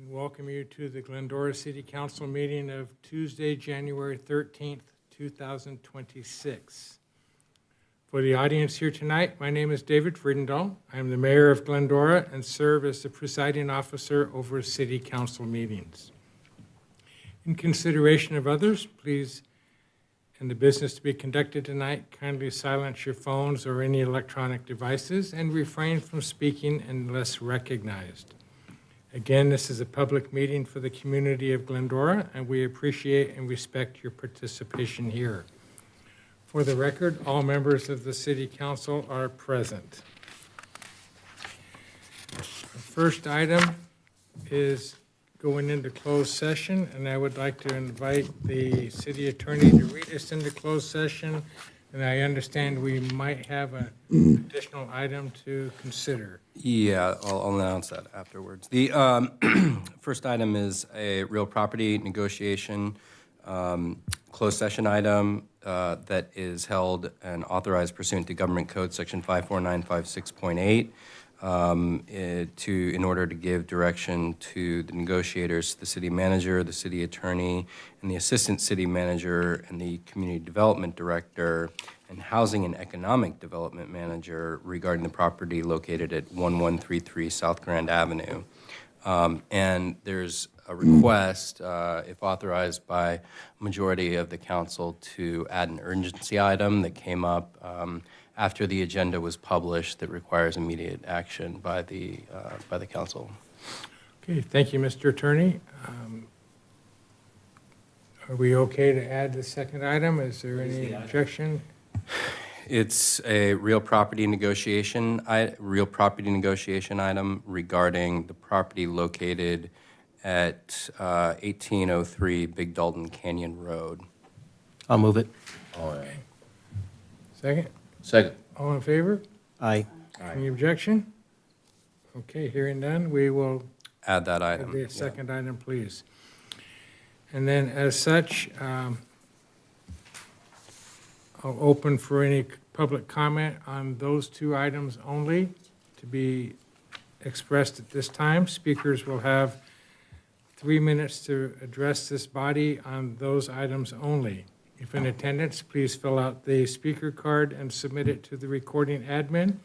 welcome you to the Glendora City Council meeting of Tuesday, January 13th, 2026. For the audience here tonight, my name is David Friedendahl. I'm the mayor of Glendora and serve as the presiding officer over city council meetings. In consideration of others, please, in the business to be conducted tonight, kindly silence your phones or any electronic devices and refrain from speaking unless recognized. Again, this is a public meeting for the community of Glendora, and we appreciate and respect your participation here. For the record, all members of the City Council are present. The first item is going into closed session, and I would like to invite the city attorney to read us into closed session, and I understand we might have an additional item to consider. Yeah, I'll announce that afterwards. The first item is a real property negotiation closed session item that is held and authorized pursuant to Government Code Section 54956.8 in order to give direction to the negotiators, the city manager, the city attorney, and the assistant city manager, and the community development director, and housing and economic development manager regarding the property located at 1133 South Grand Avenue. And there's a request, if authorized by a majority of the council, to add an urgency item that came up after the agenda was published that requires immediate action by the council. Okay, thank you, Mr. Attorney. Are we okay to add the second item? Is there any objection? It's a real property negotiation item regarding the property located at 1803 Big Dalton Canyon Road. I'll move it. Okay. Second? Second. All in favor? Aye. Any objection? Okay, hearing none, we will Add that add item. the second item, please. And then as such, I'll open for any public comment on those two items only to be expressed at this time. Speakers will have 3 minutes to address this body on those items only. If in attendance, please fill out the speaker card and submit it to the recording admin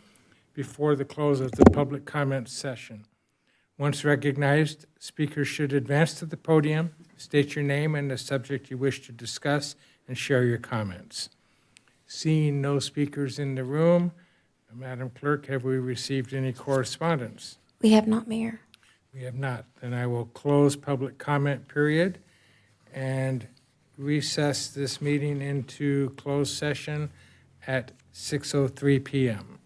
before the close of the public comment session. Once recognized, speakers should advance to the podium, state your name and the subject you wish to discuss, and share your comments. Seeing no speakers in the room, Madam Clerk, have we received any correspondence? We have not, Mayor. We have not. Then I will close public comment period and recess this meeting into closed session at 6:03 p.m.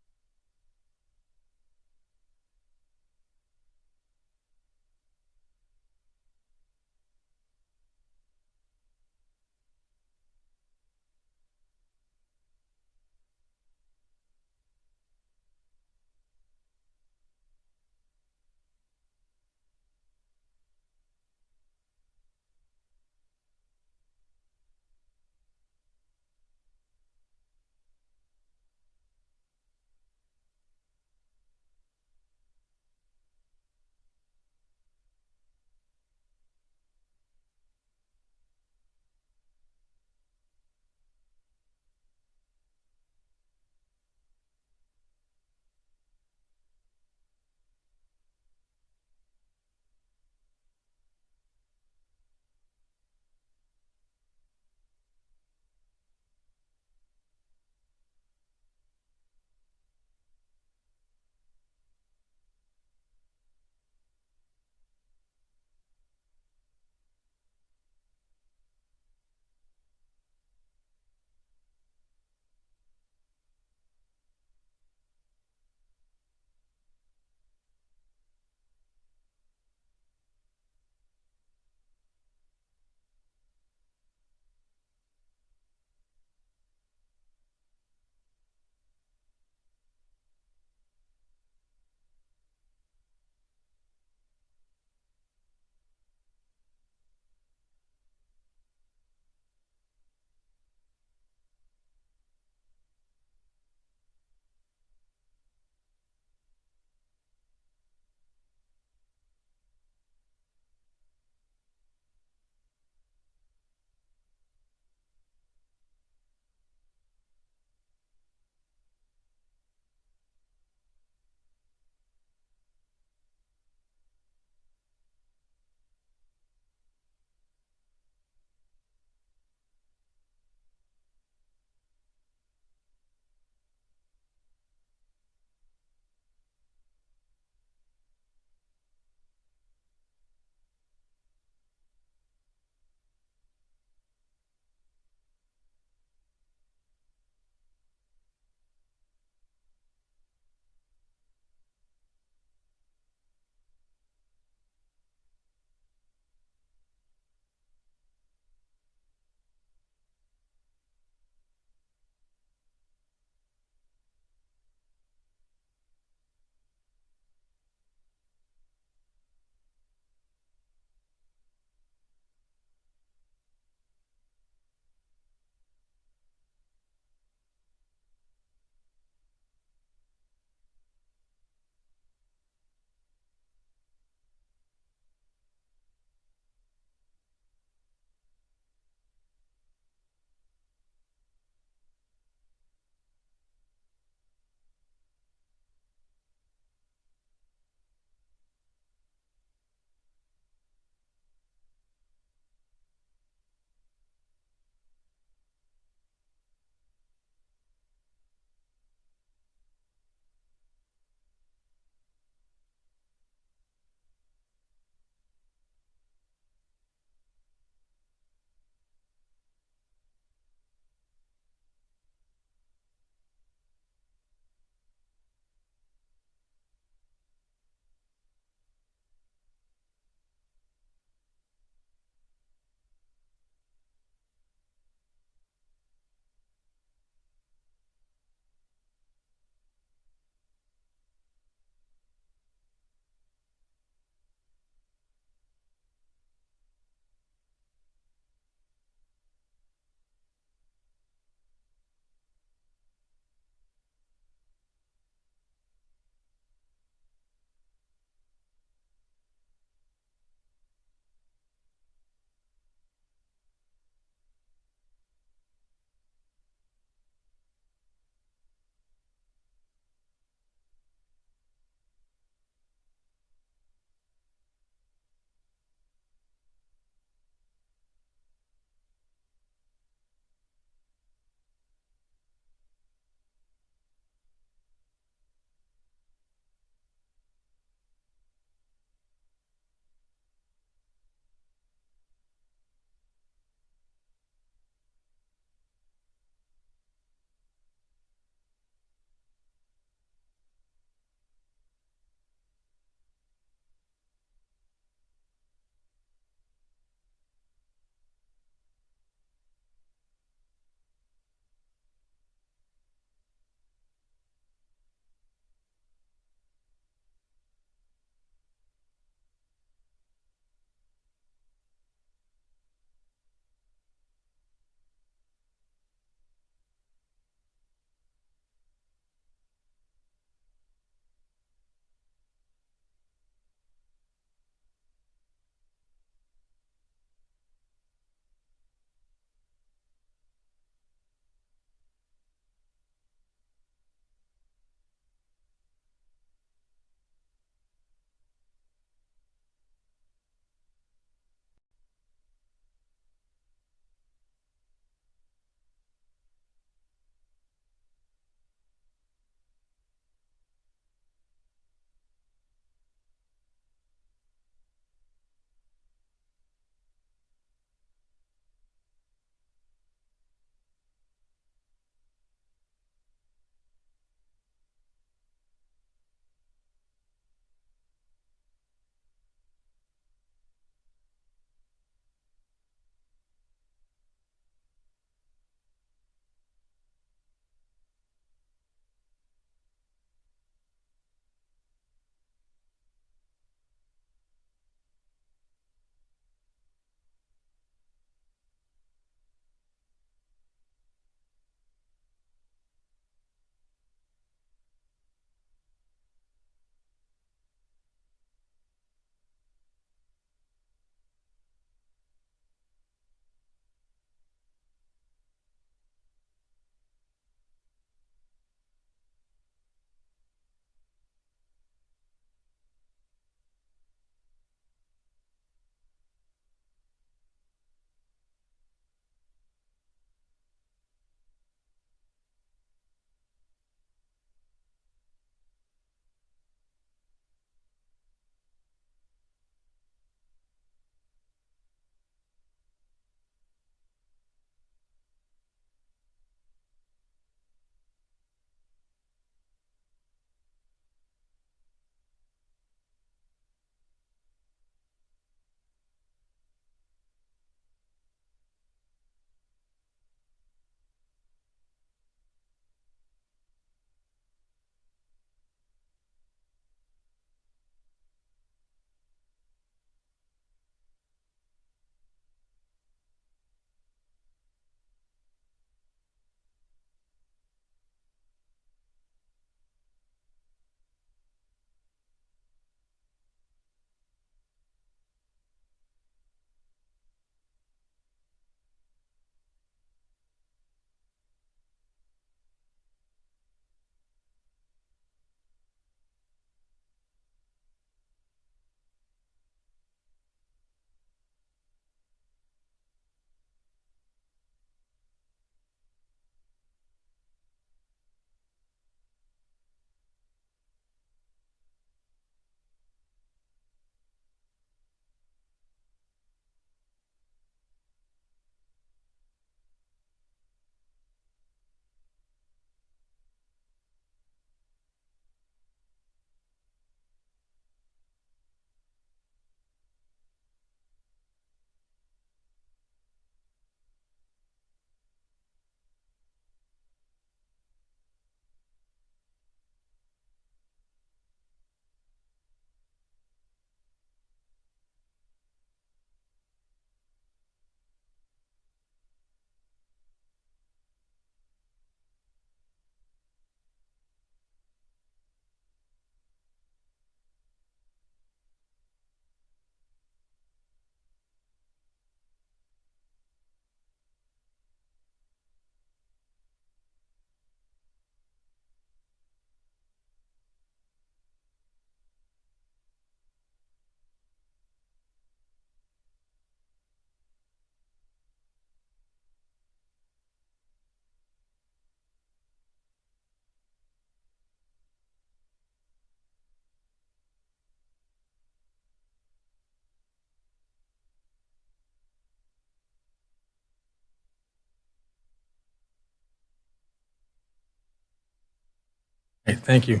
Okay, thank you.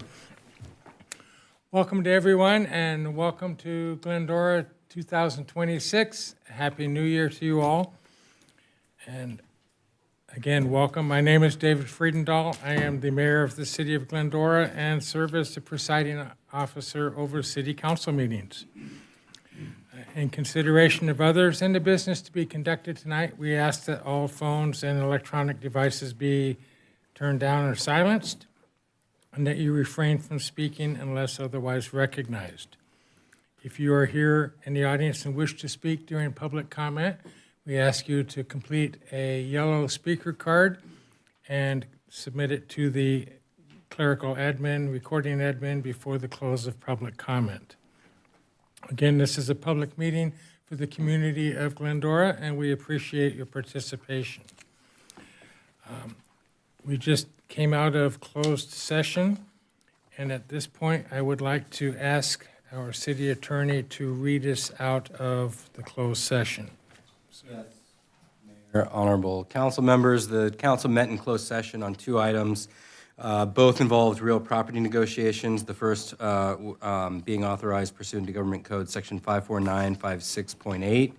Welcome to everyone, and welcome to Glendora 2026. Happy New Year to you all. And again, welcome. My name is David Friedendahl. I am the mayor of the city of Glendora and serve as the presiding officer over city council meetings. In consideration of others and the business to be conducted tonight, we ask that all phones and electronic devices be turned down or silenced, and that you refrain from speaking unless otherwise recognized. If you are here in the audience and wish to speak during public comment, we ask you to complete a yellow speaker card and submit it to the clerical admin, recording admin, before the close of public comment. Again, this is a public meeting for the community of Glendora, and we appreciate your participation. We just came out of closed session, and at this point, I would like to ask our city attorney to read us out of the closed session. Mayor, honorable council members, the council met in closed session on two items. Both involved real property negotiations, the first being authorized pursuant to Government Code Section 54956.8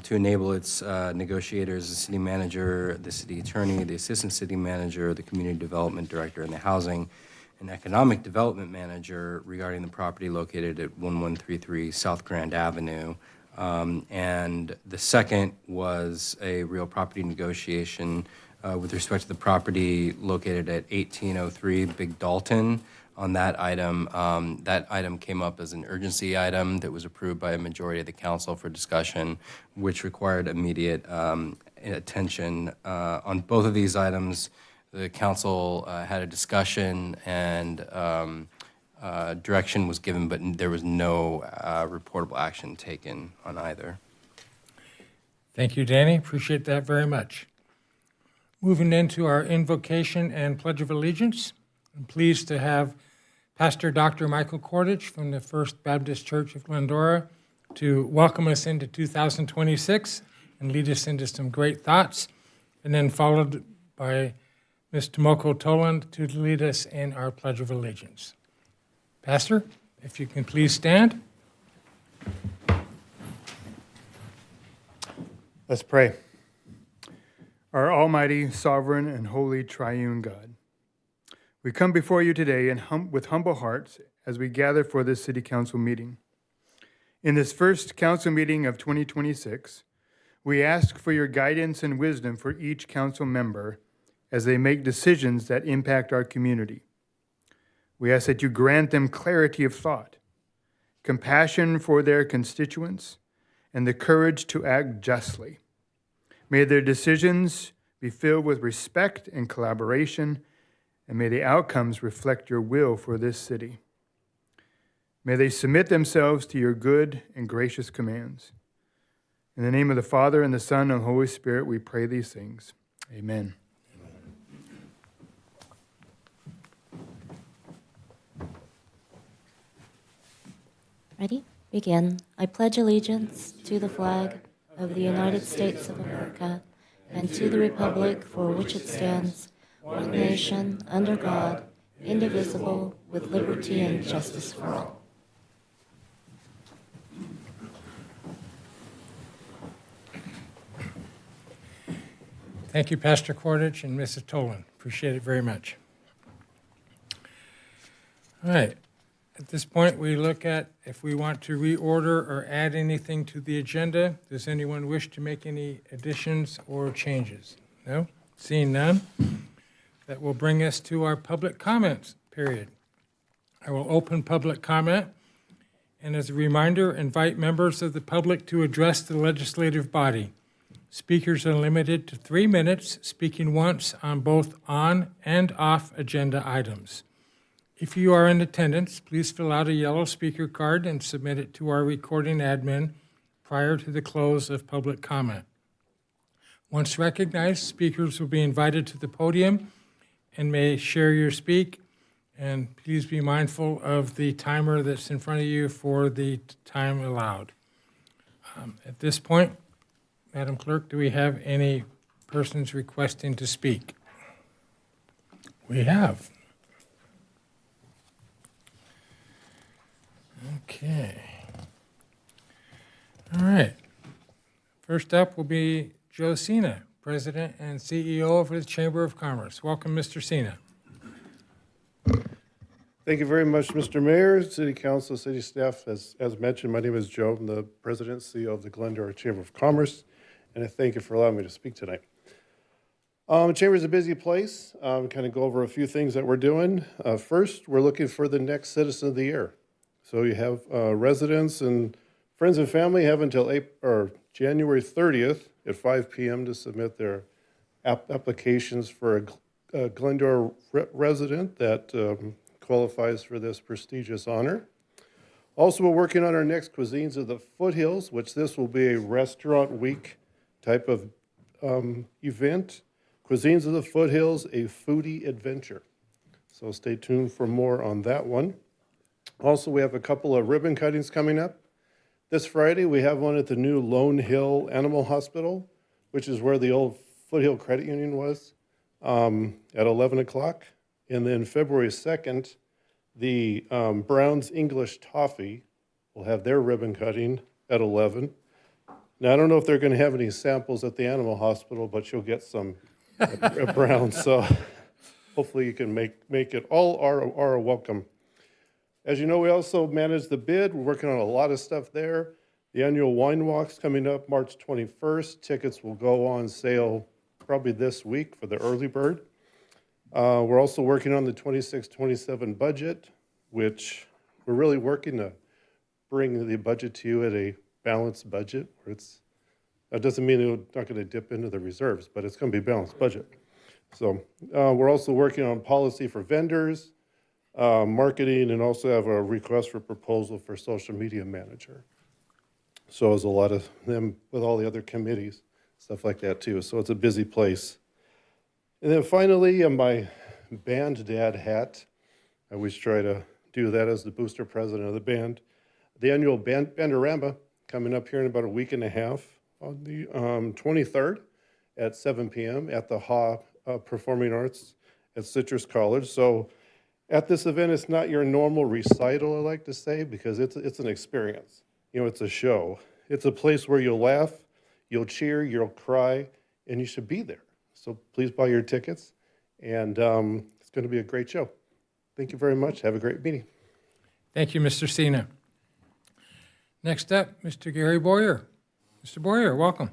to enable its negotiators, the city manager, the city attorney, the assistant city manager, the community development director, and the housing and economic development manager regarding the property located at 1133 South Grand Avenue. And the second was a real property negotiation with respect to the property located at 1803 Big Dalton. On that item came up as an urgency item that was approved by a majority of the council for discussion, which required immediate attention. On both of these items, the council had a discussion and direction was given, but there was no reportable action taken on either. Thank you, Danny. Appreciate that very much. Moving into our invocation and Pledge of Allegiance, I'm pleased to have Pastor Dr. Michael Kordich from the First Baptist Church of Glendora to welcome us into 2026 and lead us into some great thoughts, and then followed by Ms. Tomoko Toland to lead us in our Pledge of Allegiance. Pastor, if you can please stand. Let's pray. Our almighty, sovereign, and holy triune God, we come before you today with humble hearts as we gather for this city council meeting. In this first council meeting of 2026, we ask for your guidance and wisdom for each council member as they make decisions that impact our community. We ask that you grant them clarity of thought, compassion for their constituents, and the courage to act justly. May their decisions be filled with respect and collaboration, and may the outcomes reflect your will for this city. May they submit themselves to your good and gracious commands. In the name of the Father, and the Son, and the Holy Spirit, we pray these things. Amen. Ready? Begin. I pledge allegiance to the flag of the United States of America and to the republic for which it stands, one nation, under God, indivisible, with liberty and justice for all. Thank you, Pastor Kordich and Mrs. Toland. Appreciate it very much. All right. At this point, we look at if we want to reorder or add anything to the agenda. Does anyone wish to make any additions or changes? No? Seeing none, that will bring us to our public comments period. I will open public comment, and as a reminder, invite members of the public to address the legislative body. Speakers are limited to 3 minutes, speaking once on both on and off agenda items. If you are in attendance, please fill out a yellow speaker card and submit it to our recording admin prior to the close of public comment. Once recognized, speakers will be invited to the podium and may share your speak. And please be mindful of the timer that's in front of you for the time allowed. At this point, Madam Clerk, do we have any persons requesting to speak? We have. Okay. All right. First up will be Joe Cena, President and CEO of the Chamber of Commerce. Welcome, Mr. Cena. Thank you very much, Mr. Mayor, City Council, City staff. As mentioned, my name is Joe. I'm the President and CEO of the Glendora Chamber of Commerce, and I thank you for allowing me to speak tonight. Chamber is a busy place. Kind of go over a few things that we're doing. First, we're looking for the next Citizen of the Year. So you have residents and friends and family have until January 30th at 5 p.m. to submit their applications for a Glendora resident that qualifies for this prestigious honor. Also, we're working on our next Cuisines of the Foothills, which this will be a restaurant week type of event. Cuisines of the Foothills, a foodie adventure. So stay tuned for more on that one. Also, we have a couple of ribbon cuttings coming up. This Friday, we have one at the new Lone Hill Animal Hospital, which is where the old Foothill Credit Union was, at 11 o'clock. And then February 2nd, the Brown's English Toffee will have their ribbon cutting at 11. Now, I don't know if they're going to have any samples at the animal hospital, but you'll get some at Brown's. So hopefully you can make it. All are welcome. As you know, we also manage the bid. We're working on a lot of stuff there. The annual wine walk's coming up March 21st. Tickets will go on sale probably this week for the early bird. We're also working on the 26-27 budget, which we're really working to bring the budget to you at a balanced budget. Where that doesn't mean we're not going to dip into the reserves, but it's going to be a balanced budget. So we're also working on policy for vendors, marketing, and also have a request for proposal for social media manager. So there's a lot of them with all the other committees, stuff like that too. So it's a busy place. And then finally, my band dad hat. I always try to do that as the booster president of the band. The annual Bandorama coming up here in about a week and a half on the 23rd at 7 p.m. at the Ha Performing Arts at Citrus College. So at this event, it's not your normal recital, I like to say, because it's an experience. You know, it's a show. It's a place where you'll laugh, you'll cheer, you'll cry, and you should be there. So please buy your tickets, and it's going to be a great show. Thank you very much. Have a great meeting. Thank you, Mr. Cena. Next up, Mr. Gary Boyer. Mr. Boyer, welcome.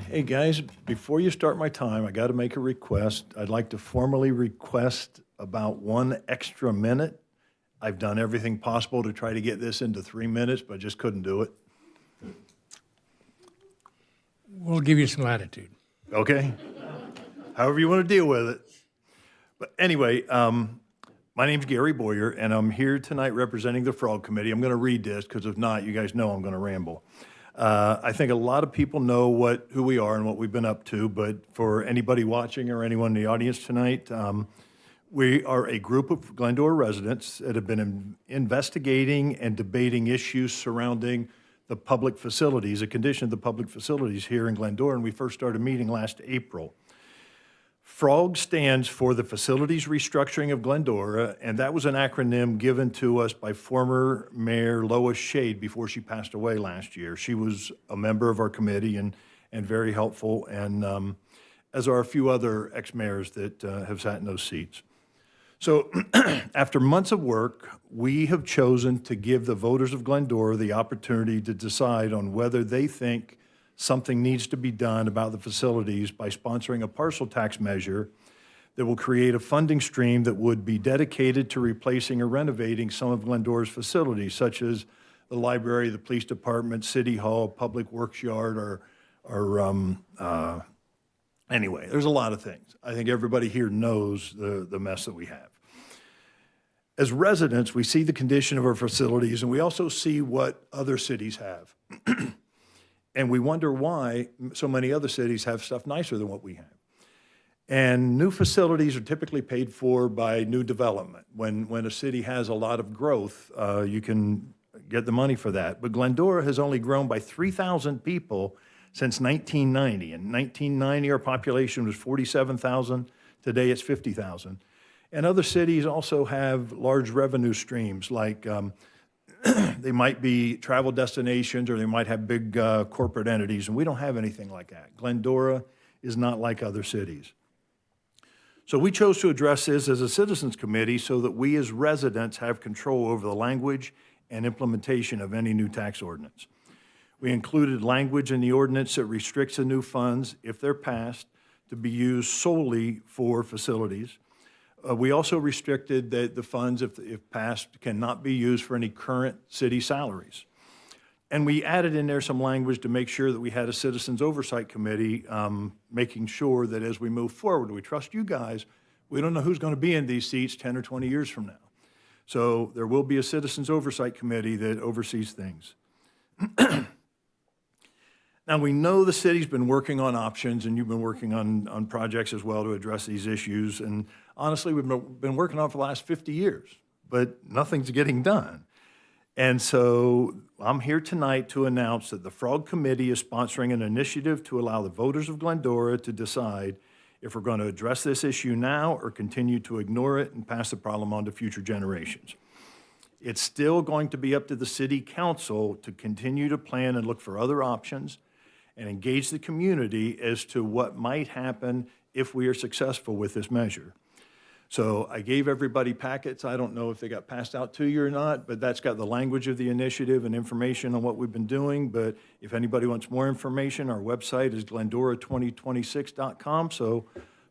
Hey, guys, before you start my time, I got to make a request. I'd like to formally request about 1 extra minute. I've done everything possible to try to get this into 3 minutes, but just couldn't do it. We'll give you some latitude. Okay? However you want to deal with it. But anyway, my name's Gary Boyer, and I'm here tonight representing the Frog Committee. I'm going to read this because if not, you guys know I'm going to ramble. I think a lot of people know who we are and what we've been up to, but for anybody watching or anyone in the audience tonight, we are a group of Glendora residents that have been investigating and debating issues surrounding the public facilities, the condition of the public facilities here in Glendora, and we first started meeting last April. FROG stands for the Facilities Restructuring of Glendora, and that was an acronym given to us by former Mayor Lois Shade before she passed away last year. She was a member of our committee and very helpful, and as are a few other ex-mayors that have sat in those seats. So after months of work, we have chosen to give the voters of Glendora the opportunity to decide on whether they think something needs to be done about the facilities by sponsoring a parcel tax measure that will create a funding stream that would be dedicated to replacing or renovating some of Glendora's facilities, such as the library, the police department, city hall, public works yard, anyway, there's a lot of things. I think everybody here knows the mess that we have. As residents, we see the condition of our facilities, and we also see what other cities have. And we wonder why so many other cities have stuff nicer than what we have. And new facilities are typically paid for by new development. When a city has a lot of growth, you can get the money for that. But Glendora has only grown by 3,000 people since 1990. In 1990, our population was 47,000. Today, it's 50,000. And other cities also have large revenue streams, like they might be travel destinations or they might have big corporate entities, and we don't have anything like that. Glendora is not like other cities. So we chose to address this as a citizens committee so that we as residents have control over the language and implementation of any new tax ordinance. We included language in the ordinance that restricts the new funds, if they're passed, to be used solely for facilities. We also restricted that the funds, if passed, cannot be used for any current city salaries. And we added in there some language to make sure that we had a Citizens Oversight Committee, making sure that as we move forward, we trust you guys. We don't know who's going to be in these seats 10 or 20 years from now. So there will be a Citizens Oversight Committee that oversees things. Now, we know the city's been working on options, and you've been working on projects as well to address these issues. And honestly, we've been working on it for the last 50 years, but nothing's getting done. And so I'm here tonight to announce that the Frog Committee is sponsoring an initiative to allow the voters of Glendora to decide if we're going to address this issue now or continue to ignore it and pass the problem on to future generations. It's still going to be up to the city council to continue to plan and look for other options and engage the community as to what might happen if we are successful with this measure. So I gave everybody packets. I don't know if they got passed out to you or not, but that's got the language of the initiative and information on what we've been doing. But if anybody wants more information, our website is glendora2026.com. So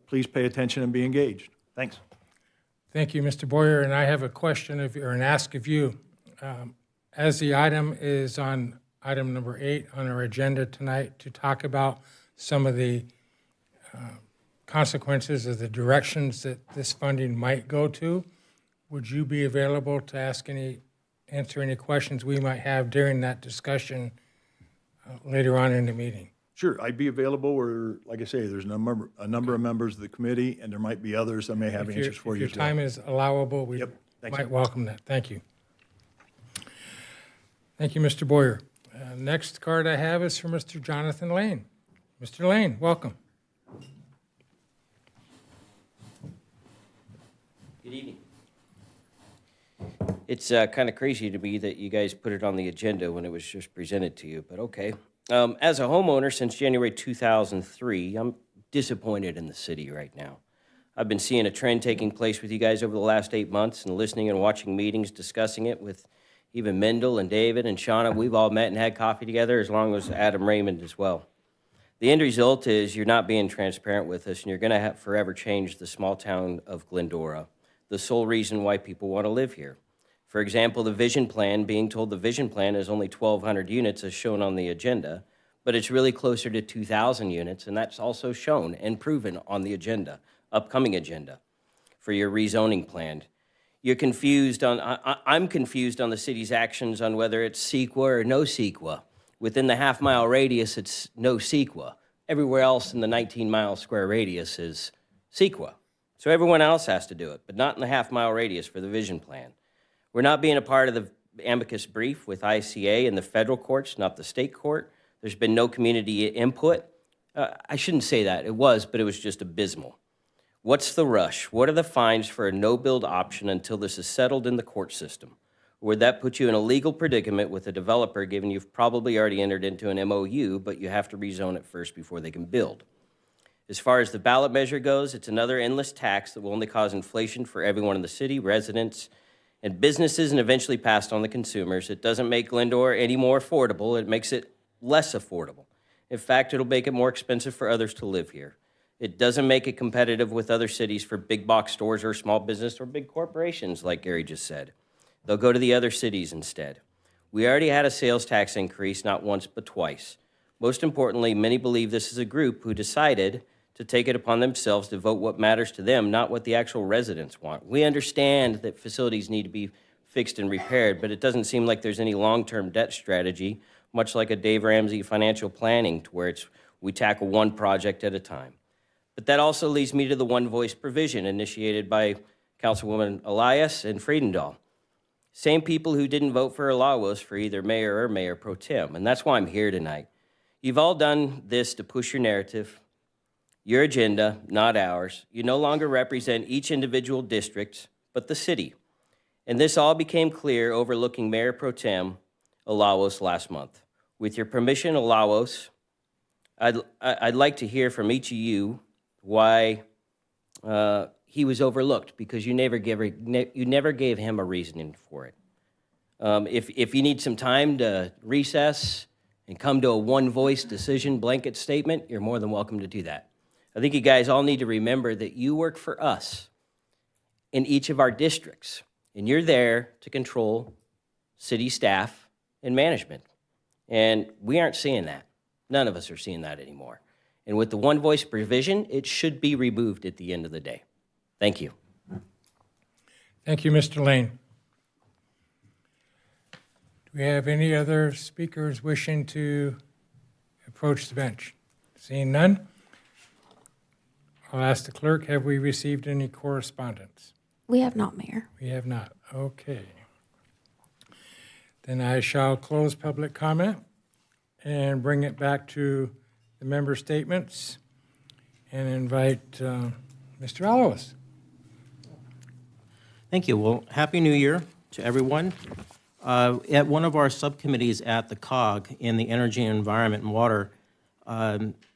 please pay attention and be engaged. Thanks. Thank you, Mr. Boyer, and I have a question or an ask of you. As the item is on item number 8 on our agenda tonight to talk about some of the consequences of the directions that this funding might go to, would you be available to answer any questions we might have during that discussion later on in the meeting? Sure, I'd be available, or like I say, there's a number of members of the committee, and there might be others that may have answers for you as If well. your time is allowable, we Yep, thanks. might welcome that. Thank you. Thank you, Mr. Boyer. Next card I have is for Mr. Jonathan Lane. Mr. Lane, welcome. Good evening. It's kind of crazy to me that you guys put it on the agenda when it was just presented to you, but okay. As a homeowner since January 2003, I'm disappointed in the city right now. I've been seeing a trend taking place with you guys over the last 8 months and listening and watching meetings, discussing it with even Mendel and David and Shauna. We've all met and had coffee together, as long as Adam Raymond as well. The end result is you're not being transparent with us, and you're going to have forever change the small town of Glendora, the sole reason why people want to live here. For example, the vision plan, being told the vision plan is only 1,200 units as shown on the agenda, but it's really closer to 2,000 units, and that's also shown and proven on the agenda, upcoming agenda, for your rezoning plan. You're confused on, I'm confused on the city's actions on whether it's CEQA or no CEQA. Within the half-mile radius, it's no CEQA. Everywhere else in the 19-mile square radius is CEQA. So everyone else has to do it, but not in the half-mile radius for the vision plan. We're not being a part of the amicus brief with ICA and the federal courts, not the state court. There's been no community input. I shouldn't say that. It was, but it was just abysmal. What's the rush? What are the fines for a no-build option until this is settled in the court system? Or would that put you in a legal predicament with a developer, given you've probably already entered into an MOU, but you have to rezone it first before they can build? As far as the ballot measure goes, it's another endless tax that will only cause inflation for everyone in the city, residents, and businesses, and eventually passed on the consumers. It doesn't make Glendora any more affordable. It makes it less affordable. In fact, it'll make it more expensive for others to live here. It doesn't make it competitive with other cities for big box stores or small business or big corporations, like Gary just said. They'll go to the other cities instead. We already had a sales tax increase, not once but twice. Most importantly, many believe this is a group who decided to take it upon themselves to vote what matters to them, not what the actual residents want. We understand that facilities need to be fixed and repaired, but it doesn't seem like there's any long-term debt strategy, much like a Dave Ramsey financial planning, to where we tackle one project at a time. But that also leads me to the one voice provision initiated by Councilwoman Elias and Friedendahl. Same people who didn't vote for Alawos for either mayor or mayor pro tem, and that's why I'm here tonight. You've all done this to push your narrative. your agenda, not ours. You no longer represent each individual district, but the city. And this all became clear overlooking Mayor Pro Tem Alawos last month. With your permission, Alawos, I'd like to hear from each of you why he was overlooked, because you never gave him a reasoning for it. If you need some time to recess and come to a one-voice decision blanket statement, you're more than welcome to do that. I think you guys all need to remember that you work for us in each of our districts, and you're there to control city staff and management. And we aren't seeing that. None of us are seeing that anymore. And with the one-voice provision, it should be removed at the end of the day. Thank you. Thank you, Mr. Lane. Do we have any other speakers wishing to approach the bench? Seeing none, I'll ask the clerk, have we received any correspondence? We have not, Mayor. We have not. Okay. Then I shall close public comment and bring it back to the member statements and invite Mr. Alawos. Thank you. Well, Happy New Year to everyone. At one of our subcommittees at the COG in the Energy, Environment, and Water,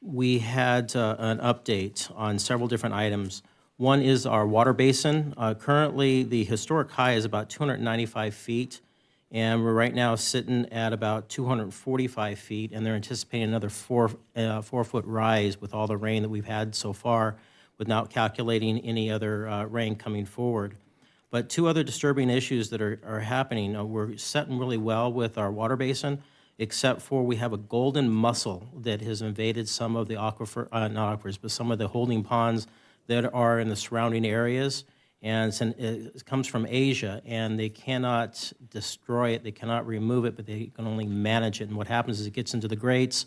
we had an update on several different items. One is our water basin. Currently, the historic high is about 295 feet, and we're right now sitting at about 245 feet, and they're anticipating another 4-foot rise with all the rain that we've had so far, without calculating any other rain coming forward. But two other disturbing issues that are happening. We're setting really well with our water basin, except for we have a golden mussel that has invaded some of the not aquifers, but some of the holding ponds that are in the surrounding areas. And it comes from Asia, and they cannot destroy it, they cannot remove it, but they can only manage it. And what happens is it gets into the grates,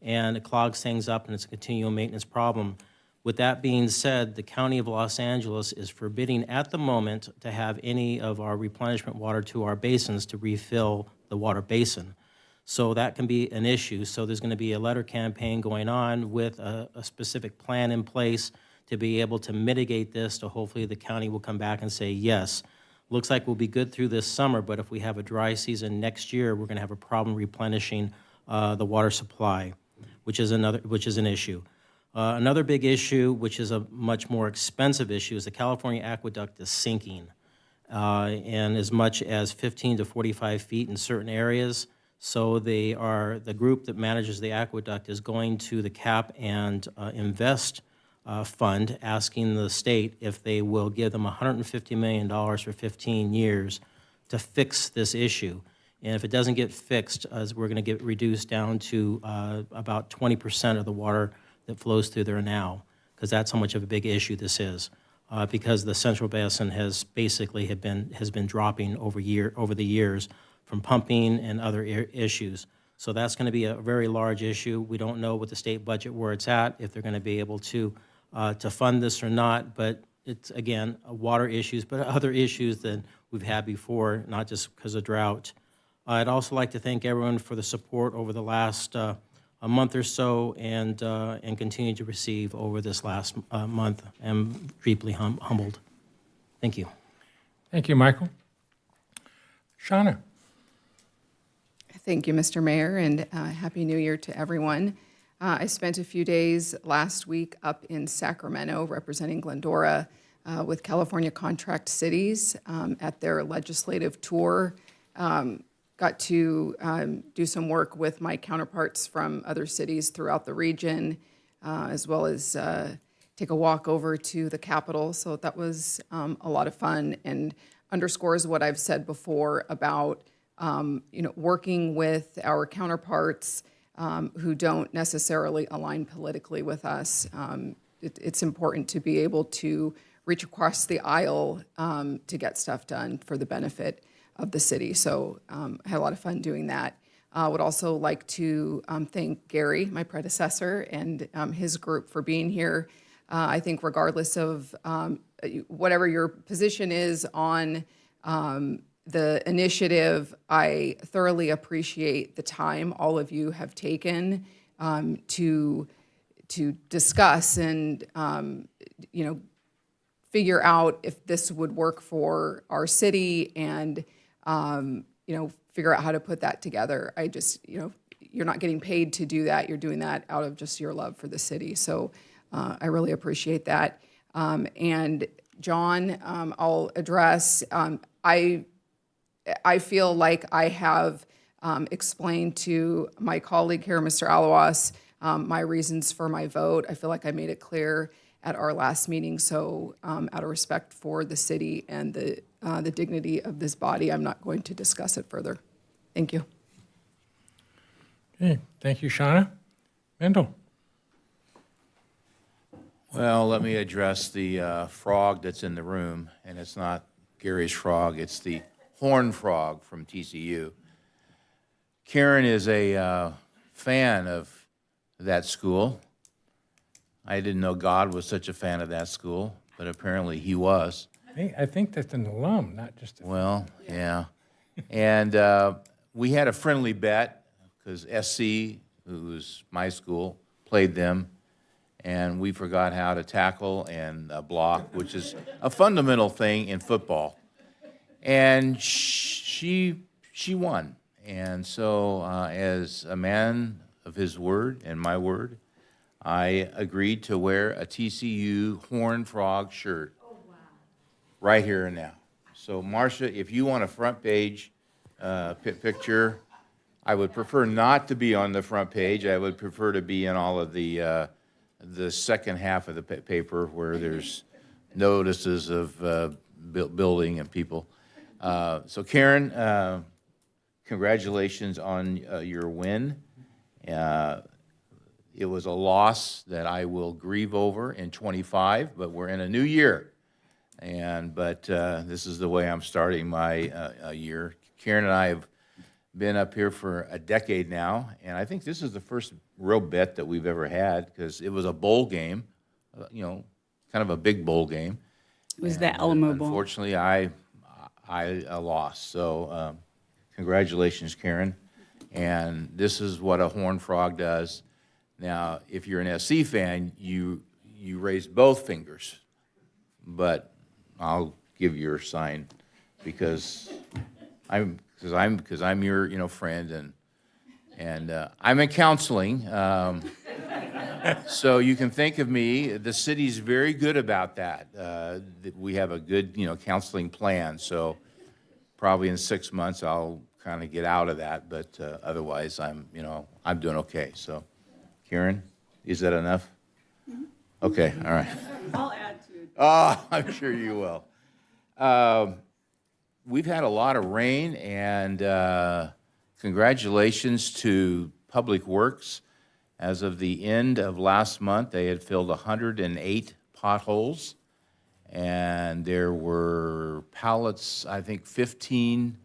and it clogs things up, and it's a continual maintenance problem. With that being said, the County of Los Angeles is forbidding at the moment to have any of our replenishment water to our basins to refill the water basin. So that can be an issue. So there's going to be a letter campaign going on with a specific plan in place to be able to mitigate this, to hopefully the county will come back and say, yes, looks like we'll be good through this summer, but if we have a dry season next year, we're going to have a problem replenishing the water supply, which is an issue. Another big issue, which is a much more expensive issue, is the California aqueduct is sinking, and as much as 15 to 45 feet in certain areas. So the group that manages the aqueduct is going to the Cap and Invest fund, asking the state if they will give them $150 million for 15 years to fix this issue. And if it doesn't get fixed, we're going to get reduced down to about 20% of the water that flows through there now, because that's how much of a big issue this is. Because the Central Basin has basically been dropping over the years from pumping and other issues. So that's going to be a very large issue. We don't know with the state budget where it's at, if they're going to be able to fund this or not. But it's again water issues, but other issues that we've had before, not just because of drought. I'd also like to thank everyone for the support over the last a month or so, and continue to receive over this last month. I'm deeply humbled. Thank you. Thank you, Michael. Shauna. Thank you, Mr. Mayor, and Happy New Year to everyone. I spent a few days last week up in Sacramento representing Glendora with California Contract Cities at their legislative tour. Got to do some work with my counterparts from other cities throughout the region, as well as take a walk over to the Capitol. So that was a lot of fun and underscores what I've said before about working with our counterparts who don't necessarily align politically with us. It's important to be able to reach across the aisle to get stuff done for the benefit of the city. So I had a lot of fun doing that. I would also like to thank Gary, my predecessor, and his group for being here. I think regardless of whatever your position is on the initiative, I thoroughly appreciate the time all of you have taken to discuss and, figure out if this would work for our city and, figure out how to put that together. I just, you're not getting paid to do that. You're doing that out of just your love for the city. So I really appreciate that. And John, I'll address, I feel like I have explained to my colleague here, Mr. Alawas, my reasons for my vote. I feel like I made it clear at our last meeting. So out of respect for the city and the dignity of this body, I'm not going to discuss it further. Thank you. Okay, thank you, Shauna. Mendel? Well, let me address the frog that's in the room, and it's not Gary's frog, it's the horned frog from TCU. Karen is a fan of that school. I didn't know God was such a fan of that school, but apparently he was. I think that's an alum, not just a... Well, yeah. And we had a friendly bet because SC, who's my school, played them, and we forgot how to tackle and block, which is a fundamental thing in football. And she won. And so as a man of his word and my word, I agreed to wear a TCU Horned Frog shirt. Oh, wow. Right here and now. So, Marcia, if you want a front page picture, I would prefer not to be on the front page. I would prefer to be in all of the second half of the paper where there's notices of building and people. So, Karen, congratulations on your win. It was a loss that I will grieve over in '25, but we're in a new year. But this is the way I'm starting my year. Karen and I have been up here for a decade now, and I think this is the first real bet that we've ever had because it was a bowl game, kind of a big bowl game. It was the Alamo Bowl. Unfortunately, I lost. So congratulations, Karen. And this is what a horned frog does. Now, if you're an SC fan, you raise both fingers, but I'll give your sign because I'm your your friend I'm in counseling, so you can think of me. The city's very good about that. We have a good counseling plan. So probably in 6 months I'll kind of get out of that, but otherwise I'm doing okay. So. Karen, is that enough? Mm-hmm. Okay, all right. I'll add to it. Oh, I'm sure you will. We've had a lot of rain, and congratulations to Public Works. As of the end of last month, they had filled 108 potholes, and there were pallets, I think 15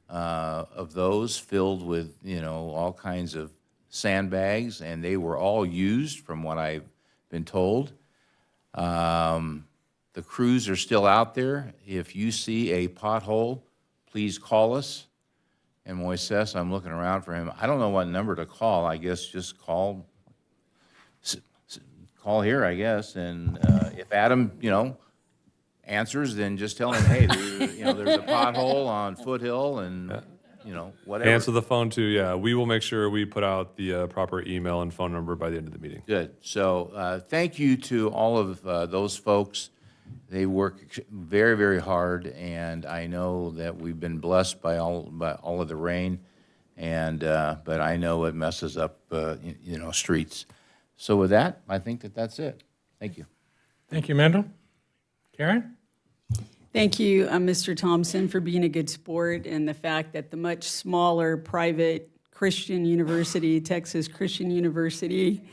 of those filled with, all kinds of sandbags, and they were all used from what I've been told. The crews are still out there. If you see a pothole, please call us. And Moises, I'm looking around for him. I don't know what number to call. I guess just call here, I guess. And if Adam, answers, then just tell him, hey, there's a pothole on Foothill and whatever. Answer the phone too, yeah. We will make sure we put out the proper email and phone number by the end of the meeting. Good. So thank you to all of those folks. They work very, very hard, and I know that we've been blessed by all of the rain, but I know it messes up, streets. So with that, I think that's it. Thank you. Thank you, Mendel. Karen? Thank you, Mr. Thompson, for being a good sport and the fact that the much smaller private Christian university, Texas Christian University,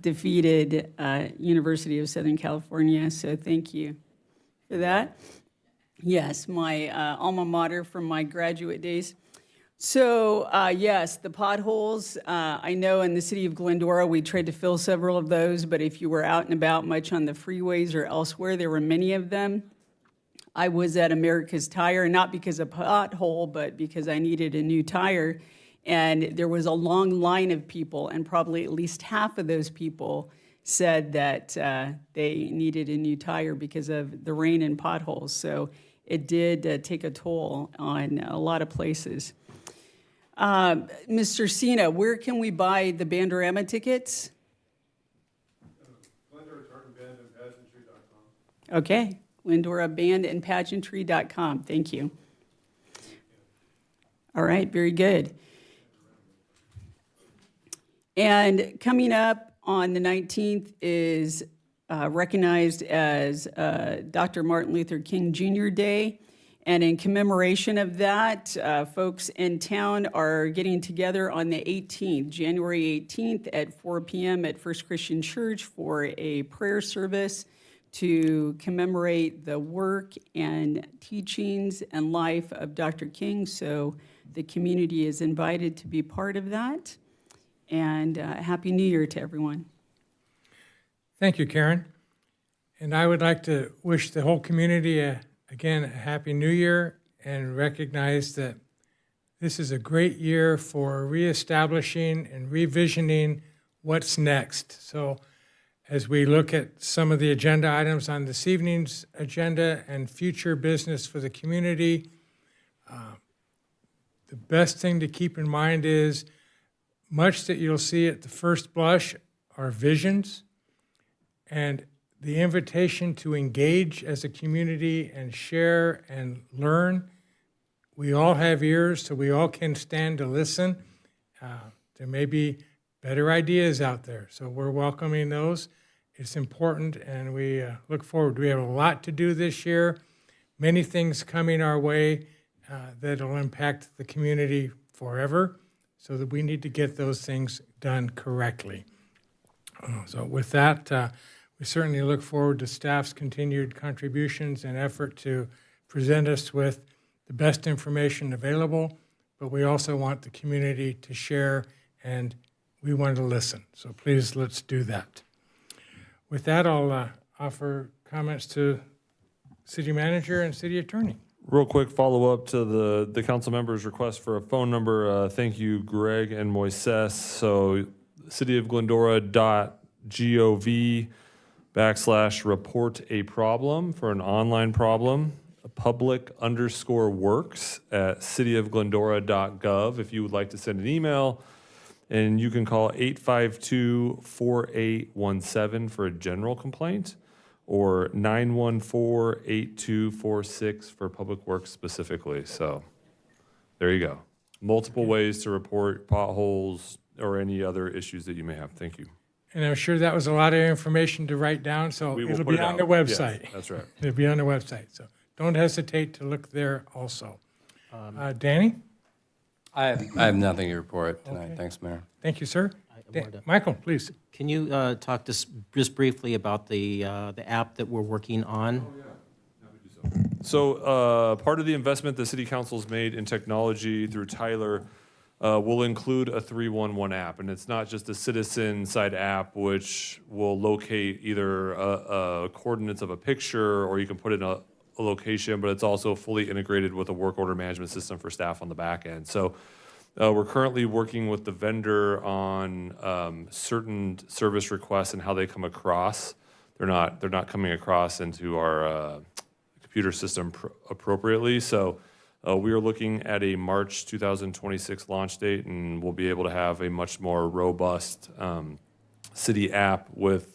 defeated University of Southern California. So thank you for that. Yes, my alma mater from my graduate days. So yes, the potholes, I know in the city of Glendora, we tried to fill several of those, but if you were out and about much on the freeways or elsewhere, there were many of them. I was at America's Tire, not because of pothole, but because I needed a new tire. And there was a long line of people, and probably at least half of those people said that they needed a new tire because of the rain and potholes. So it did take a toll on a lot of places. Mr. Cena, where can we buy the Bandorama tickets? Okay, GlendoraBandandPageantry.com. Thank you. All right, very good. And coming up on the 19th is recognized as Dr. Martin Luther King Jr. Day. And in commemoration of that, folks in town are getting together on the 18th, January 18th at 4 p.m. at First Christian Church for a prayer service to commemorate the work and teachings and life of Dr. King. So the community is invited to be part of that. And Happy New Year to everyone. Thank you, Karen. And I would like to wish the whole community, again, a Happy New Year, and recognize that this is a great year for reestablishing and revisioning what's next. So as we look at some of the agenda items on this evening's agenda and future business for the community, the best thing to keep in mind is much that you'll see at the first blush are visions, and the invitation to engage as a community and share and learn. We all have ears, so we all can stand to listen. There may be better ideas out there, so we're welcoming those. It's important, and we look forward. We have a lot to do this year, many things coming our way that will impact the community forever, so that we need to get those things done correctly. So with that, we certainly look forward to staff's continued contributions and effort to present us with the best information available, but we also want the community to share, and we want to listen. So please, let's do that. With that, I'll offer comments to City Manager and City Attorney. Real quick follow-up to the council member's request for a phone number. Thank you, Greg and Moises. So cityofglendora.gov/report a problem for an online problem, public_works at cityofglendora.gov if you would like to send an email. And you can call 852-4817 for a general complaint, or 914-8246 for Public Works specifically. So there you go. Multiple ways to report potholes or any other issues that you may have. Thank you. And I'm sure that was a lot of information to write down, so We will it'll put be it on out. the website. Yes, that's right. It'll be on the website, so don't hesitate to look there also. Danny? I have nothing to report tonight. Okay. Thanks, Mayor. Thank you, sir. wanted to- Michael, please. Can you talk just briefly about the app that we're working on? So part of the investment the city council's made in technology through Tyler will include a 311 app. And it's not just a citizen side app, which will locate either coordinates of a picture, or you can put in a location, but it's also fully integrated with a work order management system for staff on the back end. So we're currently working with the vendor on certain service requests and how they come across. They're not coming across into our computer system appropriately. So we are looking at a March 2026 launch date, and we'll be able to have a much more robust city app with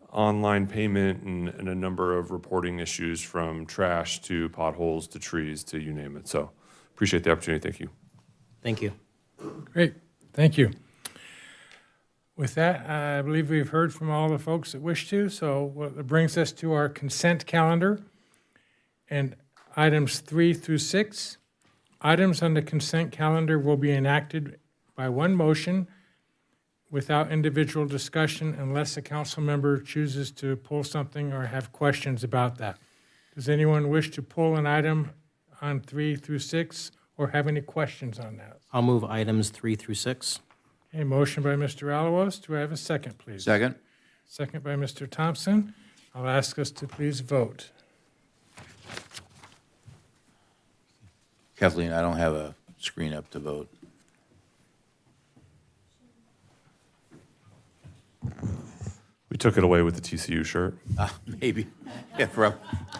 online payment and a number of reporting issues, from trash to potholes to trees to you name it. So appreciate the opportunity. Thank you. Thank you. Great, thank you. With that, I believe we've heard from all the folks that wish to, so it brings us to our consent calendar. And items 3 through 6. Items on the consent calendar will be enacted by one motion without individual discussion unless a council member chooses to pull something or have questions about that. Does anyone wish to pull an item on 3 through 6 or have any questions on that? I'll move items 3 through 6. A motion by Mr. Alawas. Do I have a second, please? Second? Second by Mr. Thompson. I'll ask us to please vote. Kathleen, I don't have a screen up to vote. We took it away with the TCU shirt. Maybe. Yeah,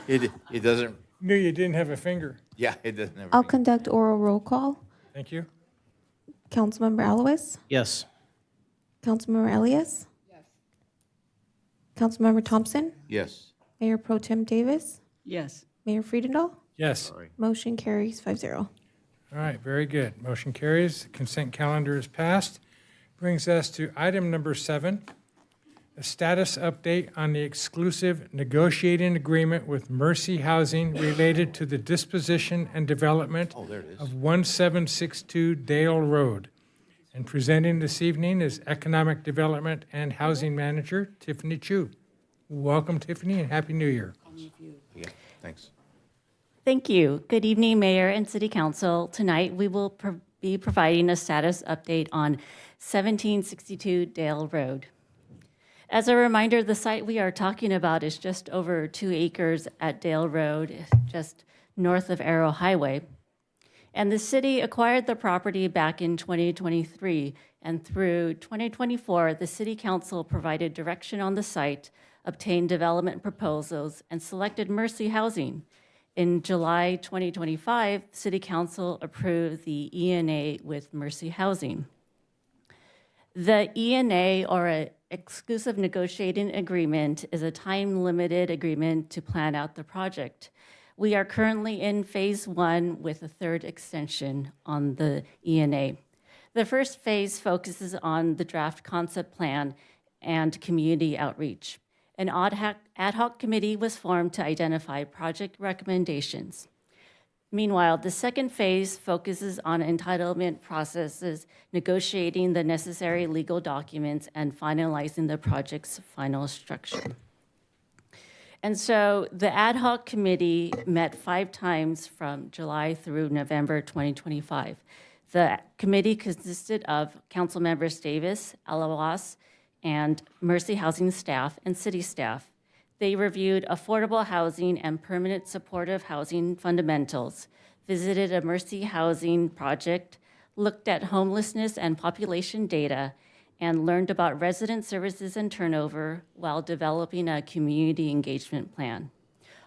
it doesn't, Knew you didn't have a finger. yeah, it doesn't ever. I'll conduct oral roll call. Thank you. Councilmember Alowis? Yes. Councilmember Elias? Yes. Councilmember Thompson? Yes. Mayor Pro Tem Davis? Yes. Mayor Friedendahl? Yes. Motion carries 5-0. All right, very good. Motion carries. Consent calendar is passed. Brings us to item number 7, a status update on the exclusive negotiating agreement with Mercy Housing related to the disposition and development of 1762 Dale Road. And presenting this evening is Economic Development and Housing Manager Tiffany Chu. Welcome, Tiffany, and Happy New Year. Yeah, thanks. Thank you. Good evening, Mayor and City Council. Tonight, we will be providing a status update on 1762 Dale Road. As a reminder, the site we are talking about is just over 2 acres at Dale Road, just north of Arrow Highway. And the city acquired the property back in 2023, and through 2024, the City Council provided direction on the site, obtained development proposals, and selected Mercy Housing. In July 2025, City Council approved the ENA with Mercy Housing. The ENA, or an exclusive negotiating agreement, is a time-limited agreement to plan out the project. We are currently in phase 1 with a 3rd extension on the ENA. The first phase focuses on the draft concept plan and community outreach. An ad hoc committee was formed to identify project recommendations. Meanwhile, the second phase focuses on entitlement processes, negotiating the necessary legal documents, and finalizing the project's final structure. And so the ad hoc committee met 5 times from July through November 2025. The committee consisted of council members Davis, Alawas, and Mercy Housing staff and city staff. They reviewed affordable housing and permanent supportive housing fundamentals, visited a Mercy Housing project, looked at homelessness and population data, and learned about resident services and turnover while developing a community engagement plan.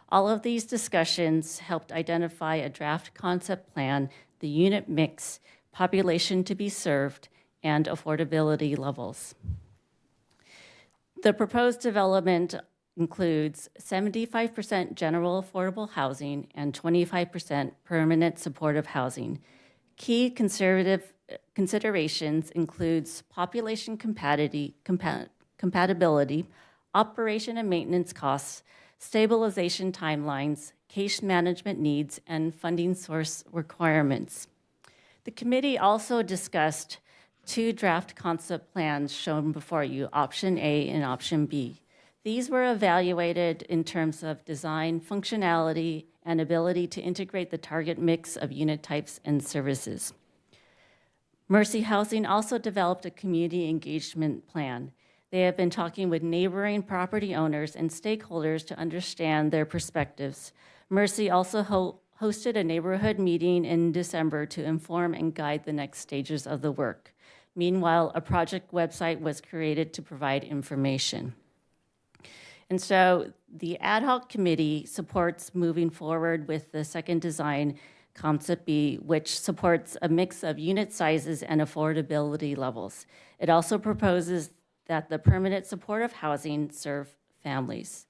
All of these discussions helped identify a draft concept plan, the unit mix, population to be served, and affordability levels. The proposed development includes 75% general affordable housing and 25% permanent supportive housing. Key considerations includes population compatibility, operation and maintenance costs, stabilization timelines, case management needs, and funding source requirements. The committee also discussed 2 draft concept plans shown before you, Option A and Option B. These were evaluated in terms of design, functionality, and ability to integrate the target mix of unit types and services. Mercy Housing also developed a community engagement plan. They have been talking with neighboring property owners and stakeholders to understand their perspectives. Mercy also hosted a neighborhood meeting in December to inform and guide the next stages of the work. Meanwhile, a project website was created to provide information. And so the ad hoc committee supports moving forward with the second design, Concept B, which supports a mix of unit sizes and affordability levels. It also proposes that the permanent supportive housing serve families.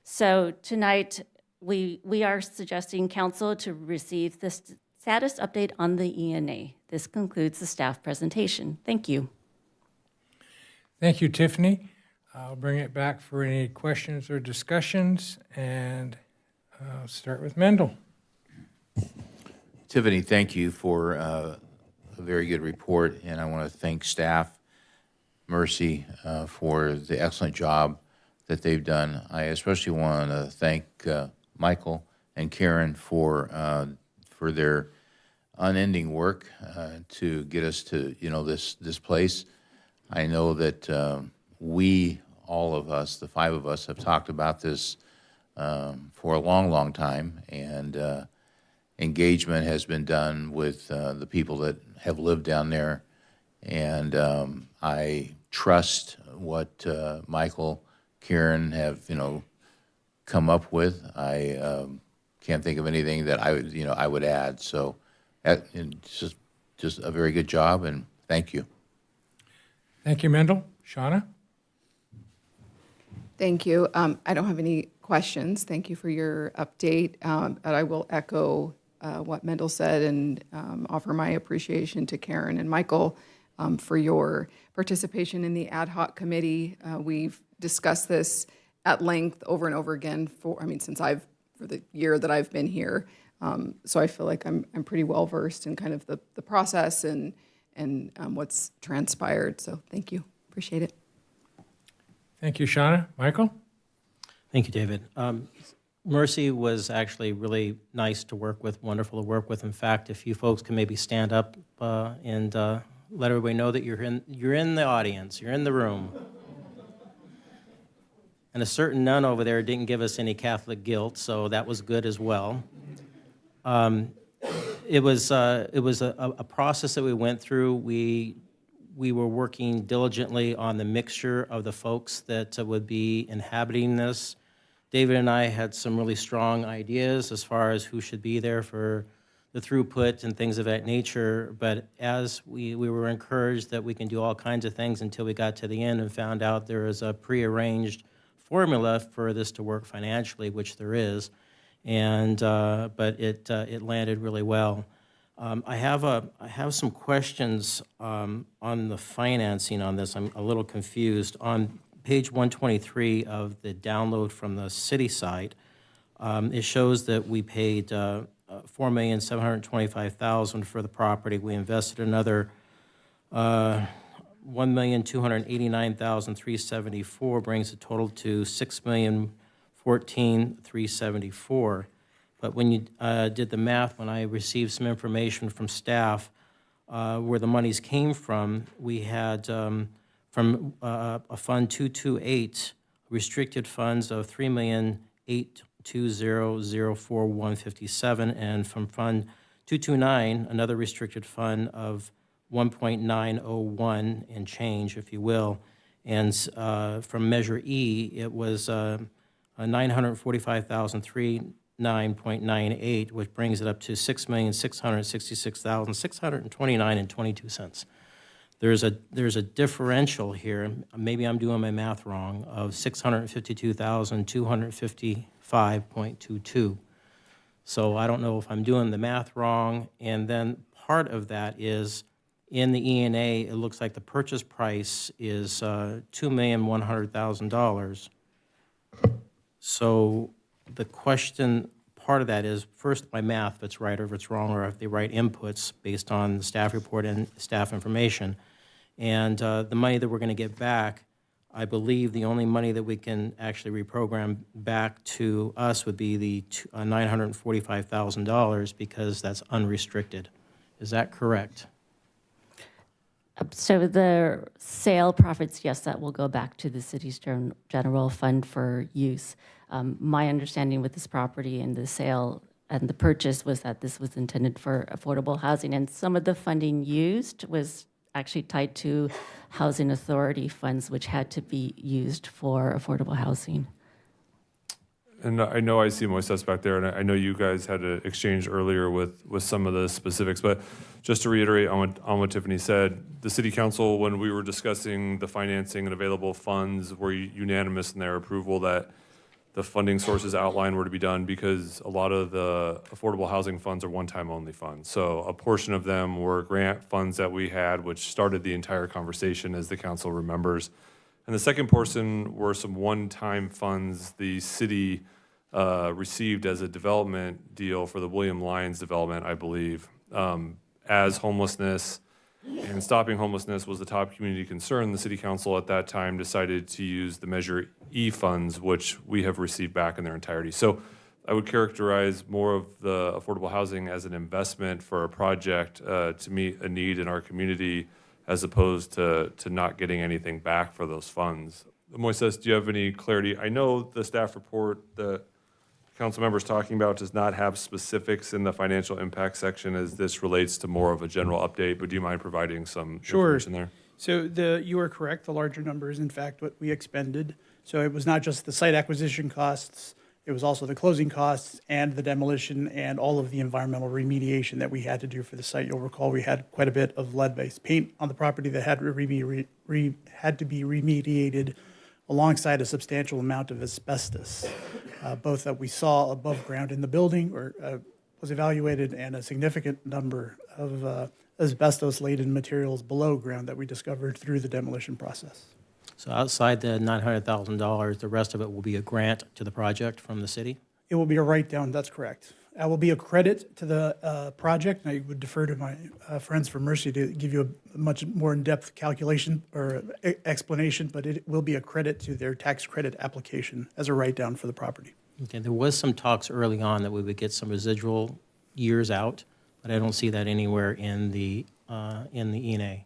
So tonight, we are suggesting council to receive this status update on the ENA. This concludes the staff presentation. Thank you. Thank you, Tiffany. I'll bring it back for any questions or discussions, and I'll start with Mendel. Tiffany, thank you for a very good report, and I want to thank staff, Mercy, for the excellent job that they've done. I especially want to thank Michael and Karen for their unending work to get us to this place. I know that all of us, the 5 of us, have talked about this for a long, long time, and engagement has been done with the people that have lived down there, and I trust what Michael, Karen have, come up with. I can't think of anything that I would add. So it's just a very good job, and thank you. Thank you, Mendel. Shauna? Thank you. I don't have any questions. Thank you for your update. But I will echo what Mendel said and offer my appreciation to Karen and Michael for your participation in the ad hoc committee. We've discussed this at length over and over again for the year that I've been here. So I feel like I'm pretty well versed in kind of the process and what's transpired. So thank you. Appreciate it. Thank you, Shauna. Michael? Thank you, David. Mercy was actually really nice to work with, wonderful to work with. In fact, if you folks can maybe stand up and let everybody know that you're in the audience, you're in the room. And a certain nun over there didn't give us any Catholic guilt, so that was good as well. It was a process that we went through. We were working diligently on the mixture of the folks that would be inhabiting this. David and I had some really strong ideas as far as who should be there for the throughput and things of that nature, but as we were encouraged that we can do all kinds of things until we got to the end and found out there is a prearranged formula for this to work financially, which there is, but it landed really well. I have some questions on the financing on this. I'm a little confused. On page 123 of the download from the city site, it shows that we paid $4,725,000 for the property. We invested another $1,289,374, brings the total to $6,014,374. But when you did the math, when I received some information from staff where the monies came from, we had from a Fund 228 restricted funds of $3,820,041.57, and from Fund 229 another restricted fund of 1.901 and change, if you will, and from Measure E it was $945,039.98, which brings it up to $6,666,629.22. There's a differential here. Maybe I'm doing my math wrong, of $652,255.22. So I don't know if I'm doing the math wrong. And then part of that is in the E&A, it looks like the purchase price is $2,100,000. So the question, part of that is, first, my math, if it's right or if it's wrong, or if they write inputs based on the staff report and staff information. And the money that we're going to get back, I believe the only money that we can actually reprogram back to us would be the $945,000 because that's unrestricted. Is that correct? So the sale profits, yes, that will go back to the city's general fund for use. My understanding with this property and the sale and the purchase was that this was intended for affordable housing, and some of the funding used was actually tied to housing authority funds, which had to be used for affordable housing. And I know I see Moises back there, and I know you guys had an exchange earlier with some of the specifics, but just to reiterate on what Tiffany said, the city council, when we were discussing the financing and available funds, were unanimous in their approval that the funding sources outlined were to be done because a lot of the affordable housing funds are one-time only funds. So a portion of them were grant funds that we had, which started the entire conversation, as the council remembers. And the second portion were some one-time funds the city received as a development deal for the William Lyons development, I believe. As homelessness and stopping homelessness was the top community concern, the city council at that time decided to use the Measure E funds, which we have received back in their entirety. So I would characterize more of the affordable housing as an investment for a project to meet a need in our community, as opposed to not getting anything back for those funds. Moises, do you have any clarity? I know the staff report that council members talking about does not have specifics in the financial impact section as this relates to more of a general update, but do you mind providing some information there? So you are correct. The larger number is in fact what we expended. So it was not just the site acquisition costs, it was also the closing costs and the demolition and all of the environmental remediation that we had to do for the site. You'll recall we had quite a bit of lead-based paint on the property that had to be remediated alongside a substantial amount of asbestos, both that we saw above ground in the building or was evaluated, and a significant number of asbestos-laden materials below ground that we discovered through the demolition process. So outside the $900,000, the rest of it will be a grant to the project from the city? It will be a write-down, that's correct. It will be a credit to the project, and I would defer to my friends from Mercy to give you a much more in-depth calculation or explanation, but it will be a credit to their tax credit application as a write-down for the property. Okay, there was some talks early on that we would get some residual years out, but I don't see that anywhere in the ENA.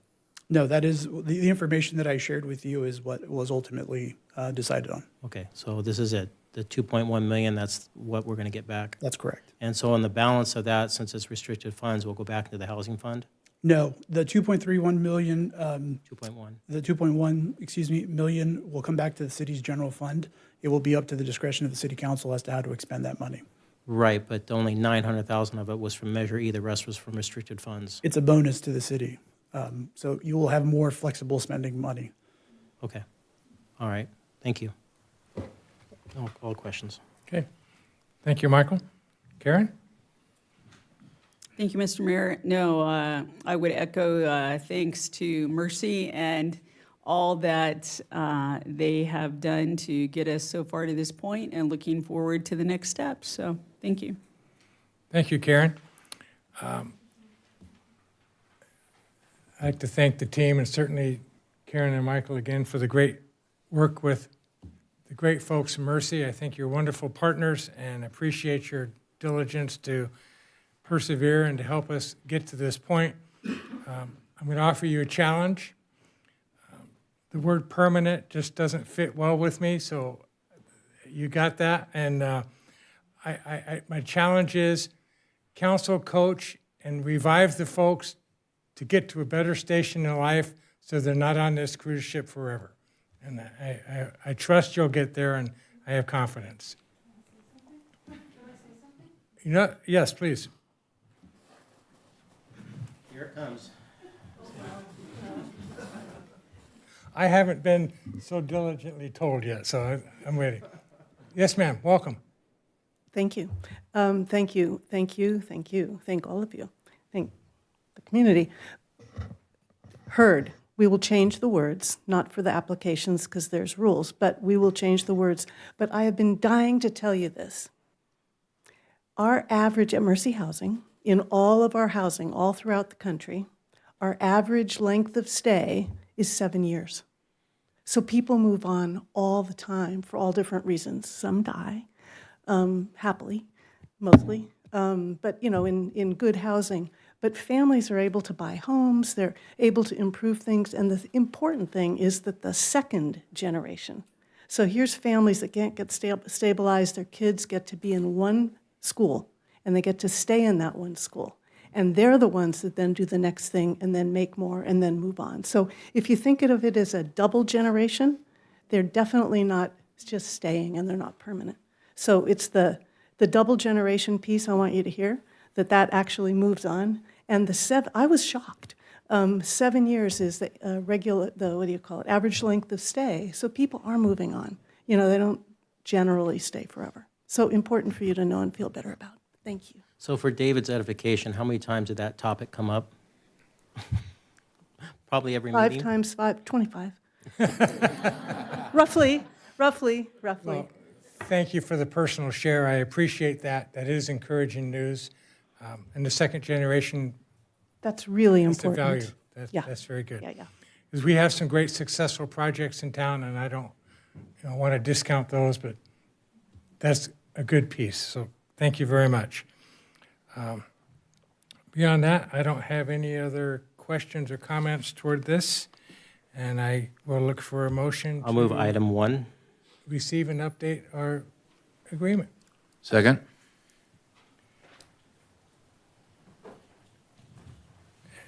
No, that is, the information that I shared with you is what was ultimately decided on. Okay, so this is it. The 2.1 million, that's what we're going to get back? That's correct. And so on the balance of that, since it's restricted funds, will go back into the housing fund? No, the 2.31 million, 2.1? the 2.1, million will come back to the city's general fund. It will be up to the discretion of the city council as to how to expend that money. Right, but only 900,000 of it was from Measure E, the rest was from restricted funds. It's a bonus to the city. So you will have more flexible spending money. Okay, all right, thank you. All questions. Okay. Thank you, Michael. Karen? Thank you, Mr. Mayor. No, I would echo thanks to Mercy and all that they have done to get us so far to this point, and looking forward to the next steps. So thank you. Thank you, Karen. I'd like to thank the team, and certainly Karen and Michael again for the great work with the great folks from Mercy. I think you're wonderful partners and appreciate your diligence to persevere and to help us get to this point. I'm going to offer you a challenge. The word permanent just doesn't fit well with me, so you got that. And my challenge is counsel, coach, and revive the folks to get to a better station in life so they're not on this cruise ship forever. And I trust you'll get there, and I have confidence. You know, yes, please. Here it comes. I haven't been so diligently told yet, so I'm ready. Yes, ma'am, welcome. Thank you. Thank you. Thank you. Thank you. Thank all of you. Thank the community. Heard. We will change the words, not for the applications because there's rules, but we will change the words. But I have been dying to tell you this. Our average at Mercy Housing, in all of our housing, all throughout the country, our average length of stay is 7 years. So people move on all the time for all different reasons. Some die, happily, mostly, but you know, in good housing. But families are able to buy homes, they're able to improve things, and the important thing is that the second generation. So here's families that can't get stabilized, their kids get to be in one school, and they get to stay in that one school. And they're the ones that then do the next thing and then make more and then move on. So if you think of it as a double generation, they're definitely not just staying and they're not permanent. So it's the double generation piece I want you to hear, that actually moves on. And I was shocked. 7 years is the average length of stay. So people are moving on. You know, they don't generally stay forever. So important for you to know and feel better about. Thank you. So for David's edification, how many times did that topic come up? Probably every meeting? 5 times 5, 25. Roughly. Well, thank you for the personal share. I appreciate that. That is encouraging news. And the second generation, that's really that's the important. value. That's very good. Yeah. Because we have some great successful projects in town, and I don't want to discount those, but that's a good piece. So thank you very much. Beyond that, I don't have any other questions or comments toward this, and I will look for a motion. I'll move to item 1. receive and update our agreement. Second?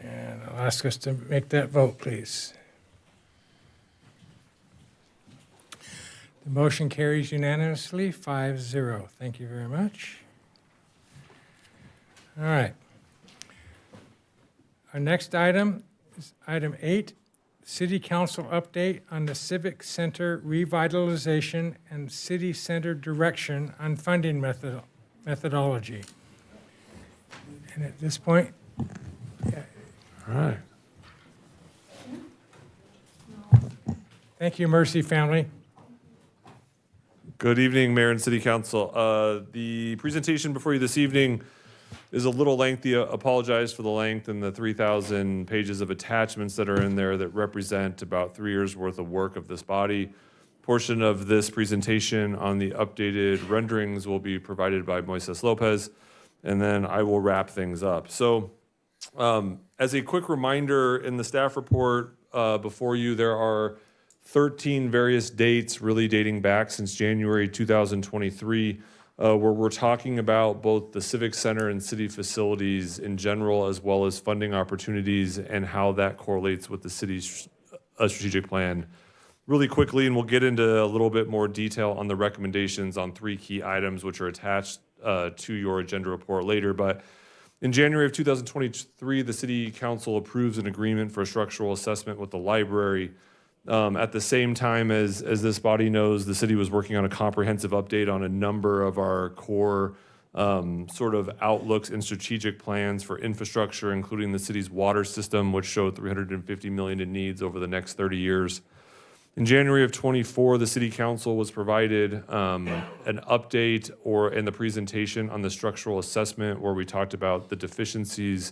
And I'll ask us to make that vote, please. The motion carries unanimously, 5-0. Thank you very much. All right. Our next item is item 8, City Council update on the Civic Center revitalization and City Center direction on funding methodology. And at this point, All right. thank you, Mercy family. Good evening, Mayor and City Council. The presentation before you this evening is a little lengthy. I apologize for the length and the 3,000 pages of attachments that are in there that represent about 3 years' worth of work of this body. Portion of this presentation on the updated renderings will be provided by Moises Lopez, and then I will wrap things up. So as a quick reminder, in the staff report before you, there are 13 various dates really dating back since January 2023, where we're talking about both the Civic Center and city facilities in general, as well as funding opportunities and how that correlates with the city's strategic plan. Really quickly, and we'll get into a little bit more detail on the recommendations on 3 key items which are attached to your agenda report later. But in January of 2023, the City Council approves an agreement for a structural assessment with the library. At the same time as this body knows, the city was working on a comprehensive update on a number of our core sort of outlooks and strategic plans for infrastructure, including the city's water system, which showed $350 million in needs over the next 30 years. In January of 24, the City Council was provided an update in the presentation on the structural assessment, where we talked about the deficiencies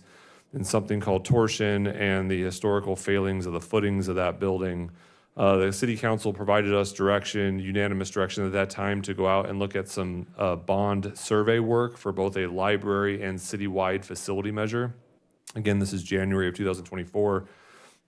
in something called torsion and the historical failings of the footings of that building. The City Council provided us unanimous direction at that time, to go out and look at some bond survey work for both a library and citywide facility measure. Again, this is January of 2024.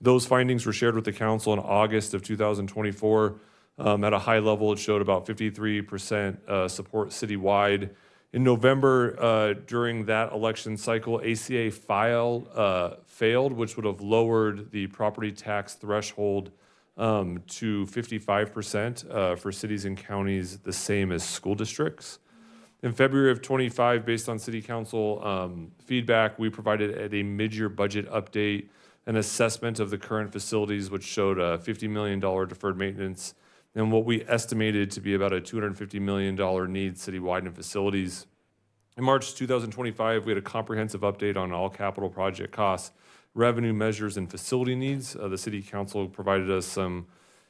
Those findings were shared with the council in August of 2024. At a high level, it showed about 53% support citywide. In November, during that election cycle, ACA failed, which would have lowered the property tax threshold to 55% for cities and counties, the same as school districts. In February of 25, based on City Council feedback, we provided at a mid-year budget update an assessment of the current facilities, which showed a $50 million deferred maintenance and what we estimated to be about a $250 million need citywide in facilities. In March 2025, we had a comprehensive update on all capital project costs, revenue measures, and facility needs. The City Council provided us some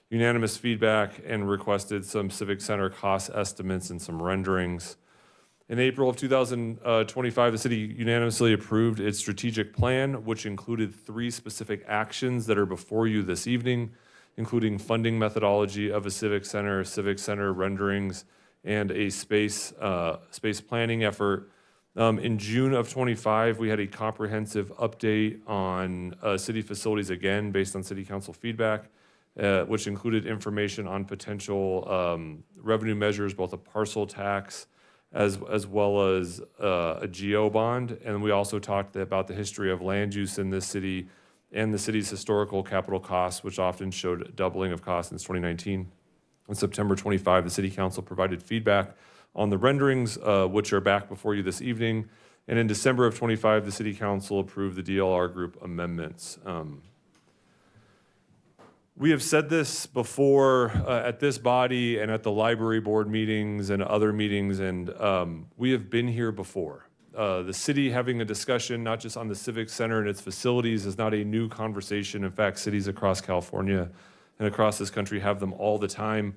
unanimous feedback and requested some Civic Center cost estimates and some renderings. In April of 2025, the city unanimously approved its strategic plan, which included 3 specific actions that are before you this evening, including funding methodology of a civic center renderings, and a space planning effort. In June of 25, we had a comprehensive update on city facilities, again, based on City Council feedback, which included information on potential revenue measures, both a parcel tax as well as a GO bond. And we also talked about the history of land use in this city and the city's historical capital costs, which often showed a doubling of costs since 2019. On September 25, the City Council provided feedback on the renderings, which are back before you this evening. And in December of 25, the City Council approved the DLR group amendments. We have said this before at this body and at the library board meetings and other meetings, and we have been here before. The city having a discussion not just on the Civic Center and its facilities is not a new conversation. In fact, cities across California and across this country have them all the time.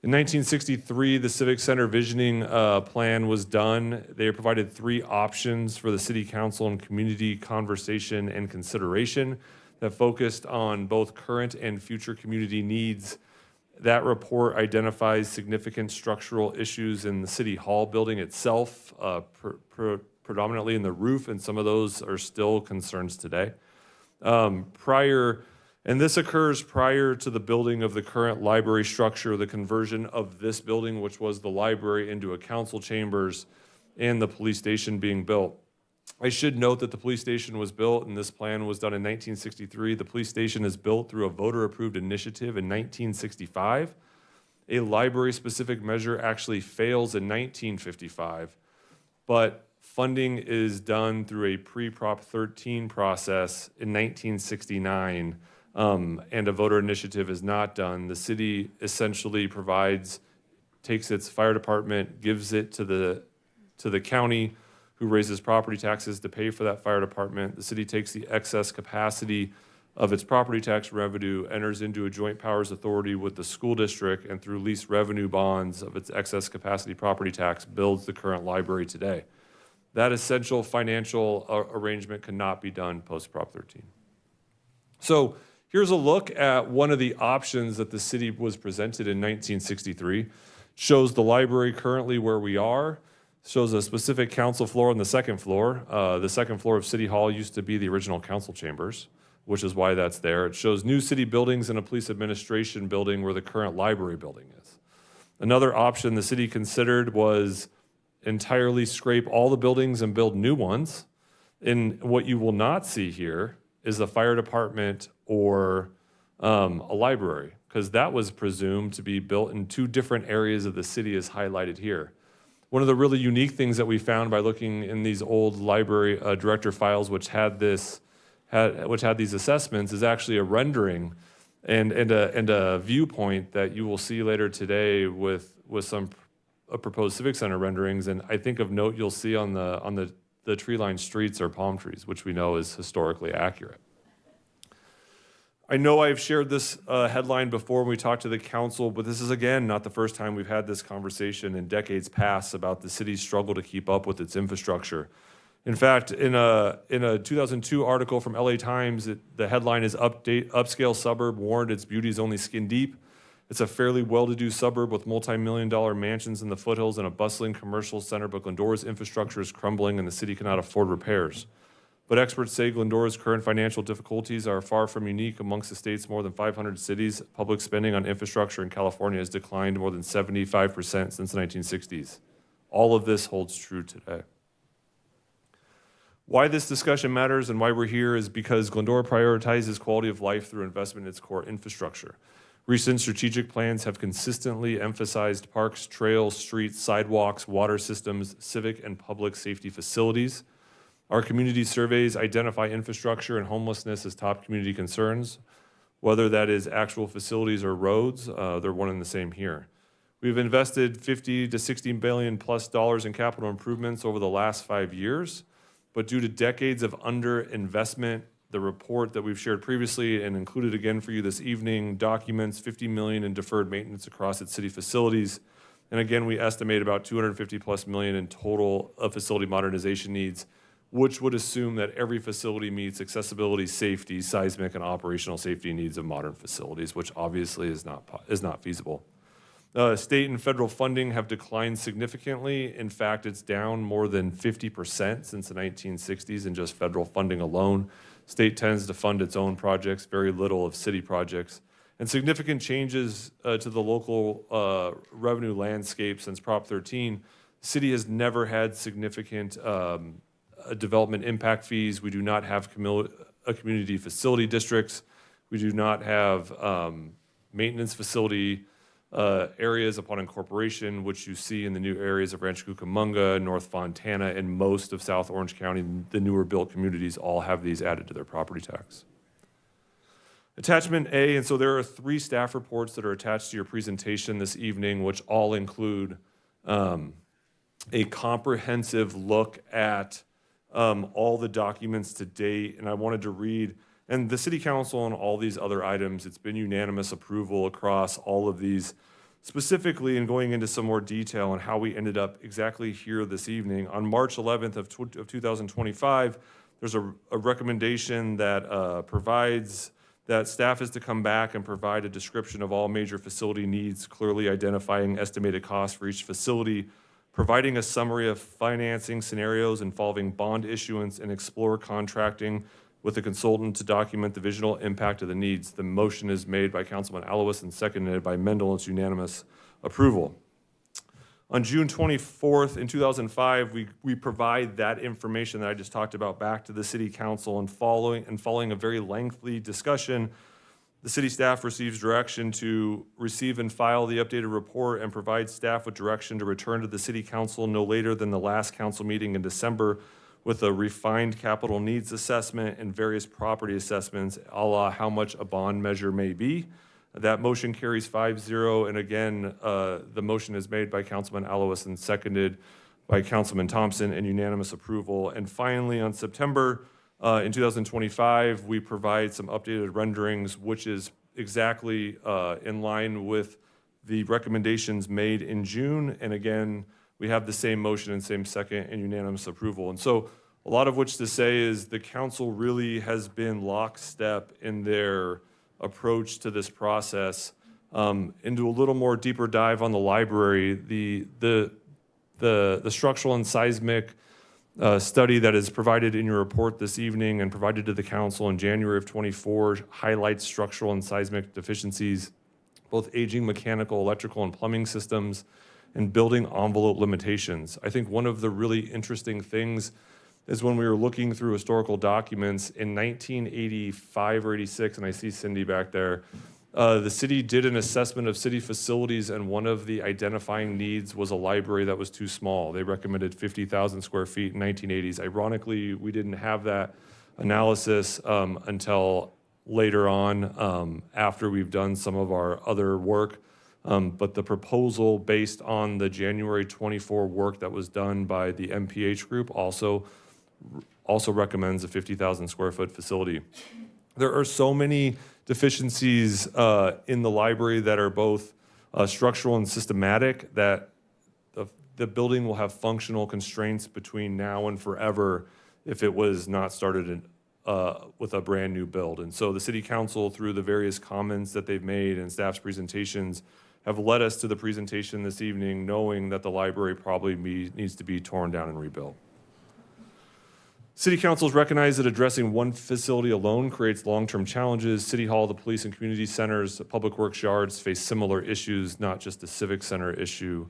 In 1963, the Civic Center visioning plan was done. They provided 3 options for the City Council and community conversation and consideration that focused on both current and future community needs. That report identifies significant structural issues in the City Hall building itself, predominantly in the roof, and some of those are still concerns today. And this occurs prior to the building of the current library structure, the conversion of this building, which was the library, into a council chambers, and the police station being built. I should note that the police station was built, and this plan was done in 1963. The police station is built through a voter-approved initiative in 1965. A library-specific measure actually fails in 1955, but funding is done through a pre-Prop 13 process in 1969, and a voter initiative is not done. The city essentially takes its fire department, gives it to the county, who raises property taxes to pay for that fire department. The city takes the excess capacity of its property tax revenue, enters into a joint powers authority with the school district, and through lease revenue bonds of its excess capacity property tax, builds the current library today. That essential financial arrangement cannot be done post-Prop 13. So here's a look at one of the options that the city was presented in 1963. Shows the library currently where we are, shows a specific council floor on the second floor. The second floor of City Hall used to be the original council chambers, which is why that's there. It shows new city buildings and a police administration building where the current library building is. Another option the city considered was entirely scrape all the buildings and build new ones. And what you will not see here is the fire department or a library, because that was presumed to be built in two different areas of the city as highlighted here. One of the really unique things that we found by looking in these old library director files, which had these assessments, is actually a rendering and a viewpoint that you will see later today with some proposed civic center renderings. And I think of note you'll see on the tree-lined streets are palm trees, which we know is historically accurate. I know I've shared this headline before when we talked to the council, but this is, again, not the first time we've had this conversation in decades past about the city's struggle to keep up with its infrastructure. In fact, in a 2002 article from LA Times, the headline is Upscale Suburb Warned Its Beauty is Only Skin Deep. It's a fairly well-to-do suburb with multi-million-dollar mansions in the foothills and a bustling commercial center, but Glendora's infrastructure is crumbling and the city cannot afford repairs. But experts say Glendora's current financial difficulties are far from unique amongst the state's more than 500 cities. Public spending on infrastructure in California has declined more than 75% since the 1960s. All of this holds true today. Why this discussion matters and why we're here is because Glendora prioritizes quality of life through investment in its core infrastructure. Recent strategic plans have consistently emphasized parks, trails, streets, sidewalks, water systems, civic and public safety facilities. Our community surveys identify infrastructure and homelessness as top community concerns, whether that is actual facilities or roads. They're one and the same here. We've invested $50 to $60 billion plus in capital improvements over the last 5 years, but due to decades of underinvestment, the report that we've shared previously and included again for you this evening documents $50 million in deferred maintenance across its city facilities. And again, we estimate about $250 plus million in total of facility modernization needs, which would assume that every facility meets accessibility, safety, seismic, and operational safety needs of modern facilities, which obviously is not feasible. State and federal funding have declined significantly. In fact, it's down more than 50% since the 1960s in just federal funding alone. State tends to fund its own projects, very little of city projects. And significant changes to the local revenue landscape since Prop 13. The city has never had significant development impact fees. We do not have community facility districts. We do not have maintenance facility areas upon incorporation, which you see in the new areas of Rancho Cucamonga, North Fontana, and most of South Orange County. The newer built communities all have these added to their property tax. Attachment A, and so there are 3 staff reports that are attached to your presentation this evening, which all include a comprehensive look at all the documents to date. And I wanted to read, and the city council on all these other items, it's been unanimous approval across all of these. Specifically, in going into some more detail on how we ended up exactly here this evening, on March 11th of 2025, there's a recommendation that provides that staff is to come back and provide a description of all major facility needs, clearly identifying estimated costs for each facility, providing a summary of financing scenarios involving bond issuance, and explore contracting with a consultant to document the visual impact of the needs. The motion is made by Councilman Alowis and seconded by Mendel. It's unanimous approval. On June 24th in 2005, we provide that information that I just talked about back to the city council, and following a very lengthy discussion, The city staff receives direction to receive and file the updated report and provide staff with direction to return to the city council no later than the last council meeting in December with a refined capital needs assessment and various property assessments, a la how much a bond measure may be. That motion carries 5-0, and again, the motion is made by Councilman Alois and seconded by Councilman Thompson, and unanimous approval. And finally, on September in 2025, we provide some updated renderings, which is exactly in line with the recommendations made in June. And again, we have the same motion and same second and unanimous approval. And so a lot of which to say is the council really has been lockstep in their approach to this process. Into a little more deeper dive on the library, the structural and seismic study that is provided in your report this evening and provided to the council in January of '24 highlights structural and seismic deficiencies, both aging mechanical, electrical, and plumbing systems, and building envelope limitations. I think one of the really interesting things is when we were looking through historical documents in 1985 or 86, and I see Cindy back there, the city did an assessment of city facilities, and one of the identifying needs was a library that was too small. They recommended 50,000 square feet in 1980s. Ironically, we didn't have that analysis until later on, after we've done some of our other work. But the proposal based on the January 24 work that was done by the MPH group also recommends a 50,000 square foot facility. There are so many deficiencies in the library that are both structural and systematic that the building will have functional constraints between now and forever if it was not started with a brand new build. And so the city council, through the various comments that they've made and staff's presentations, have led us to the presentation this evening, knowing that the library probably needs to be torn down and rebuilt. City councils recognize that addressing one facility alone creates long-term challenges. City Hall, the police and community centers, public works yards face similar issues, not just the civic center issue.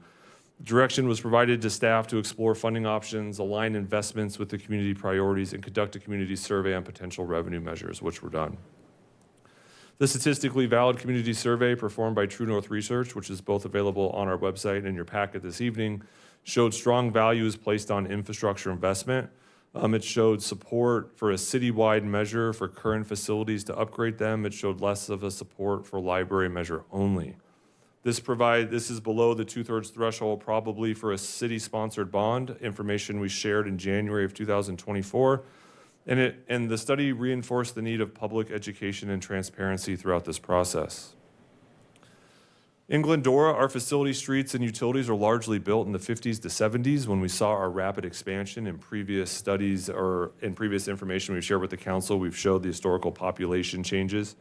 Direction was provided to staff to explore funding options, align investments with the community priorities, and conduct a community survey on potential revenue measures, which were done. The statistically valid community survey performed by True North Research, which is both available on our website and in your packet this evening, showed strong values placed on infrastructure investment. It showed support for a citywide measure for current facilities to upgrade them. It showed less of a support for library measure only. This is below the 2/3 threshold probably for a city-sponsored bond, information we shared in January of 2024. And the study reinforced the need of public education and transparency throughout this process. In Glendora, our facility streets and utilities are largely built in the 50s to 70s when we saw our rapid expansion. In previous studies or in previous information we've shared with the council, we've showed the historical population changes.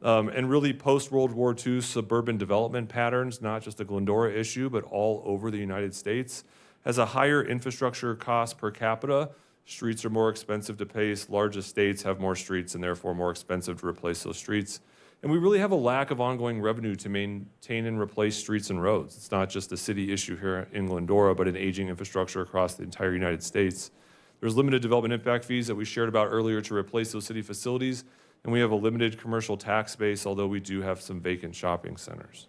And really post-World War II suburban development patterns, not just a Glendora issue, but all over the United States, has a higher infrastructure cost per capita. Streets are more expensive to pace, large estates have more streets and therefore more expensive to replace those streets. And we really have a lack of ongoing revenue to maintain and replace streets and roads. It's not just a city issue here in Glendora, but an aging infrastructure across the entire United States. There's limited development impact fees that we shared about earlier to replace those city facilities, and we have a limited commercial tax base, although we do have some vacant shopping centers.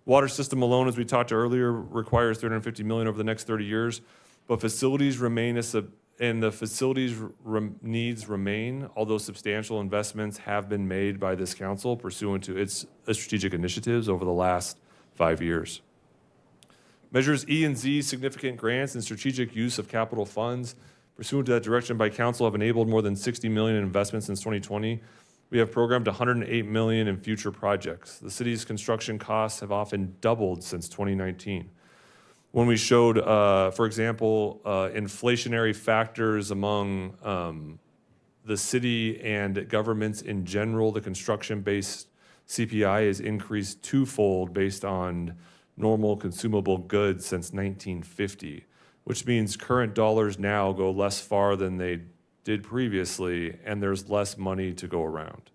Water system alone, as we talked earlier, requires $350 million over the next 30 years, but facilities remain needs remain, although substantial investments have been made by this council pursuant to its strategic initiatives over the last 5 years. Measures E and Z, significant grants and strategic use of capital funds pursuant to that direction by council have enabled more than $60 million in investments since 2020. We have programmed $108 million in future projects. The city's construction costs have often doubled since 2019. When we showed, for example, inflationary factors among the city and governments in general, the construction-based CPI has increased twofold based on normal consumable goods since 1950, which means current dollars now go less far than they did previously, and there's less money to go around.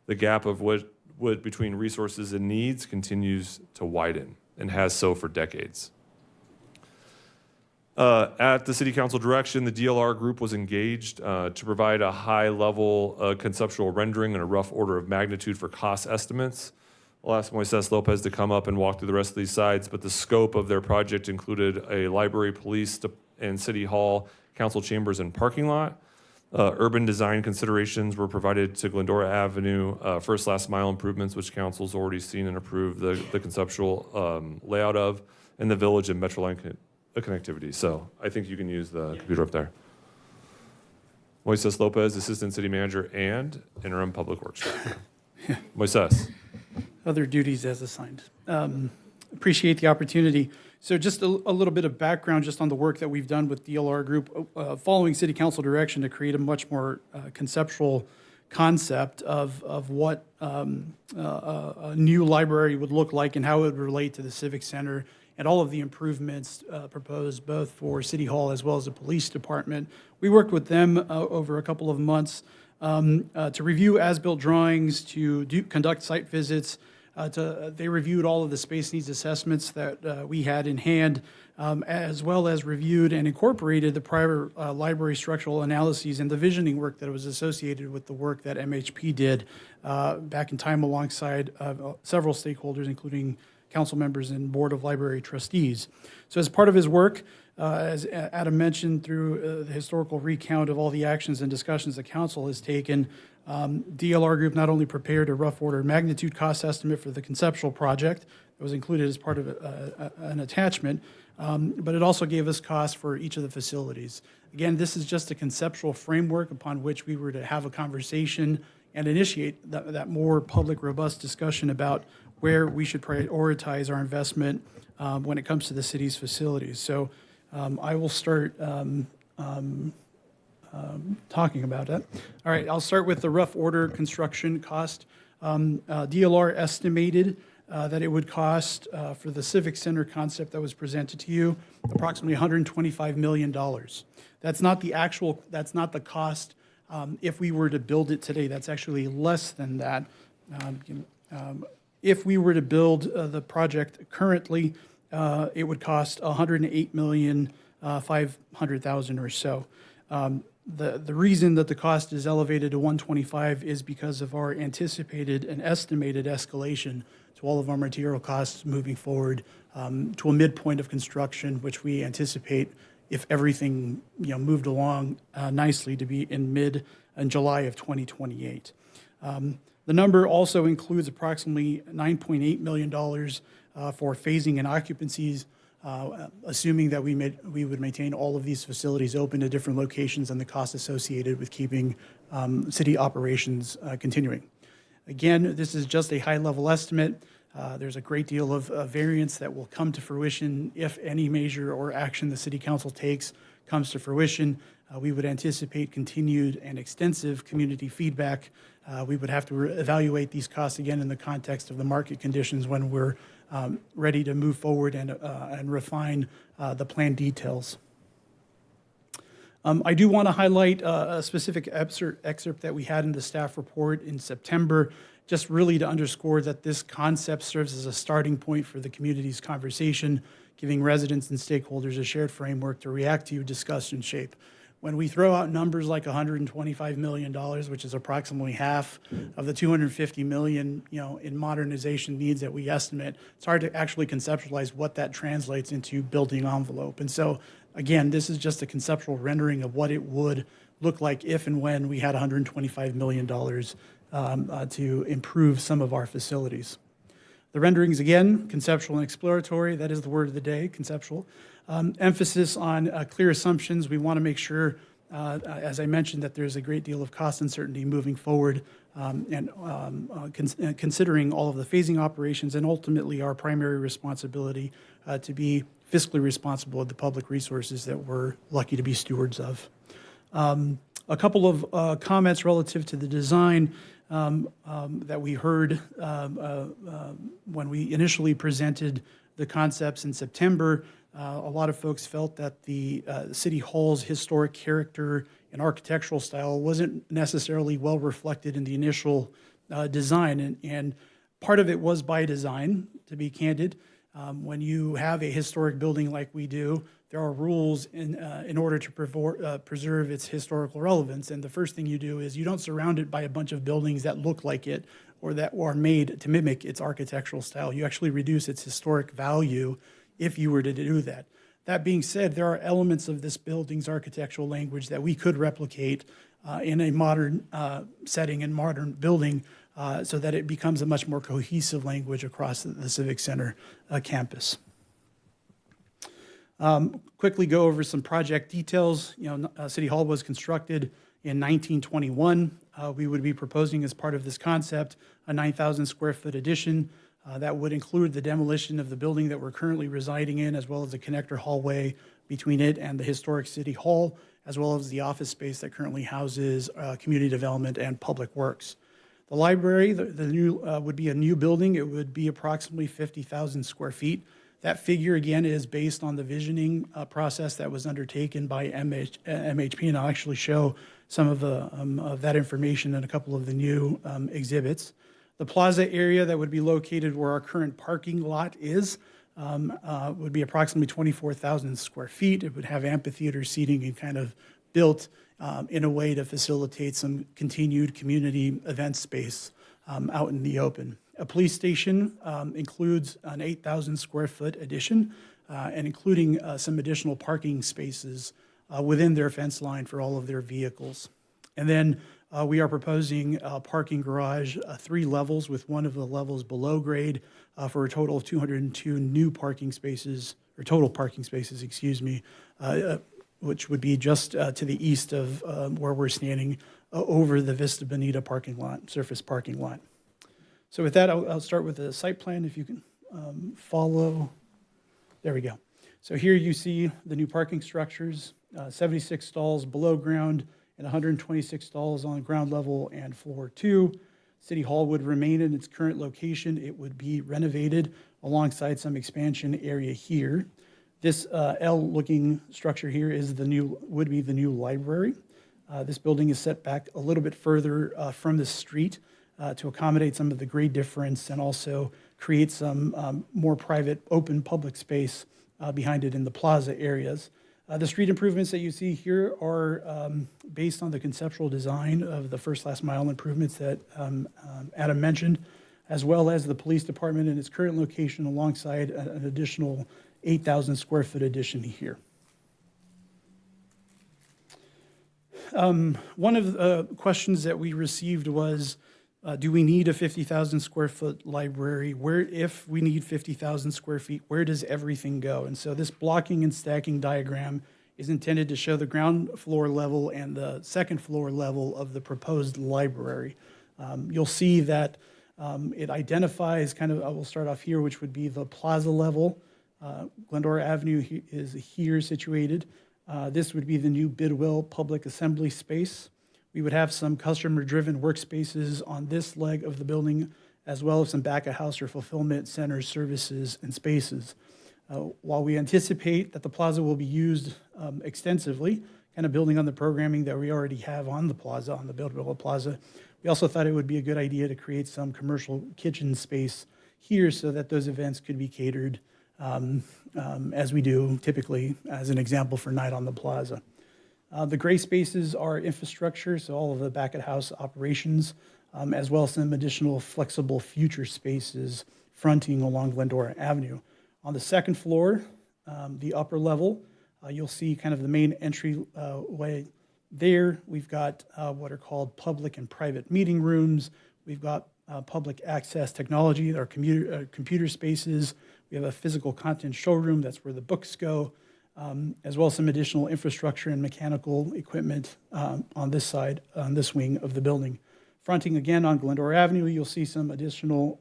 The gap of what between resources and needs continues to widen and has so for decades. At the city council direction, the DLR group was engaged to provide a high-level conceptual rendering and a rough order of magnitude for cost estimates. I'll ask Moises Lopez to come up and walk through the rest of these sides, but the scope of their project included a library, police, and city hall, council chambers, and parking lot. Urban design considerations were provided to Glendora Avenue, first last mile improvements, which council's already seen and approved the conceptual layout of, and the village and Metroline connectivity. So I think you can use the computer up there. Moises Lopez, Assistant City Manager and Interim Public Works Director. Moises. Other duties as assigned. Appreciate the opportunity. So just a little bit of background just on the work that we've done with DLR Group, following City Council direction to create a much more conceptual concept of what a new library would look like and how it would relate to the Civic Center and all of the improvements proposed both for City Hall as well as the Police Department. We worked with them over a couple of months to review as-built drawings, to conduct site visits. They reviewed all of the space needs assessments that we had in hand, as well as reviewed and incorporated the prior library structural analyses and the visioning work that was associated with the work that MHP did back in time alongside several stakeholders, including council members and Board of Library Trustees. So as part of his work, as Adam mentioned, through the historical recount of all the actions and discussions the council has taken, DLR Group not only prepared a rough order magnitude cost estimate for the conceptual project that was included as part of an attachment, but it also gave us costs for each of the facilities. Again, this is just a conceptual framework upon which we were to have a conversation and initiate that more public, robust discussion about where we should prioritize our investment when it comes to the city's facilities. So I will start talking about it. All right, I'll start with the rough order construction cost. DLR estimated that it would cost for the Civic Center concept that was presented to you approximately $125 million. That's not the cost if we were to build it today. That's actually less than that. If we were to build the project currently, it would cost $108,500,000 or so. The reason that the cost is elevated to 125 is because of our anticipated and estimated escalation to all of our material costs moving forward to a midpoint of construction, which we anticipate, if everything moved along nicely, to be in July of 2028. The number also includes approximately $9.8 million for phasing and occupancies, assuming that we would maintain all of these facilities open to different locations and the costs associated with keeping city operations continuing. Again, this is just a high-level estimate. There's a great deal of variance that will come to fruition if any measure or action the City Council takes comes to fruition. We would anticipate continued and extensive community feedback. We would have to evaluate these costs again in the context of the market conditions when we're ready to move forward and refine the plan details. I do want to highlight a specific excerpt that we had in the staff report in September, just really to underscore that this concept serves as a starting point for the community's conversation, giving residents and stakeholders a shared framework to react to, discuss, and shape. When we throw out numbers like $125 million, which is approximately half of the $250 million, in modernization needs that we estimate, it's hard to actually conceptualize what that translates into building envelope. And so, again, this is just a conceptual rendering of what it would look like if and when we had $125 million to improve some of our facilities. The renderings, again, conceptual and exploratory. That is the word of the day, conceptual. Emphasis on clear assumptions. We want to make sure, as I mentioned, that there's a great deal of cost uncertainty moving forward and considering all of the phasing operations and ultimately our primary responsibility to be fiscally responsible of the public resources that we're lucky to be stewards of. A couple of comments relative to the design that we heard when we initially presented the concepts in September. A lot of folks felt that the City Hall's historic character and architectural style wasn't necessarily well reflected in the initial design. And part of it was by design, to be candid. When you have a historic building like we do, there are rules in order to preserve its historical relevance. And the first thing you do is you don't surround it by a bunch of buildings that look like it or that are made to mimic its architectural style. You actually reduce its historic value if you were to do that. That being said, there are elements of this building's architectural language that we could replicate in a modern setting and modern building so that it becomes a much more cohesive language across the Civic Center campus. Quickly go over some project details. City Hall was constructed in 1921. We would be proposing as part of this concept a 9,000 square foot addition that would include the demolition of the building that we're currently residing in, as well as the connector hallway between it and the historic City Hall, as well as the office space that currently houses community development and public works. The library, the new would be a new building. It would be approximately 50,000 square feet. That figure, again, is based on the visioning process that was undertaken by MHP, and I'll actually show some of that information in a couple of the new exhibits. The plaza area that would be located where our current parking lot is would be approximately 24,000 square feet. It would have amphitheater seating and kind of built in a way to facilitate some continued community event space out in the open. A police station includes an 8,000 square foot addition and including some additional parking spaces within their fence line for all of their vehicles. And then we are proposing a parking garage, 3 levels with one of the levels below grade for a total of 202 new parking spaces, or total parking spaces, excuse me, which would be just to the east of where we're standing over the Vista Bonita parking lot, surface parking lot. So with that, I'll start with the site plan, if you can follow. There we go. So here you see the new parking structures, 76 stalls below ground and 126 stalls on ground level and floor 2. City Hall would remain in its current location. It would be renovated alongside some expansion area here. This L-looking structure here is would be the new library. This building is set back a little bit further from the street to accommodate some of the grade difference and also create some more private, open public space behind it in the plaza areas. The street improvements that you see here are based on the conceptual design of the first last mile improvements that Adam mentioned, as well as the police department in its current location alongside an additional 8,000 square foot addition here. One of the questions that we received was, do we need a 50,000 square foot library? If we need 50,000 square feet, where does everything go? And so this blocking and stacking diagram is intended to show the ground floor level and the second floor level of the proposed library. You'll see that it identifies I will start off here, which would be the plaza level. Glendora Avenue is here situated. This would be the new Bidwell Public Assembly space. We would have some customer-driven workspaces on this leg of the building, as well as some back-of-house or fulfillment center services and spaces. While we anticipate that the plaza will be used extensively, kind of building on the programming that we already have on the plaza, on the Bidwell Plaza, we also thought it would be a good idea to create some commercial kitchen space here so that those events could be catered as we do typically, as an example for Night on the Plaza. The gray spaces are infrastructure, so all of the back-of-house operations, as well as some additional flexible future spaces fronting along Glendora Avenue. On the second floor, the upper level, you'll see kind of the main entry way there. We've got what are called public and private meeting rooms. We've got public access technology, our computer spaces. We have a physical content showroom, that's where the books go. As well as some additional infrastructure and mechanical equipment on this side, on this wing of the building. Fronting again on Glendora Avenue, you'll see some additional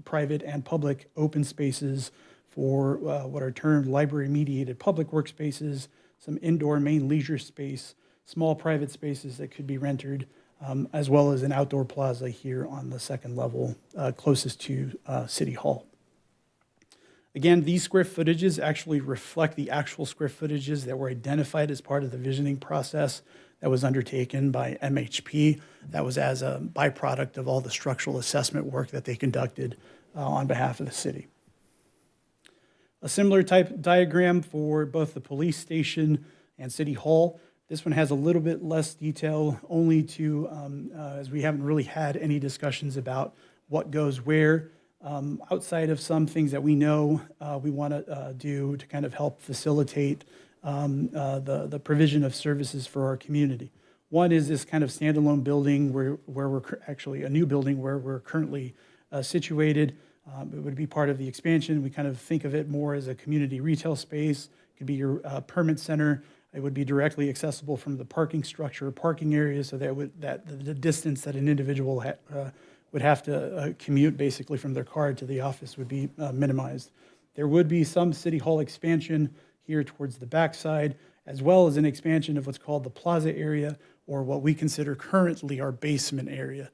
private and public open spaces for what are termed library-mediated public workspaces, some indoor main leisure space, small private spaces that could be rented, as well as an outdoor plaza here on the second level closest to City Hall. Again, these square footages actually reflect the actual square footages that were identified as part of the visioning process that was undertaken by MHP. That was as a byproduct of all the structural assessment work that they conducted on behalf of the city. a similar type diagram for both the police station and City Hall. This one has a little bit less detail, only to, as we haven't really had any discussions about what goes where, outside of some things that we know we want to do to kind of help facilitate the provision of services for our community. One is this kind of standalone building where we're actually a new building where we're currently situated. It would be part of the expansion. We kind of think of it more as a community retail space. It could be your permit center. It would be directly accessible from the parking structure, parking area, so that the distance that an individual would have to commute basically from their car to the office would be minimized. There would be some City Hall expansion here towards the backside, as well as an expansion of what's called the plaza area, or what we consider currently our basement area.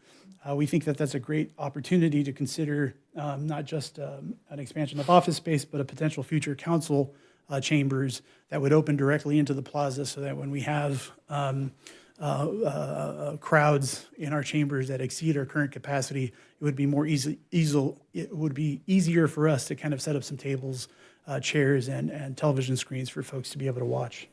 We think that that's a great opportunity to consider not just an expansion of office space, but a potential future council chambers that would open directly into the plaza, so that when we have crowds in our chambers that exceed our current capacity, it would be more it would be easier for us to kind of set up some tables, chairs, and television screens for folks to be able to watch.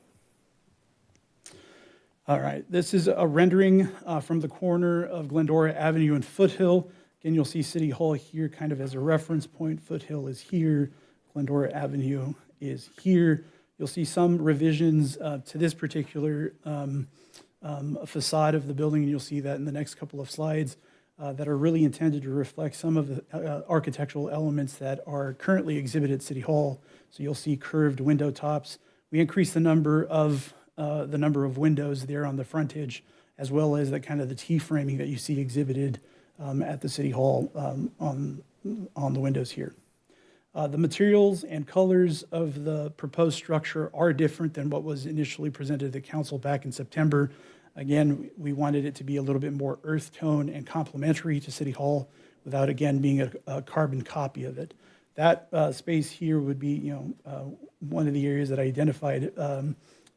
All right, this is a rendering from the corner of Glendora Avenue and Foothill. Again, you'll see City Hall here kind of as a reference point. Foothill is here, Glendora Avenue is here. You'll see some revisions to this particular facade of the building, and you'll see that in the next couple of slides that are really intended to reflect some of the architectural elements that are currently exhibited at City Hall. So you'll see curved window tops. We increased the number of windows there on the frontage, as well as the kind of the T-framing that you see exhibited at the City Hall on the windows here. The materials and colors of the proposed structure are different than what was initially presented to the council back in September. Again, we wanted it to be a little bit more earth tone and complementary to City Hall without, again, being a carbon copy of it. That space here would be, one of the areas that I identified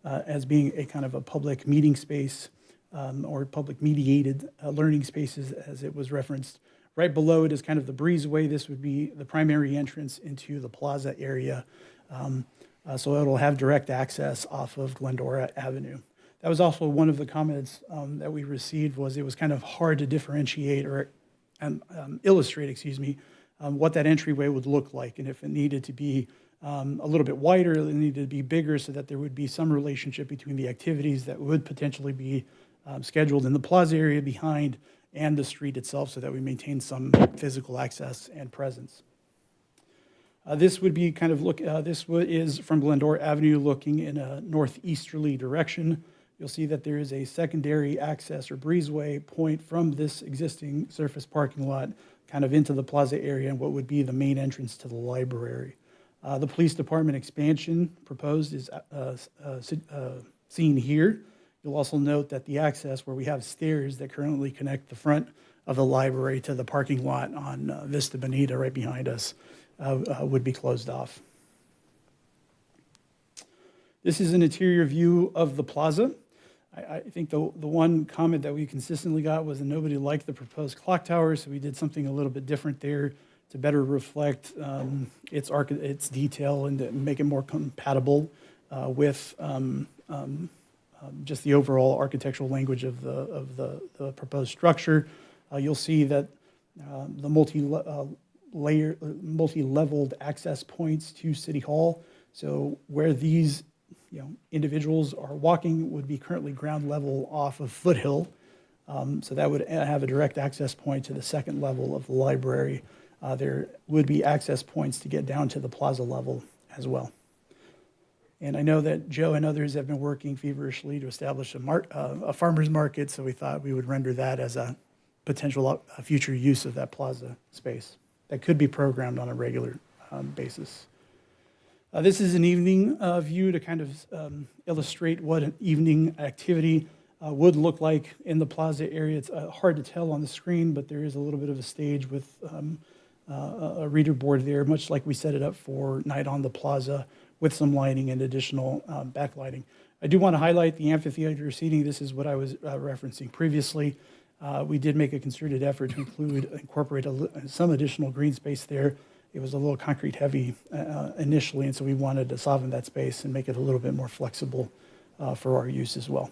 as being a kind of a public meeting space or public mediated learning spaces, as it was referenced. Right below it is kind of the breezeway. This would be the primary entrance into the plaza area. So it'll have direct access off of Glendora Avenue. That was also one of the comments that we received, was it was kind of hard to differentiate or illustrate, what that entryway would look like, and if it needed to be a little bit wider, it needed to be bigger, so that there would be some relationship between the activities that would potentially be scheduled in the plaza area behind and the street itself, so that we maintain some physical access and presence. This would be kind of is from Glendora Avenue looking in a northeasterly direction. You'll see that there is a secondary access or breezeway point from this existing surface parking lot kind of into the plaza area and what would be the main entrance to the library. The police department expansion proposed is seen here. You'll also note that the access where we have stairs that currently connect the front of the library to the parking lot on Vista Bonita right behind us would be closed off. This is an interior view of the plaza. I think the one comment that we consistently got was that nobody liked the proposed clock tower, so we did something a little bit different there to better reflect its detail and to make it more compatible with just the overall architectural language of the proposed structure. You'll see that the multi-leveled access points to City Hall. So where these individuals are walking would be currently ground level off of Foothill. So that would have a direct access point to the second level of the library. There would be access points to get down to the plaza level as well. And I know that Joe and others have been working feverishly to establish a farmer's market, so we thought we would render that as a potential future use of that plaza space that could be programmed on a regular basis. This is an evening view to kind of illustrate what an evening activity would look like in the plaza area. It's hard to tell on the screen, but there is a little bit of a stage with a reader board there, much like we set it up for Night on the Plaza, with some lighting and additional backlighting. I do want to highlight the amphitheater seating. This is what I was referencing previously. We did make a concerted effort to incorporate some additional green space there, it was a little concrete heavy initially, and so we wanted to soften that space and make it a little bit more flexible for our use as well.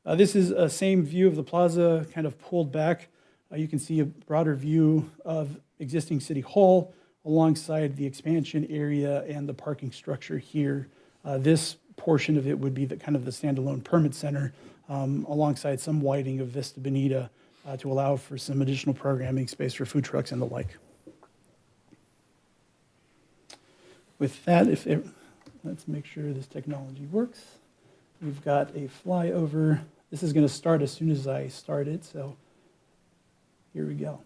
This is a same view of the plaza, kind of pulled back. You can see a broader view of existing City Hall alongside the expansion area and the parking structure here. This portion of it would be the kind of the standalone permit center alongside some widening of Vista Bonita to allow for some additional programming space for food trucks and the like. With that, let's make sure this technology works. We've got a flyover. This is going to start as soon as I start it, so here we go.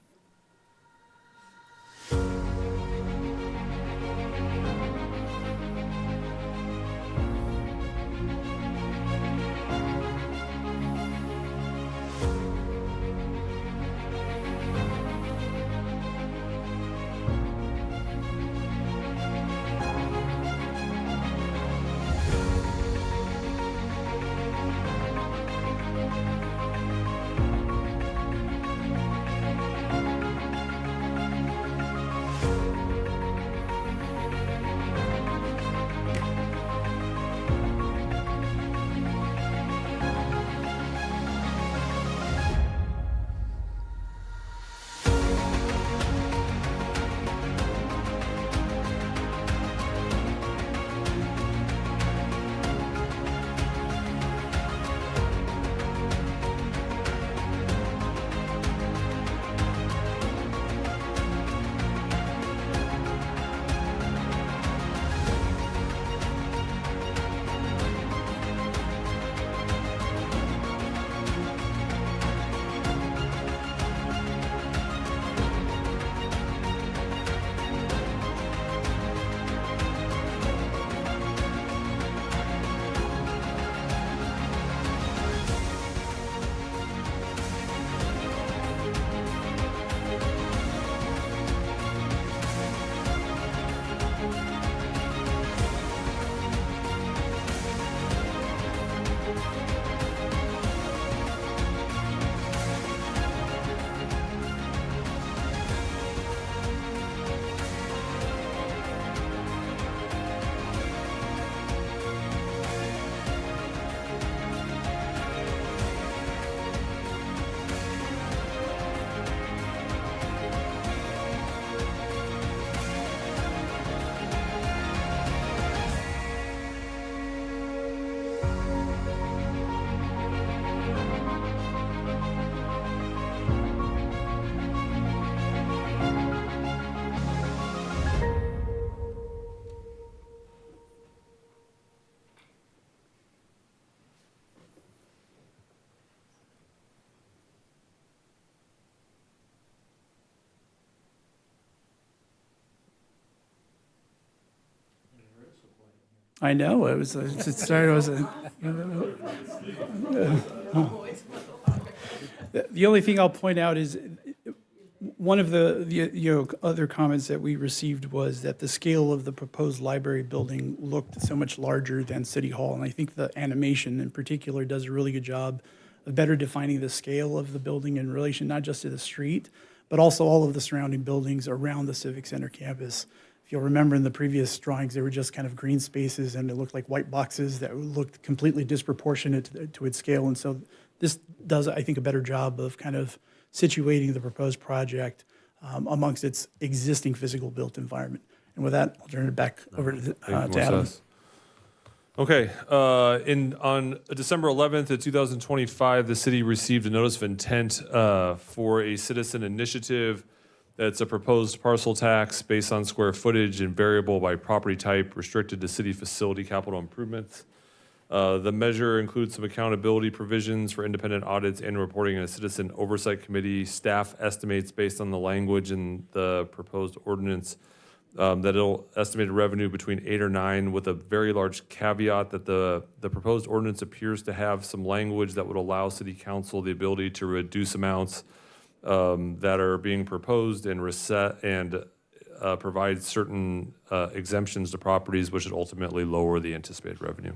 I know, it started, the only thing I'll point out is one of the other comments that we received was that the scale of the proposed library building looked so much larger than City Hall. And I think the animation in particular does a really good job of better defining the scale of the building in relation not just to the street, but also all of the surrounding buildings around the Civic Center campus. If you'll remember in the previous drawings, they were just kind of green spaces and it looked like white boxes that looked completely disproportionate to its scale. And so this does, I think, a better job of kind of situating the proposed project amongst its existing physical built environment. And with that, I'll turn it back over to Adam. Okay, on December 11th of 2025, the city received a notice of intent for a citizen initiative that's a proposed parcel tax based on square footage and variable by property type, restricted to city facility capital improvements. The measure includes some accountability provisions for independent audits and reporting in a citizen oversight committee. Staff estimates based on the language in the proposed ordinance that it'll estimate revenue between 8 or 9, with a very large caveat that the proposed ordinance appears to have some language that would allow city council the ability to reduce amounts that are being proposed and reset and provide certain exemptions to properties, which would ultimately lower the anticipated revenue.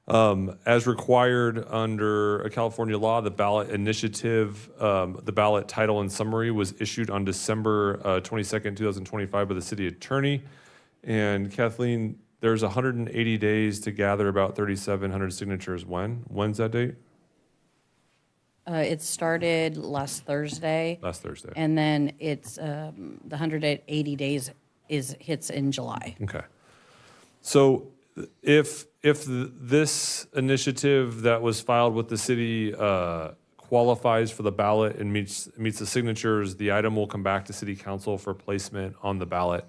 As required under a California law, the ballot initiative, the ballot title and summary was issued on December 22nd, 2025 by the city attorney. And Kathleen, there's 180 days to gather about 3,700 signatures. When's that date? It started last Thursday. Last Thursday. And then it's, the 180 days hits in July. Okay. So if this initiative that was filed with the city qualifies for the ballot and meets the signatures, the item will come back to city council for placement on the ballot.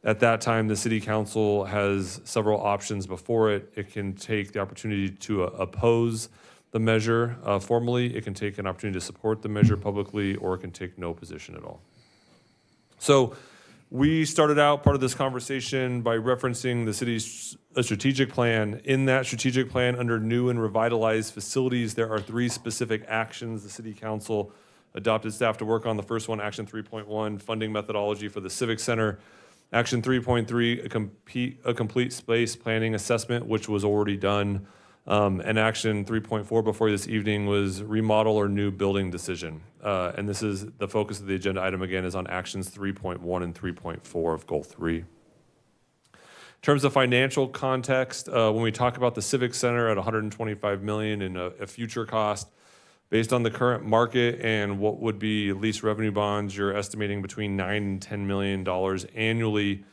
At that time, the city council has several options before it. It can take the opportunity to oppose the measure formally. It can take an opportunity to support the measure publicly, or it can take no position at all. So we started out part of this conversation by referencing the city's strategic plan. In that strategic plan, under new and revitalized facilities, there are 3 specific actions the city council adopted staff to work on. The first one, action 3.1, funding methodology for the Civic Center. Action 3.3, a complete space planning assessment, which was already done. And action 3.4 before this evening was remodel or new building decision. And this is the focus of the agenda item again is on actions 3.1 and 3.4 of goal 3. In terms of financial context, when we talk about the Civic Center at $125 million in a future cost, based on the current market and what would be lease revenue bonds, you're estimating between $9 and $10 million annually.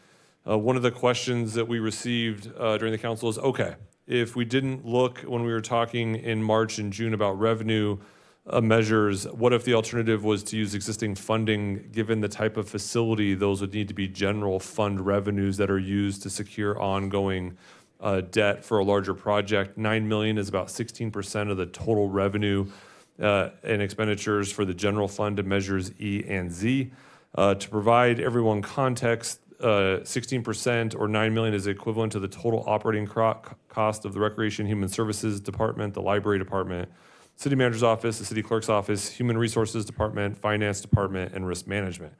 One of the questions that we received during the council is, okay, if we didn't look when we were talking in March and June about revenue measures, what if the alternative was to use existing funding? Given the type of facility, those would need to be general fund revenues that are used to secure ongoing debt for a larger project. $9 million is about 16% of the total revenue and expenditures for the general fund of measures E and Z. To provide everyone context, 16% or $9 million is equivalent to the total operating cost of the Recreation Human Services Department, the Library Department, City Manager's Office, the City Clerk's Office, Human Resources Department, Finance Department, and Risk Management.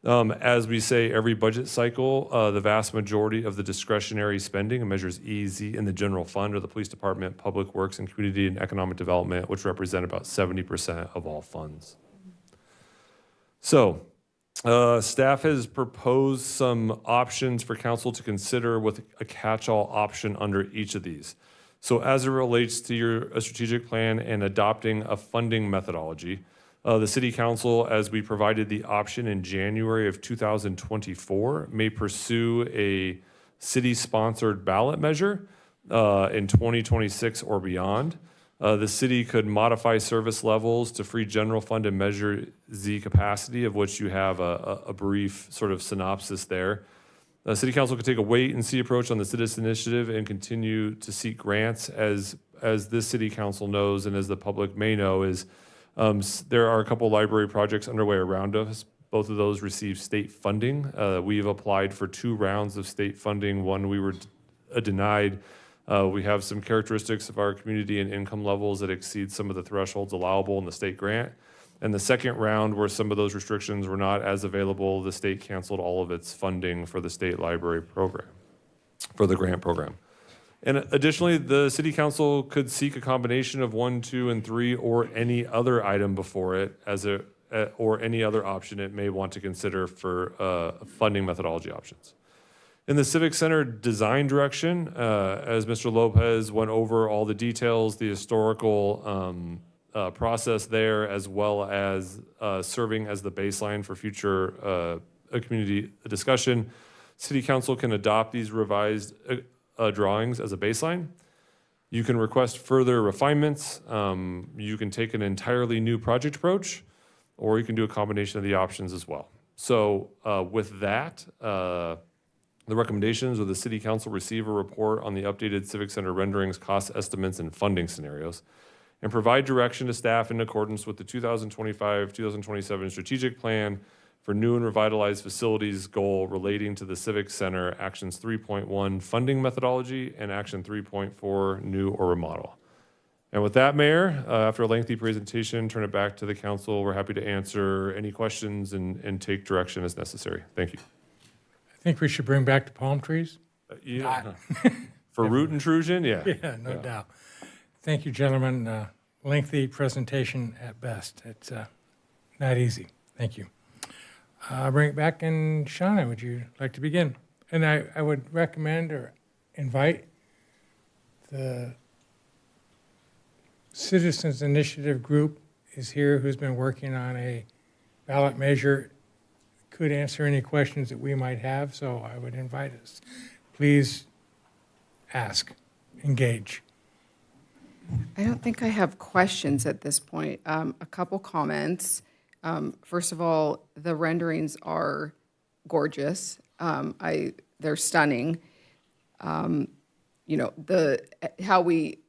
As we say every budget cycle, the vast majority of the discretionary spending in measures E, Z in the general fund are the Police Department, Public Works, and Community and Economic Development, which represent about 70% of all funds. So, staff has proposed some options for council to consider with a catch-all option under each of these. So as it relates to your strategic plan and adopting a funding methodology, the city council, as we provided the option in January of 2024, may pursue a city-sponsored ballot measure in 2026 or beyond. The city could modify service levels to free general fund and measure Z capacity, of which you have a brief sort of synopsis there. The city council could take a wait-and-see approach on the citizen initiative and continue to seek grants. As this city council knows, and as the public may know, is there are a couple library projects underway around us. Both of those receive state funding. We've applied for 2 rounds of state funding. One we were denied. We have some characteristics of our community and income levels that exceed some of the thresholds allowable in the state grant. And the second round, where some of those restrictions were not as available, the state canceled all of its funding for the state library program, for the grant program. And additionally, the city council could seek a combination of 1, 2, and 3, or any other item before it, or any other option it may want to consider for funding methodology options. In the Civic Center design direction, as Mr. Lopez went over all the details, the historical process there, as well as serving as the baseline for future community discussion, City Council can adopt these revised drawings as a baseline. You can request further refinements. You can take an entirely new project approach, or you can do a combination of the options as well. So with that, the recommendations of the City Council receive a report on the updated Civic Center renderings, cost estimates, and funding scenarios, and provide direction to staff in accordance with the 2025-2027 strategic plan for new and revitalized facilities goal relating to the Civic Center, actions 3.1 funding methodology and action 3.4 new or remodel. And with that, Mayor, after a lengthy presentation, turn it back to the council. We're happy to answer any questions and take direction as necessary. Thank you. I think we should bring back the palm trees. Yeah. For root intrusion, yeah. Yeah, no doubt. Thank you, gentlemen. Lengthy presentation at best. It's not easy. Thank you. I'll bring it back, and Shauna, would you like to begin? And I would recommend or invite the Citizens Initiative Group is here, who's been working on a ballot measure, could answer any questions that we might have, so I would invite us. Please ask, engage. I don't think I have questions at this point. A couple comments. First of all, the renderings are gorgeous. They're stunning. How we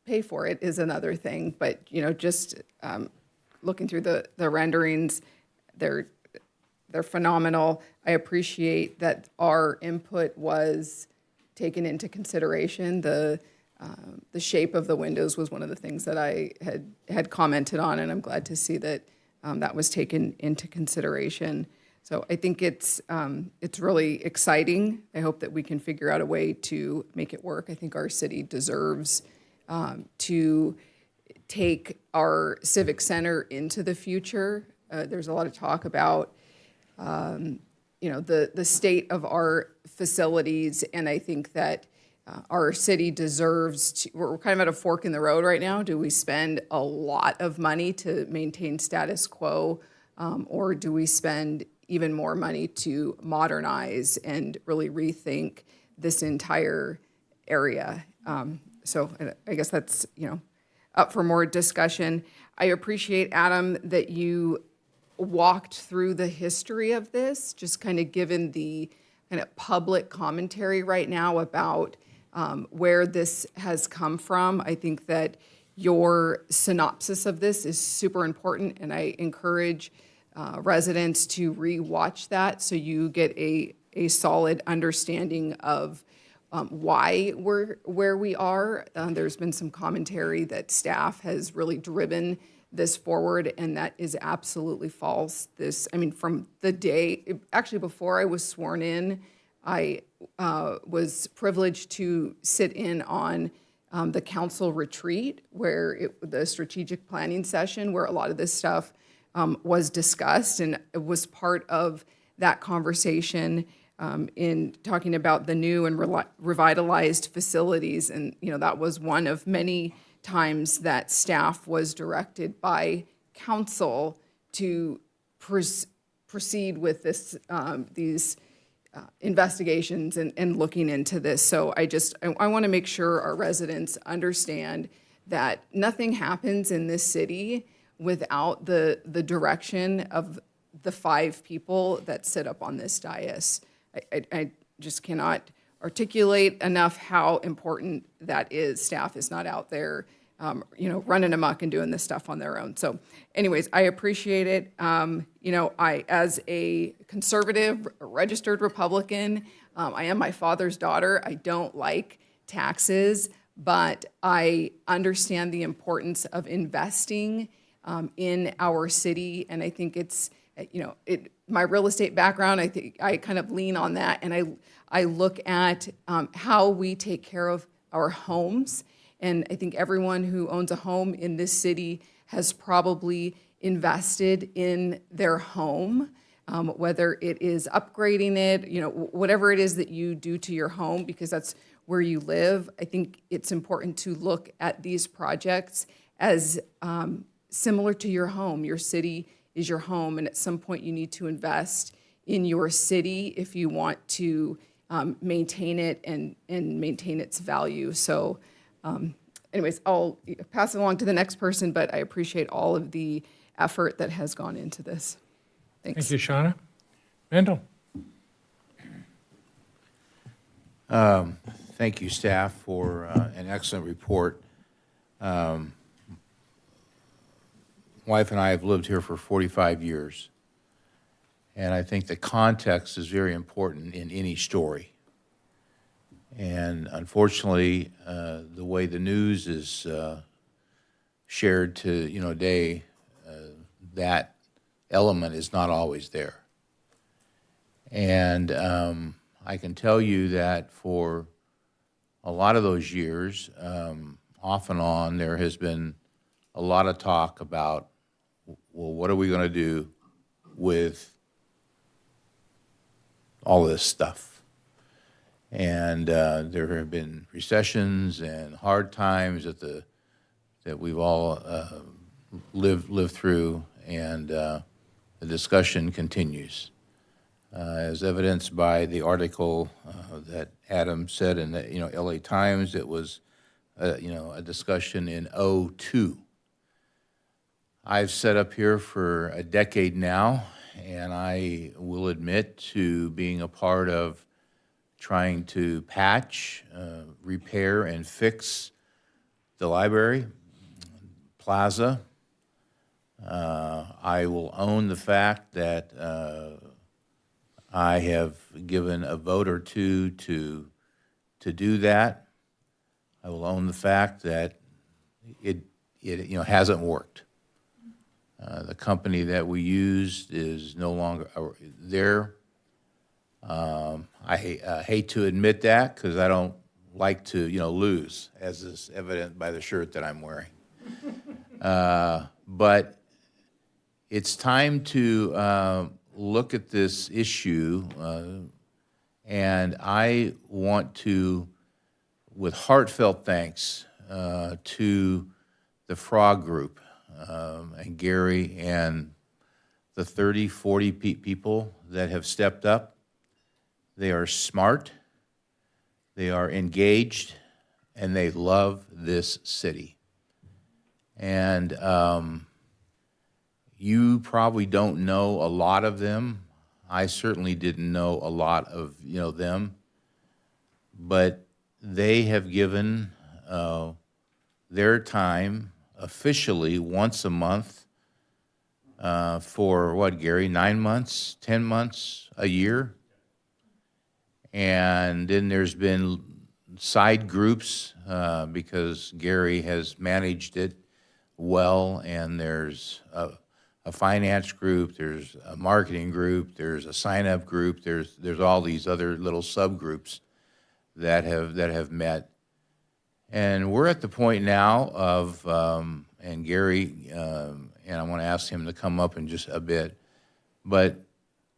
pay for it is another thing, but just looking through the renderings, they're phenomenal. I appreciate that our input was taken into consideration. The shape of the windows was one of the things that I had commented on, and I'm glad to see that that was taken into consideration. So I think it's really exciting. I hope that we can figure out a way to make it work. I think our city deserves to take our civic center into the future. There's a lot of talk about the state of our facilities, and I think that our city deserves to, we're kind of at a fork in the road right now. Do we spend a lot of money to maintain status quo, or do we spend even more money to modernize and really rethink this entire area? So I guess that's, up for more discussion. I appreciate, Adam, that you walked through the history of this, just kind of given the kind of public commentary right now about where this has come from. I think that your synopsis of this is super important, and I encourage residents to re-watch that so you get a solid understanding of why we're where we are. There's been some commentary that staff has really driven this forward, and that is absolutely false. From the day, actually before I was sworn in, I was privileged to sit in on the council retreat, the strategic planning session, where a lot of this stuff was discussed, and it was part of that conversation in talking about the new and revitalized facilities. And, that was one of many times that staff was directed by council to proceed with these investigations and looking into this. So I want to make sure our residents understand that nothing happens in this city without the direction of the 5 people that sit up on this dais. I just cannot articulate enough how important that is. Staff is not out there, running amok and doing this stuff on their own. So anyways, I appreciate it. I, as a conservative, registered Republican, I am my father's daughter. I don't like taxes, but I understand the importance of investing in our city. And I think it's, my real estate background, I think I kind of lean on that. And I look at how we take care of our homes. And I think everyone who owns a home in this city has probably invested in their home, whether it is upgrading it, whatever it is that you do to your home, because that's where you live. I think it's important to look at these projects as similar to your home. Your city is your home, and at some point you need to invest in your city if you want to maintain it and maintain its value. So anyways, I'll pass it along to the next person, but I appreciate all of the effort that has gone into this. Thanks. Thank you, Shauna. Mendel. Thank you, staff, for an excellent report. Wife and I have lived here for 45 years, and I think the context is very important in any story. And unfortunately, the way the news is shared today, that element is not always there. And I can tell you that for a lot of those years, off and on, there has been a lot of talk about, well, what are we going to do with all this stuff? And there have been recessions and hard times that we've all lived through, and the discussion continues. As evidenced by the article that Adam said in the LA Times, it was a discussion in '02. I've sat up here for a decade now, and I will admit to being a part of trying to patch, repair, and fix the library, plaza. I will own the fact that I have given a vote or two to do that. I will own the fact that it hasn't worked. The company that we used is no longer there. I hate to admit that because I don't like to lose, as is evident by the shirt that I'm wearing. But it's time to look at this issue, and I want to, with heartfelt thanks to the Frog Group and Gary and the 30, 40 people that have stepped up. They are smart, they are engaged, and they love this city. And you probably don't know a lot of them. I certainly didn't know a lot of them, but they have given their time officially once a month for what, Gary, 9 months, 10 months, a year? And then there's been side groups because Gary has managed it well, and there's a finance group, there's a marketing group, there's a sign-up group, there's all these other little subgroups that have met. And we're at the point now of, and Gary, and I want to ask him to come up in just a bit, but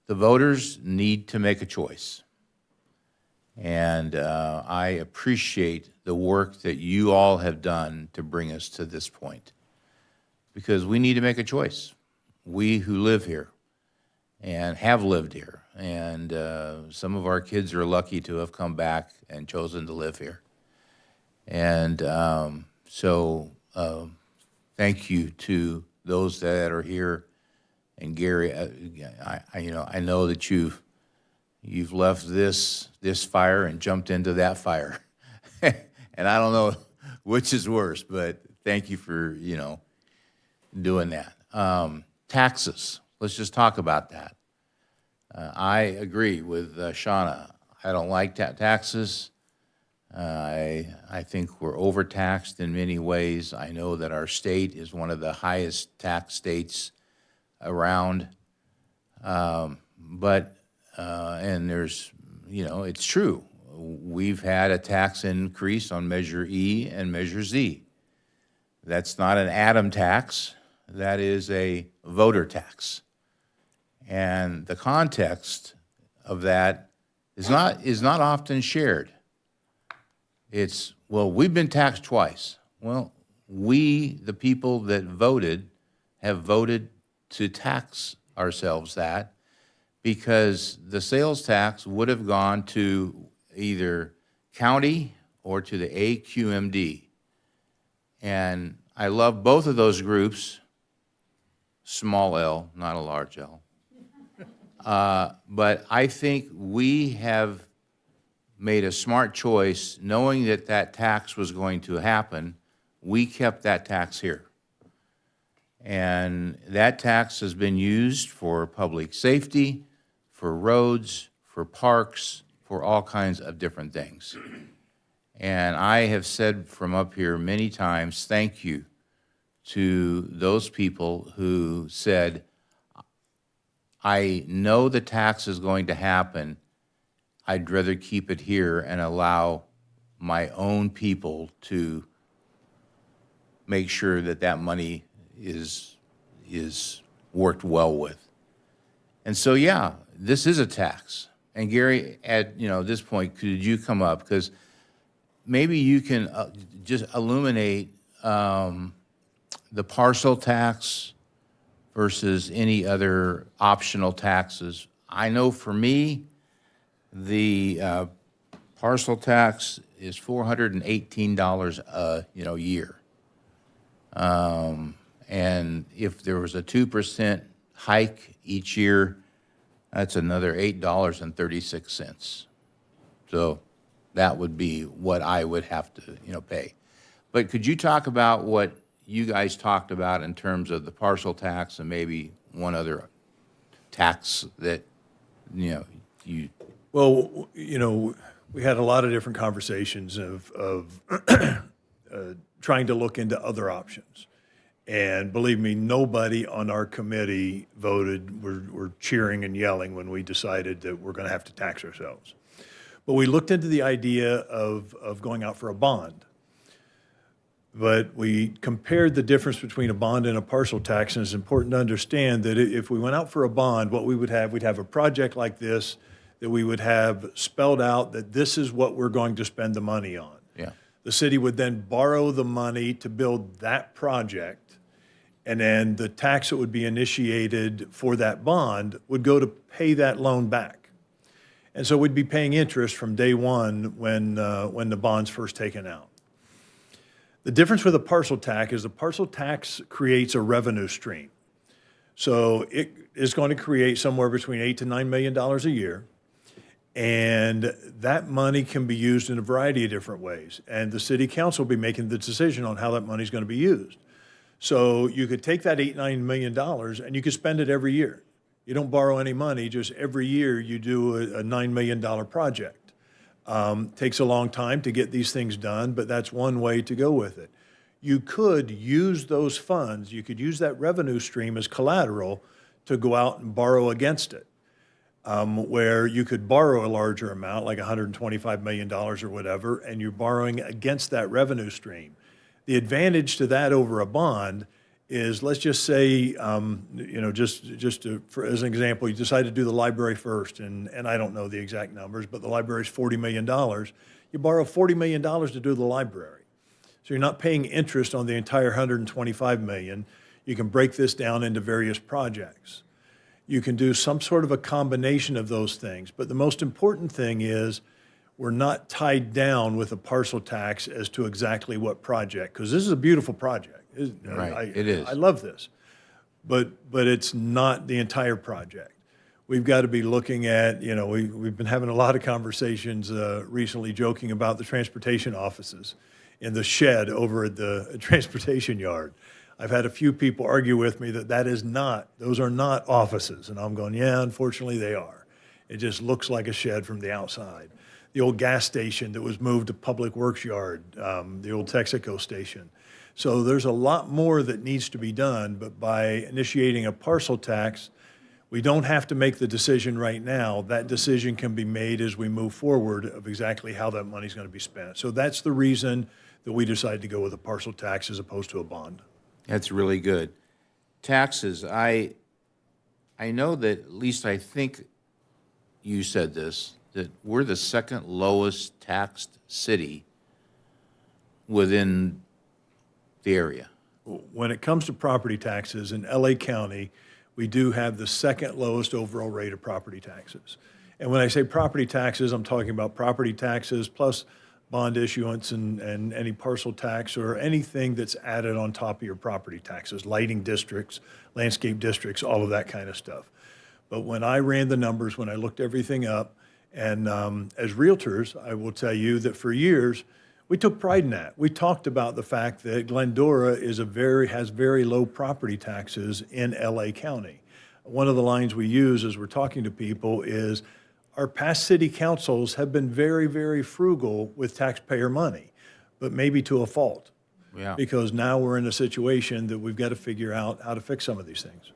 the voters need to make a choice. And I appreciate the work that you all have done to bring us to this point, because we need to make a choice. We who live here and have lived here, and some of our kids are lucky to have come back and chosen to live here. And so thank you to those that are here. And Gary, I know that you've left this fire and jumped into that fire. And I don't know which is worse, but thank you for, doing that. Taxes, let's just talk about that. I agree with Shauna. I don't like taxes. I think we're overtaxed in many ways. I know that our state is one of the highest tax states around. But there's, it's true. We've had a tax increase on Measure E and Measure Z. That's not an Adam tax. That is a voter tax. And the context of that is not often shared. It's, well, we've been taxed twice. Well, we, the people that voted, have voted to tax ourselves that, because the sales tax would have gone to either county or to the AQMD. And I love both of those groups, small L, not a large L. But I think we have made a smart choice, knowing that that tax was going to happen. We kept that tax here. And that tax has been used for public safety, for roads, for parks, for all kinds of different things. And I have said from up here many times, thank you to those people who said, I know the tax is going to happen. I'd rather keep it here and allow my own people to make sure that that money is worked well with. And so, yeah, this is a tax. And Gary, at this point, could you come up? Because maybe you can just illuminate the parcel tax versus any other optional taxes. I know for me, the parcel tax is $418 a year. And if there was a 2% hike each year, that's another $8.36. So that would be what I would have to, pay. But could you talk about what you guys talked about in terms of the parcel tax and maybe one other tax that, you... Well, we had a lot of different conversations of trying to look into other options. And believe me, nobody on our committee were cheering and yelling when we decided that we're going to have to tax ourselves. But we looked into the idea of going out for a bond. But we compared the difference between a bond and a parcel tax, and it's important to understand that if we went out for a bond, what we'd have a project like this that we would have spelled out that this is what we're going to spend the money on. Yeah. The city would then borrow the money to build that project, and then the tax that would be initiated for that bond would go to pay that loan back. And so we'd be paying interest from day one when the bond's first taken out. The difference with a parcel tax is the parcel tax creates a revenue stream. So it is going to create somewhere between $8 to $9 million a year. And that money can be used in a variety of different ways. And the city council will be making the decision on how that money is going to be used. So you could take that $8-9 million and you could spend it every year. You don't borrow any money, just every year you do a $9 million project. Takes a long time to get these things done, but that's one way to go with it. You could use those funds, you could use that revenue stream as collateral to go out and borrow against it. Where you could borrow a larger amount, like $125 million or whatever, and you're borrowing against that revenue stream. The advantage to that over a bond is, let's just say, for as an example, you decide to do the library first, and I don't know the exact numbers, but the library is $40 million. You borrow $40 million to do the library. So you're not paying interest on the entire $125 million. You can break this down into various projects. You can do some sort of a combination of those things. But the most important thing is we're not tied down with a parcel tax as to exactly what project, because this is a beautiful project. Right, it is. I love this. But it's not the entire project. We've got to be looking at, we've been having a lot of conversations recently joking about the transportation offices in the shed over at the transportation yard. I've had a few people argue with me that those are not offices. And I'm going, yeah, unfortunately they are. It just looks like a shed from the outside. The old gas station that was moved to Public Works Yard, the old Texaco station. So there's a lot more that needs to be done, but by initiating a parcel tax, we don't have to make the decision right now. That decision can be made as we move forward of exactly how that money's going to be spent. So that's the reason that we decided to go with a parcel tax as opposed to a bond. That's really good. Taxes, I know that, at least I think you said this, that we're the second lowest taxed city within the area. When it comes to property taxes in LA County, we do have the second lowest overall rate of property taxes. And when I say property taxes, I'm talking about property taxes plus bond issuance and any parcel tax or anything that's added on top of your property taxes, lighting districts, landscape districts, all of that kind of stuff. But when I ran the numbers, when I looked everything up, and as realtors, I will tell you that for years, we took pride in that. We talked about the fact that Glendora has very low property taxes in LA County. One of the lines we use as we're talking to people is, our past city councils have been very, very frugal with taxpayer money, but maybe to a fault. Yeah. Because now we're in a situation that we've got to figure out how to fix some of these things.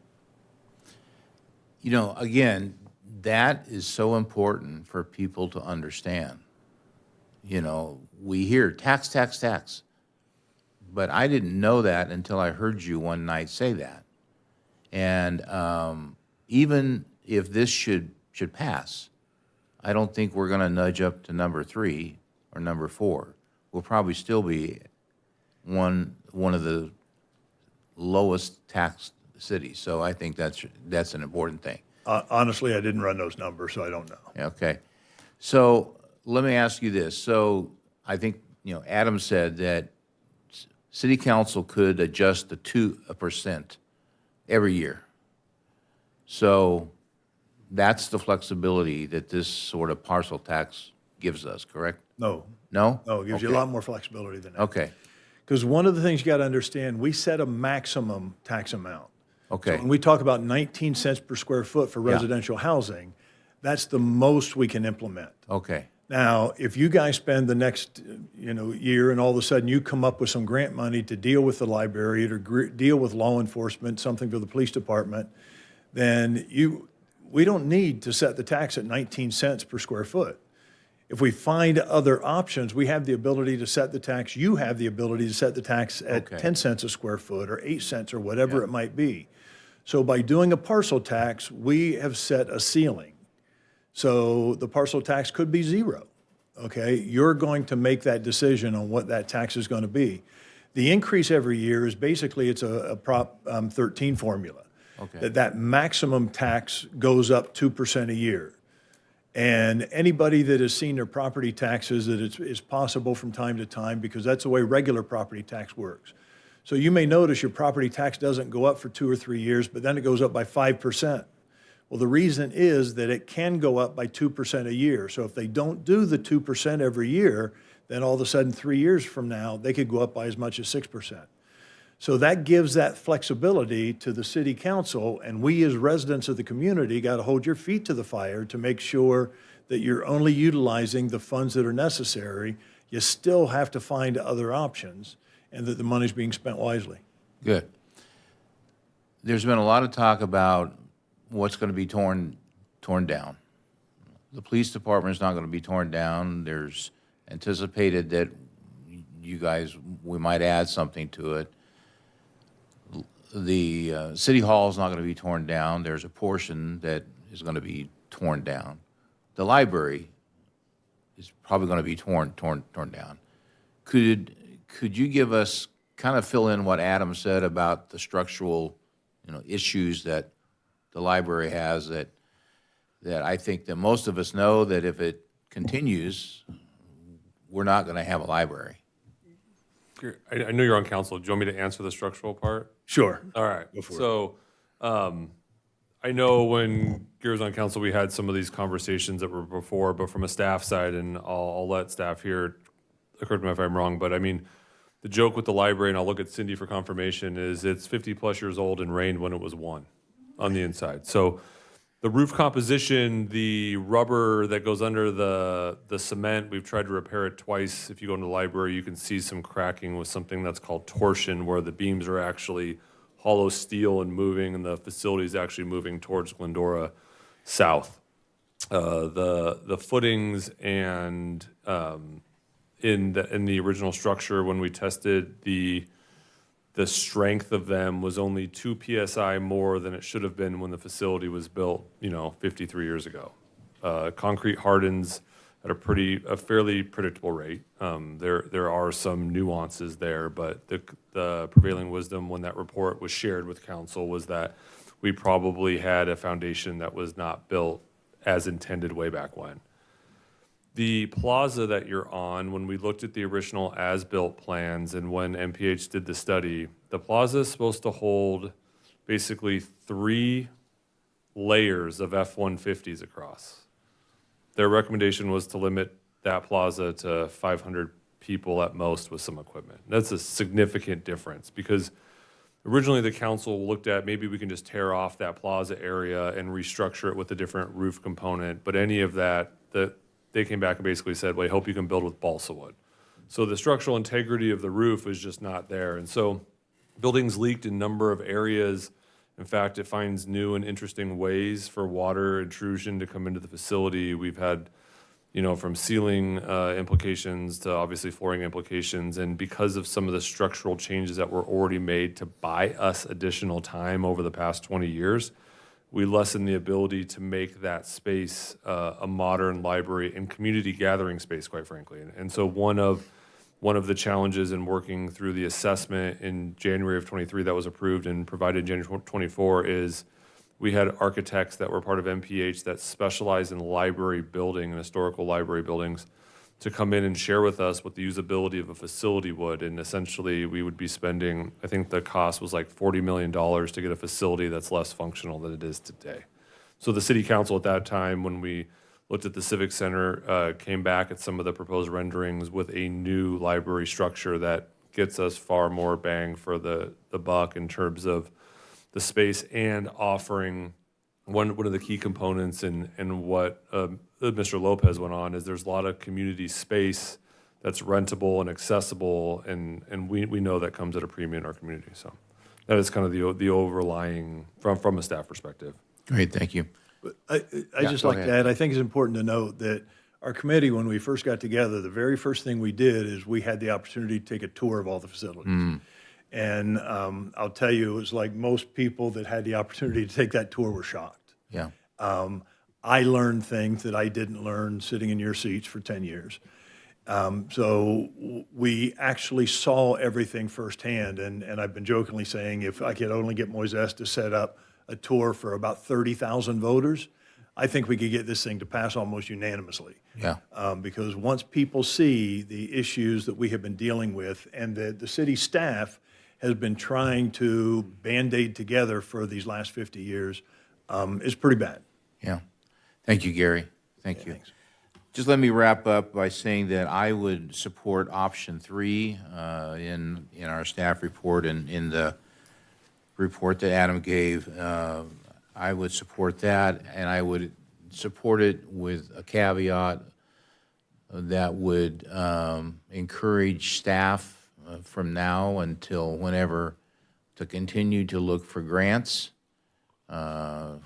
Again, that is so important for people to understand. we hear tax, tax, tax. But I didn't know that until I heard you one night say that. And even if this should pass, I don't think we're going to nudge up to number 3 or number 4. We'll probably still be one of the lowest taxed cities. So I think that's an important thing. Honestly, I didn't run those numbers, so I don't know. Okay. So let me ask you this. So I think, Adam said that city council could adjust the 2% every year. So that's the flexibility that this sort of parcel tax gives us, correct? No. No? No, it gives you a lot more flexibility than that. Okay. Because one of the things you got to understand, we set a maximum tax amount. Okay. So when we talk about 19 cents per square foot for residential housing, that's the most we can implement. Okay. Now, if you guys spend the next, year and all of a sudden you come up with some grant money to deal with the library or deal with law enforcement, something for the police department, then we don't need to set the tax at 19 cents per square foot. If we find other options, we have the ability to set the tax. You have the ability to set the tax at 10 cents a square foot or 8 cents or whatever it might be. So by doing a parcel tax, we have set a ceiling. So the parcel tax could be 0, okay? You're going to make that decision on what that tax is going to be. The increase every year is basically, it's a Prop 13 formula. Okay. That maximum tax goes up 2% a year. And anybody that has seen their property taxes, that it's possible from time to time, because that's the way regular property tax works. So you may notice your property tax doesn't go up for 2 or 3 years, but then it goes up by 5%. Well, the reason is that it can go up by 2% a year. So if they don't do the 2% every year, then all of a sudden 3 years from now, they could go up by as much as 6%. So that gives that flexibility to the city council, and we as residents of the community got to hold your feet to the fire to make sure that you're only utilizing the funds that are necessary. You still have to find other options, and that the money's being spent wisely. Good. There's been a lot of talk about what's going to be torn down. The police department is not going to be torn down. There's anticipated that you guys, we might add something to it. The city hall is not going to be torn down. There's a portion that is going to be torn down. The library is probably going to be torn down. Could you give us, kind of fill in what Adam said about the structural, issues that the library has that I think that most of us know that if it continues, we're not going to have a library. I know you're on council. Do you want me to answer the structural part? Sure. All right. Go for it. So I know when Gary was on council, we had some of these conversations that were before, but from a staff side, and I'll let staff here, correct me if I'm wrong, but I mean, the joke with the library, and I'll look at Cindy for confirmation, is it's 50-plus years old and rained when it was 1 on the inside. So the roof composition, the rubber that goes under the cement, we've tried to repair it twice. If you go into the library, you can see some cracking with something that's called torsion, where the beams are actually hollow steel and moving, and the facility is actually moving towards Glendora south. The footings and in the original structure, when we tested the strength of them was only 2 PSI more than it should have been when the facility was built, 53 years ago. Concrete hardens at a fairly predictable rate. There are some nuances there, but the prevailing wisdom when that report was shared with council was that we probably had a foundation that was not built as intended way back when. The plaza that you're on, when we looked at the original as-built plans and when MPH did the study, the plaza is supposed to hold basically 3 layers of F-150s across. Their recommendation was to limit that plaza to 500 people at most with some equipment. That's a significant difference because originally the council looked at maybe we can just tear off that plaza area and restructure it with a different roof component, but any of that, they came back and basically said, well, I hope you can build with balsa wood. So the structural integrity of the roof is just not there. And so buildings leaked in a number of areas. In fact, it finds new and interesting ways for water intrusion to come into the facility. We've had from ceiling implications to obviously flooring implications. And because of some of the structural changes that were already made to buy us additional time over the past 20 years, we lessen the ability to make that space a modern library and community gathering space, quite frankly. And so one of the challenges in working through the assessment in January of 23 that was approved and provided in January 24 is we had architects that were part of MPH that specialize in library building and historical library buildings to come in and share with us what the usability of a facility would. And essentially, we would be spending, I think the cost was like $40 million to get a facility that's less functional than it is today. So the city council at that time, when we looked at the Civic Center, came back at some of the proposed renderings with a new library structure that gets us far more bang for the buck in terms of the space and offering one of the key components in what Mr. Lopez went on is there's a lot of community space that's rentable and accessible, and we know that comes at a premium in our community. So that is kind of the overlying from a staff perspective. Great, thank you. I just go like to ahead. add, I think it's important to note that our committee, when we first got together, the very first thing we did is we had the opportunity to take a tour of all the facilities. And I'll tell you, it was like most people that had the opportunity to take that tour were shocked. Yeah. I learned things that I didn't learn sitting in your seats for 10 years. So we actually saw everything firsthand. And I've been jokingly saying if I could only get Moises to set up a tour for about 30,000 voters, I think we could get this thing to pass almost unanimously. Yeah. Because once people see the issues that we have been dealing with and that the city staff has been trying to Band-Aid together for these last 50 years, is pretty bad. Yeah. Thank you, Gary. Thank you. Thanks. Just let me wrap up by saying that I would support option 3 in our staff report and in the report that Adam gave. I would support that, and I would support it with a caveat that would encourage staff from now until whenever to continue to look for grants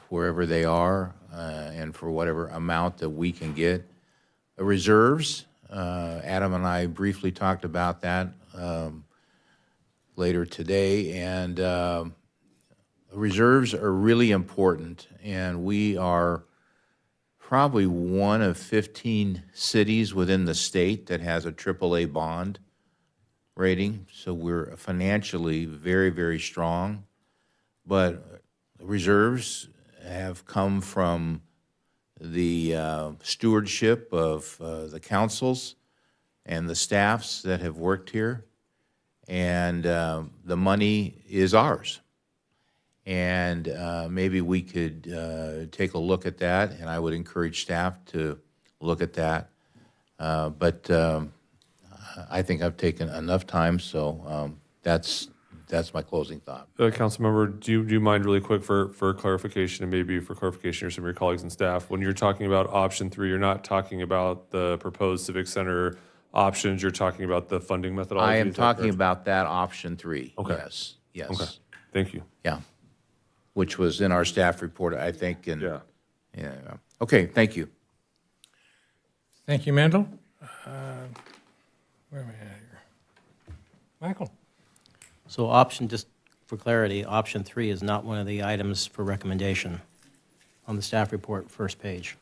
wherever they are and for whatever amount that we can get. Reserves, Adam and I briefly talked about that later today, and reserves are really important, and we are probably one of 15 cities within the state that has a AAA bond rating, so we're financially very, very strong. But reserves have come from the stewardship of the councils and the staffs that have worked here, and the money is ours. And maybe we could take a look at that, and I would encourage staff to look at that. But I think I've taken enough time, so that's my closing thought. Councilmember, do you mind really quick for clarification and maybe for clarification of some of your colleagues and staff, when you're talking about option 3, you're not talking about the proposed Civic Center options, you're talking about the funding methodology? I am is that talking correct? about that option 3. Okay. Yes, yes. Okay, thank you. Yeah, which was in our staff report, I think, and. Yeah. Yeah, okay, thank you. Thank you, Mendel. Where am I at here? Michael? So just for clarity, option 3 is not one of the items for recommendation on the staff report, first page.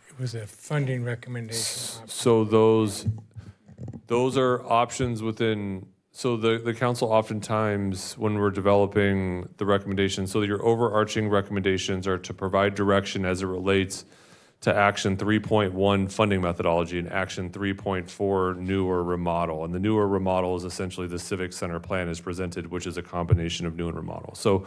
It was a funding recommendation. So those are options within, so the council oftentimes, when we're developing the recommendations, so your overarching recommendations are to provide direction as it relates to action 3.1 funding methodology and action 3.4 new or remodel. And the new or remodel is essentially the Civic Center plan as presented, which is a combination of new and remodel. So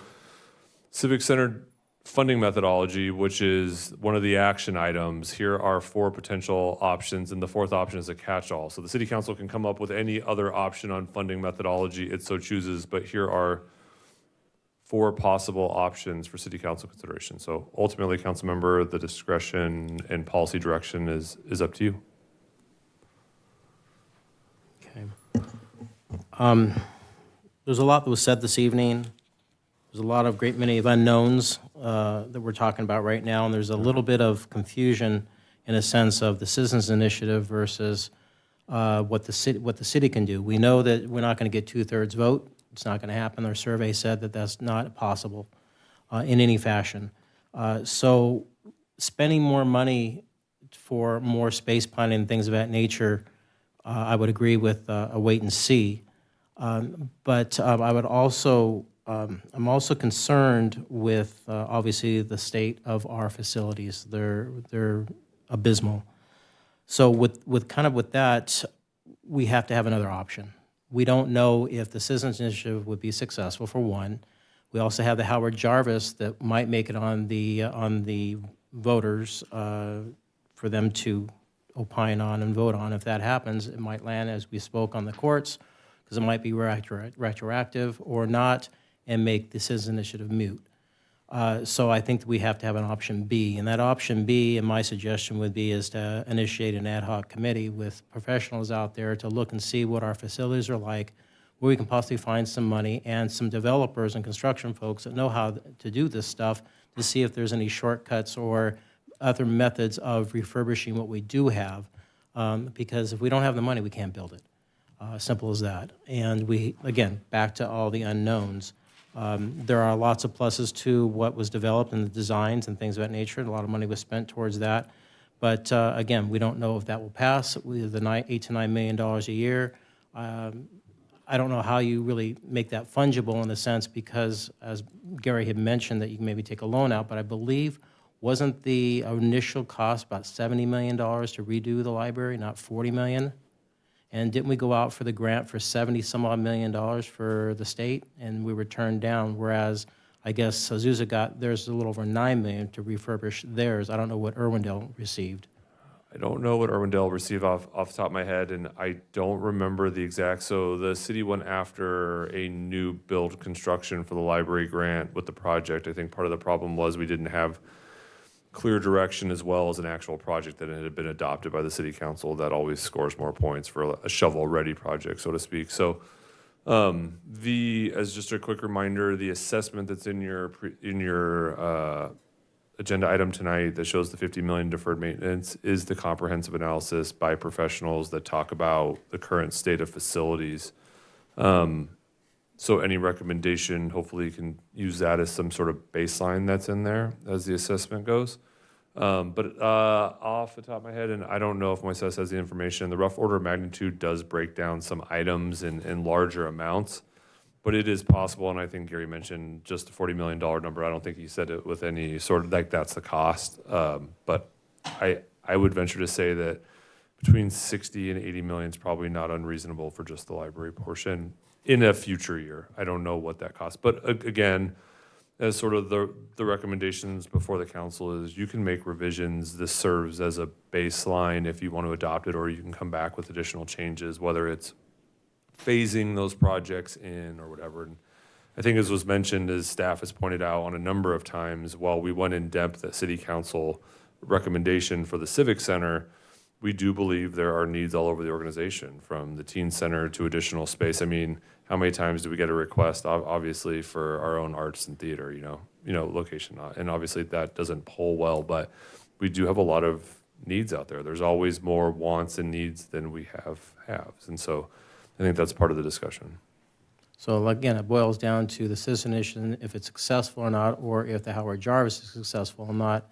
Civic Center funding methodology, which is one of the action items, here are 4 potential options, and the 4th option is a catch-all. So the city council can come up with any other option on funding methodology it so chooses, but here are 4 possible options for city council consideration. So ultimately, council member, the discretion and policy direction is up to you. Okay. There's a lot that was said this evening. There's a lot of great many of unknowns that we're talking about right now, and there's a little bit of confusion in a sense of the citizens initiative versus what the city can do. We know that we're not going to get 2/3 vote. It's not going to happen. Our survey said that that's not possible in any fashion. So spending more money for more space planning and things of that nature, I would agree with a wait and see. But I would also, I'm also concerned with obviously the state of our facilities. They're abysmal. So with that, we have to have another option. We don't know if the Citizens Initiative would be successful, for one. We also have the Howard Jarvis that might make it on the voters for them to opine on and vote on. If that happens, it might land, as we spoke, on the courts, because it might be retroactive or not, and make the Citizens Initiative moot. So I think that we have to have an option B, and that option B, and my suggestion would be, is to initiate an ad hoc committee with professionals out there to look and see what our facilities are like, where we can possibly find some money, and some developers and construction folks that know how to do this stuff, to see if there's any shortcuts or other methods of refurbishing what we do have, because if we don't have the money, we can't build it. Simple as that. And we, again, back to all the unknowns. There are lots of pluses to what was developed and the designs and things of that nature. A lot of money was spent towards that. But again, we don't know if that will pass. With the $8 to $9 million a year, I don't know how you really make that fungible in a sense, because as Gary had mentioned, that you can maybe take a loan out, but I believe, wasn't the initial cost about $70 million to redo the library, not $40 million? And didn't we go out for the grant for 70 some odd million dollars for the state, and we were turned down, whereas I guess Azusa got theirs a little over $9 million to refurbish theirs. I don't know what Irwindale received. I don't know what Irwindale received off the top of my head, and I don't remember the exact. So the city went after a new build construction for the library grant with the project. I think part of the problem was we didn't have clear direction as well as an actual project that had been adopted by the city council. That always scores more points for a shovel-ready project, so to speak. So as just a quick reminder, the assessment that's in your agenda item tonight that shows the $50 million deferred maintenance is the comprehensive analysis by professionals that talk about the current state of facilities. So any recommendation, hopefully you can use that as some sort of baseline that's in there as the assessment goes. But off the top of my head, and I don't know if Moises has the information, the rough order of magnitude does break down some items in larger amounts, but it is possible, and I think Gary mentioned just a $40 million number. I don't think he said it with any sort of, like, that's the cost. But I would venture to say that between 60 and 80 million is probably not unreasonable for just the library portion in a future year. I don't know what that costs. But again, as sort of the recommendations before the council is, you can make revisions. This serves as a baseline if you want to adopt it, or you can come back with additional changes, whether it's phasing those projects in or whatever. And I think, as was mentioned, as staff has pointed out on a number of times, while we went in depth at city council recommendation for the Civic Center, we do believe there are needs all over the organization, from the teen center to additional space. I mean, how many times do we get a request, obviously, for our own arts and theater, location? And obviously that doesn't poll well, but we do have a lot of needs out there. There's always more wants and needs than we have haves. And so I think that's part of the discussion. So again, it boils down to the citizen initiative, if it's successful or not, or if the Howard Jarvis is successful or not.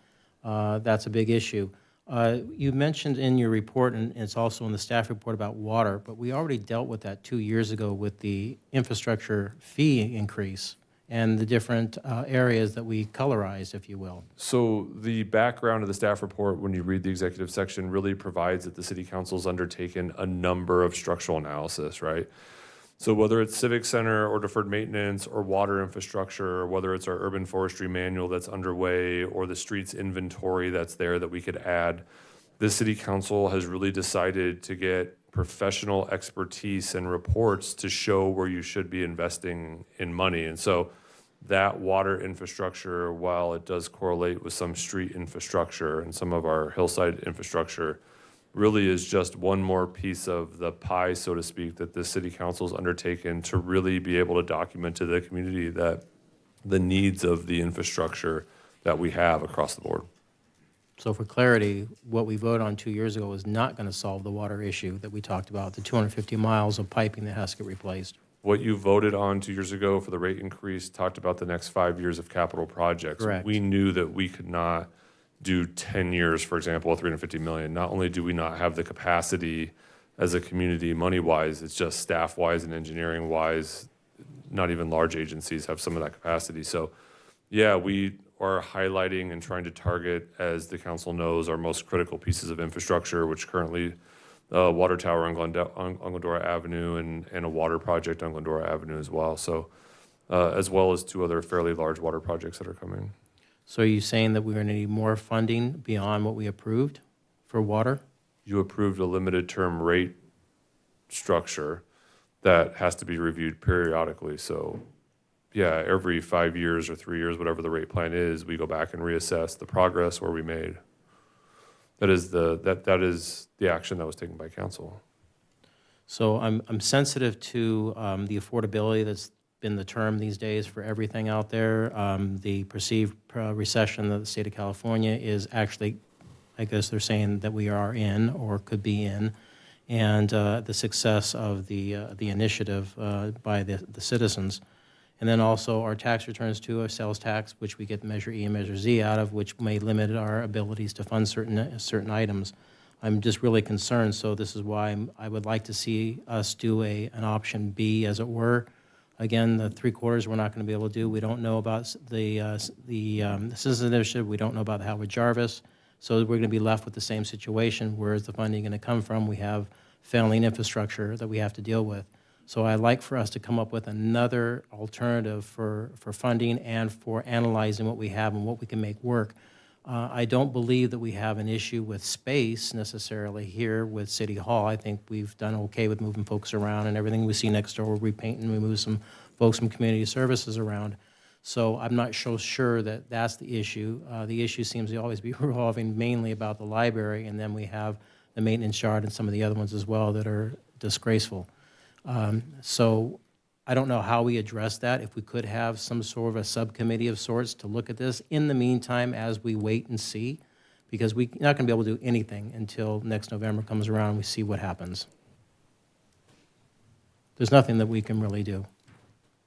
That's a big issue. You mentioned in your report, and it's also in the staff report, about water, but we already dealt with that 2 years ago with the infrastructure fee increase and the different areas that we colorized, if you will. So the background of the staff report, when you read the executive section, really provides that the city council's undertaken a number of structural analysis, right? So whether it's Civic Center or deferred maintenance or water infrastructure, or whether it's our urban forestry manual that's underway or the streets inventory that's there that we could add, the city council has really decided to get professional expertise and reports to show where you should be investing in money. And so that water infrastructure, while it does correlate with some street infrastructure and some of our hillside infrastructure, really is just one more piece of the pie, so to speak, that the city council's undertaken to really be able to document to the community that the needs of the infrastructure that we have across the board. So for clarity, what we voted on 2 years ago is not going to solve the water issue that we talked about, the 250 miles of piping that has to get replaced. What you voted on 2 years ago for the rate increase talked about the next 5 years of capital projects. Correct. We knew that we could not do 10 years, for example, at 350 million. Not only do we not have the capacity as a community money-wise, it's just staff-wise and engineering-wise, not even large agencies have some of that capacity. So, yeah, we are highlighting and trying to target, as the council knows, our most critical pieces of infrastructure, which currently water tower on Glendora Avenue and a water project on Glendora Avenue as well. So, as well as 2 other fairly large water projects that are coming. So are you saying that we're going to need more funding beyond what we approved for water? You approved a limited term rate structure that has to be reviewed periodically. So, yeah, every 5 years or 3 years, whatever the rate plan is, we go back and reassess the progress where we made. That is the action that was taken by council. So I'm sensitive to the affordability that's been the term these days for everything out there. The perceived recession that the state of California is actually, I guess they're saying that we are in or could be in, and the success of the initiative by the citizens. And then also our tax returns too, our sales tax, which we get Measure E and Measure Z out of, which may limit our abilities to fund certain items. I'm just really concerned, so this is why I would like to see us do an option B, as it were. Again, the 3/4 we're not going to be able to do. We don't know about the Citizens Initiative. We don't know about Howard Jarvis. So we're going to be left with the same situation. Where is the funding going to come from? We have failing infrastructure that we have to deal with. So I'd like for us to come up with another alternative for funding and for analyzing what we have and what we can make work. I don't believe that we have an issue with space necessarily here with City Hall. I think we've done okay with moving folks around, and everything we see next door, we paint and we move some folks from community services around. So I'm not so sure that that's the issue. The issue seems to always be revolving mainly about the library, and then we have the maintenance yard and some of the other ones as well that are disgraceful. So I don't know how we address that, if we could have some sort of a subcommittee of sorts to look at this in the meantime as we wait and see, because we're not going to be able to do anything until next November comes around and we see what happens. There's nothing that we can really do,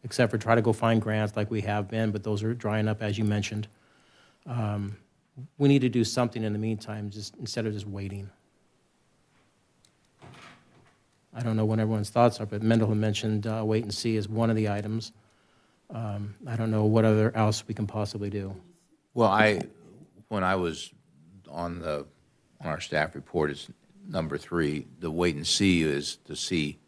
except for try to go find grants like we have been, but those are drying up, as you mentioned. We need to do something in the meantime, just instead of just waiting. I don't know what everyone's thoughts are, but Mendel had mentioned wait and see as one of the items. I don't know what other else we can possibly do. Well, when I was on our staff report, it's number 3, the wait and see is to see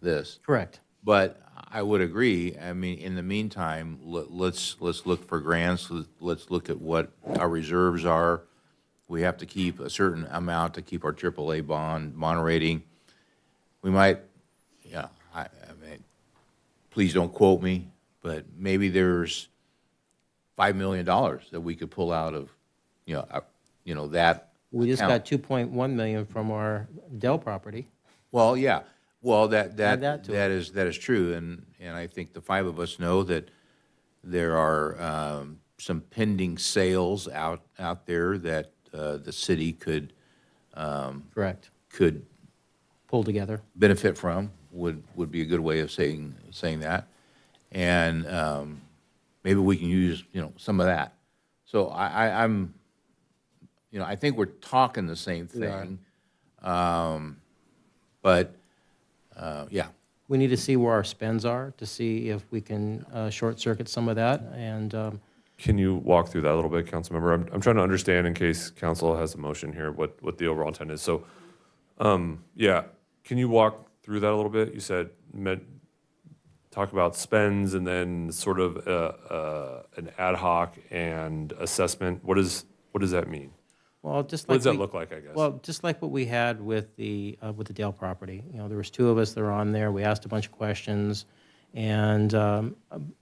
this. Correct. But I would agree. I mean, in the meantime, let's look for grants. Let's look at what our reserves are. We have to keep a certain amount to keep our AAA bond rating. We might, yeah, I mean, please don't quote me, but maybe there's $5 million that we could pull out of, that. We just account. got $2.1 million from our Dell property. Well, yeah. Well, that to is true, and I think the 5 of us know that there are some pending sales out there that the city could Correct. Could pull together, benefit from, would be a good way of saying that, and maybe we can use some of that. So I'm I think we're talking the same thing, but yeah. We need to see where our spends are to see if we can short circuit some of that. And Can you walk through that a little bit, Councilmember? I'm trying to understand, in case council has a motion here, what the overall intent is. So, yeah, can you walk through that a little bit? You said talk about spends and then sort of an ad hoc and assessment. What does that mean? well, just What like does that we- look like, I guess? Well, just like what we had with the Dale property. There was 2 of us that were on there. We asked a bunch of questions. And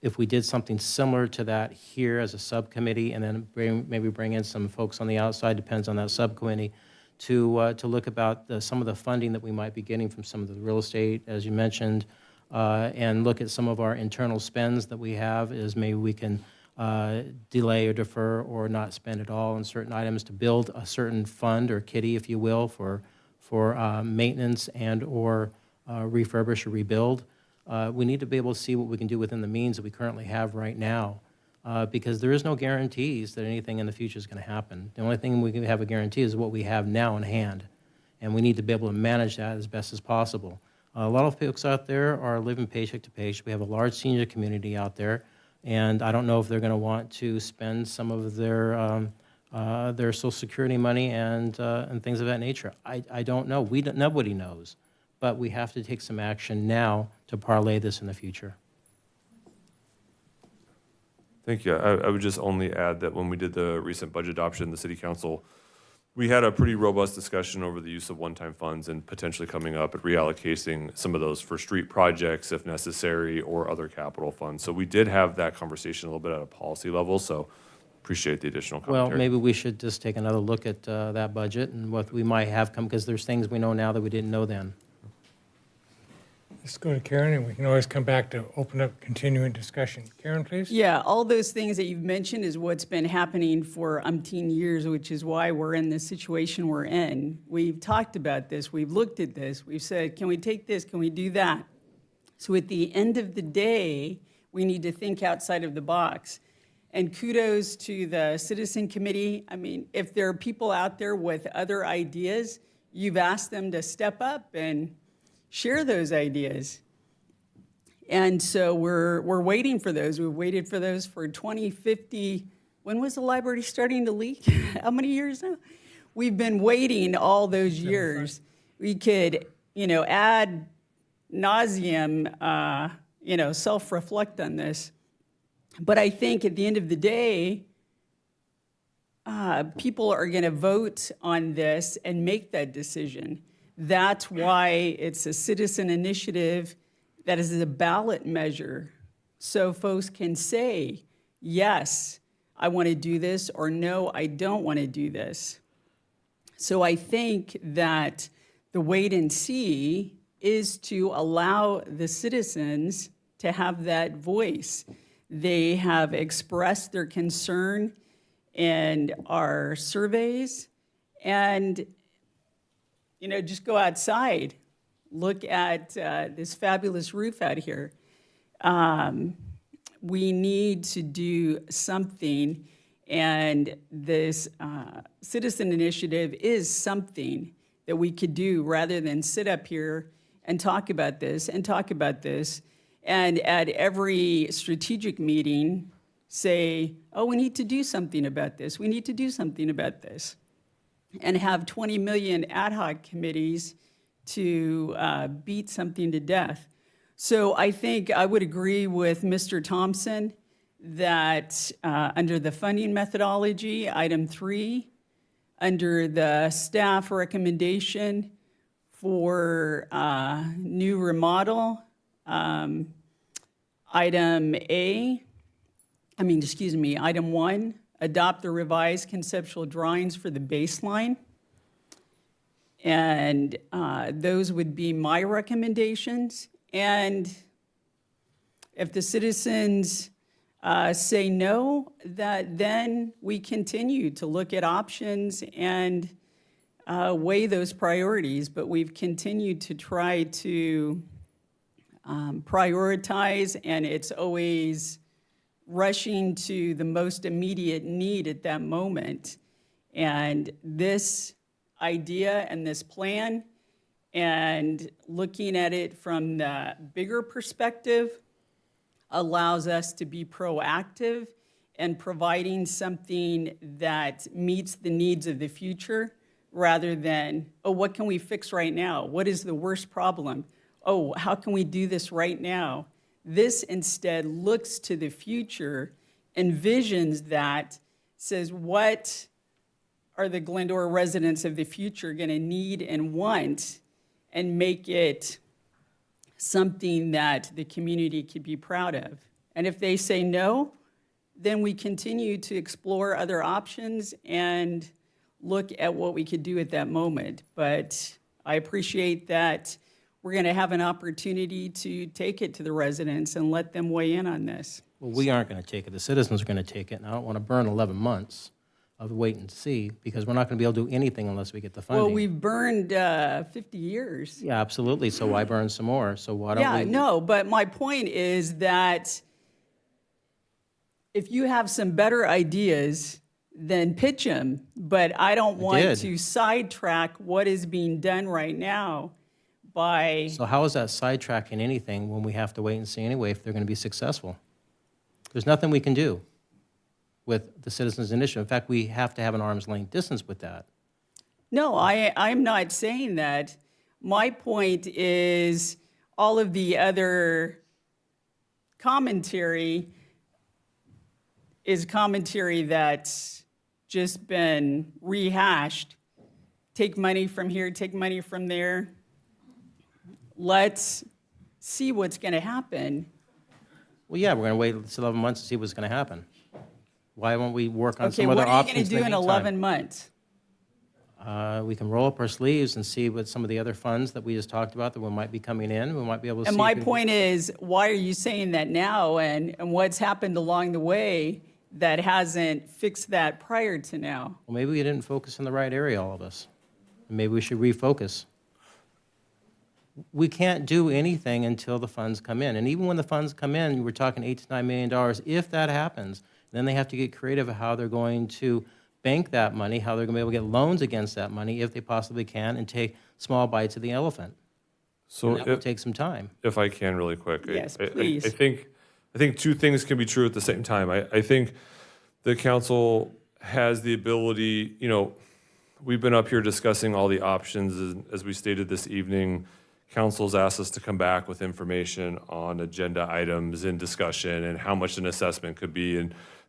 if we did something similar to that here as a subcommittee, and then maybe bring in some folks on the outside, depends on that subcommittee, to look about some of the funding that we might be getting from some of the real estate, as you mentioned, and look at some of our internal spends that we have, is maybe we can delay or defer or not spend at all on certain items, to build a certain fund or kitty, if you will, for maintenance and/or refurbish or rebuild. We need to be able to see what we can do within the means that we currently have right now, because there is no guarantees that anything in the future is going to happen. The only thing we can have a guarantee is what we have now in hand, and we need to be able to manage that as best as possible. A lot of folks out there are living paycheck to paycheck. We have a large senior community out there, and I don't know if they're going to want to spend some of their Social Security money and things of that nature. I don't know. Nobody knows. But we have to take some action now to parlay this in the future. Thank you. I would just only add that when we did the recent budget adoption, the city council, we had a pretty robust discussion over the use of one-time funds and potentially coming up and reallocating some of those for street projects if necessary or other capital funds. So we did have that conversation a little bit at a policy level, so appreciate the additional commentary. Well, maybe we should just take another look at that budget and what we might have come, because there's things we know now that we didn't know then. Let's go to Karen, and we can always come back to open up continuing discussion. Karen, please. Yeah, all those things that you've mentioned is what's been happening for umpteen years, which is why we're in the situation we're in. We've talked about this, we've looked at this, we've said, can we take this, can we do that? So at the end of the day, we need to think outside of the box. And kudos to the Citizen Committee. I mean, if there are people out there with other ideas, you've asked them to step up and share those ideas. And so we're waiting for those. We've waited for those for 2050. When was the library starting to leak? How many years now? We've been waiting all those years. We could, ad nauseum, self-reflect on this. But I think at the end of the day, people are going to vote on this and make that decision. That's why it's a citizen initiative that is a ballot measure. So folks can say, yes, I want to do this, or no, I don't want to do this. So I think that the wait and see is to allow the citizens to have that voice. They have expressed their concern in our surveys, and just go outside, look at this fabulous roof out here. We need to do something, and this citizen initiative is something that we could do rather than sit up here and talk about this and talk about this, and at every strategic meeting say, oh, we need to do something about this, we need to do something about this, and have 20 million ad hoc committees to beat something to death. So I think I would agree with Mr. Thompson that under the funding methodology, item 3, under the staff recommendation for new remodel, item 1, adopt the revised conceptual drawings for the baseline. And those would be my recommendations. And if the citizens say no, that then we continue to look at options and weigh those priorities. But we've continued to try to prioritize, and it's always rushing to the most immediate need at that moment. And this idea and this plan, and looking at it from the bigger perspective, allows us to be proactive and providing something that meets the needs of the future rather than, oh, what can we fix right now? What is the worst problem? Oh, how can we do this right now? This instead looks to the future, envisions that, says what are the Glendora residents of the future going to need and want, and make it something that the community could be proud of. And if they say no, then we continue to explore other options and look at what we could do at that moment. But I appreciate that we're going to have an opportunity to take it to the residents and let them weigh in on this. Well, we aren't going to take it. The citizens are going to take it, and I don't want to burn 11 months of wait and see, because we're not going to be able to do anything unless we get the funding. Well, we've burned 50 years. Yeah, absolutely. So why burn some more? So why don't we? Yeah, no, but my point is that if you have some better ideas, then pitch them. But I don't want did. to sidetrack what is being done right now by, So how is that sidetracking anything when we have to wait and see anyway if they're going to be successful? There's nothing we can do with the Citizens Initiative. In fact, we have to have an arm's length distance with that. no, I'm not saying that. My point is all of the other commentary is commentary that's just been rehashed. Take money from here, take money from there. Let's see what's going to happen. Well, yeah, we're going to wait 11 months to see what's going to happen. Why won't we work on Okay, some other what are you options going to do in 11 months? We can roll up our sleeves and see what some of the other funds that we just talked about that we might be coming in, we might be able to see. And my if we- point is, why are you saying that now, and what's happened along the way that hasn't fixed that prior to now? Well, maybe we didn't focus in the right area, all of us. Maybe we should refocus. We can't do anything until the funds come in. And even when the funds come in, we're talking $8 to $9 million. If that happens, then they have to get creative of how they're going to bank that money, how they're going to be able to get loans against that money if they possibly can, and take small bites of the elephant. So And that will take some time. if I can really quick. Yes, I please. think two things can be true at the same time. I think the council has the ability, we've been up here discussing all the options, as we stated this evening. Council's asked us to come back with information on agenda items in discussion and how much an assessment could be.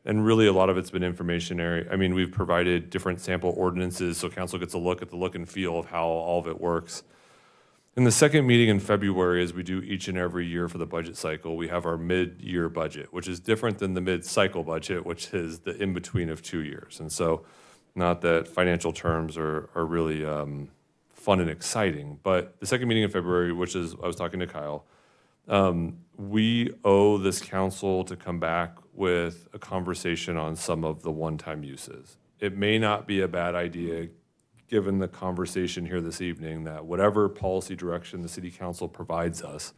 And really, a lot of it's been informationary. I mean, we've provided different sample ordinances, so council gets a look at the look and feel of how all of it works. In the second meeting in February, as we do each and every year for the budget cycle, we have our mid-year budget, which is different than the mid-cycle budget, which is the in-between of 2 years. And so, not that financial terms are really fun and exciting, but the second meeting in February, which is, I was talking to Kyle, we owe this council to come back with a conversation on some of the one-time uses. It may not be a bad idea, given the conversation here this evening, that whatever policy direction the city council provides us,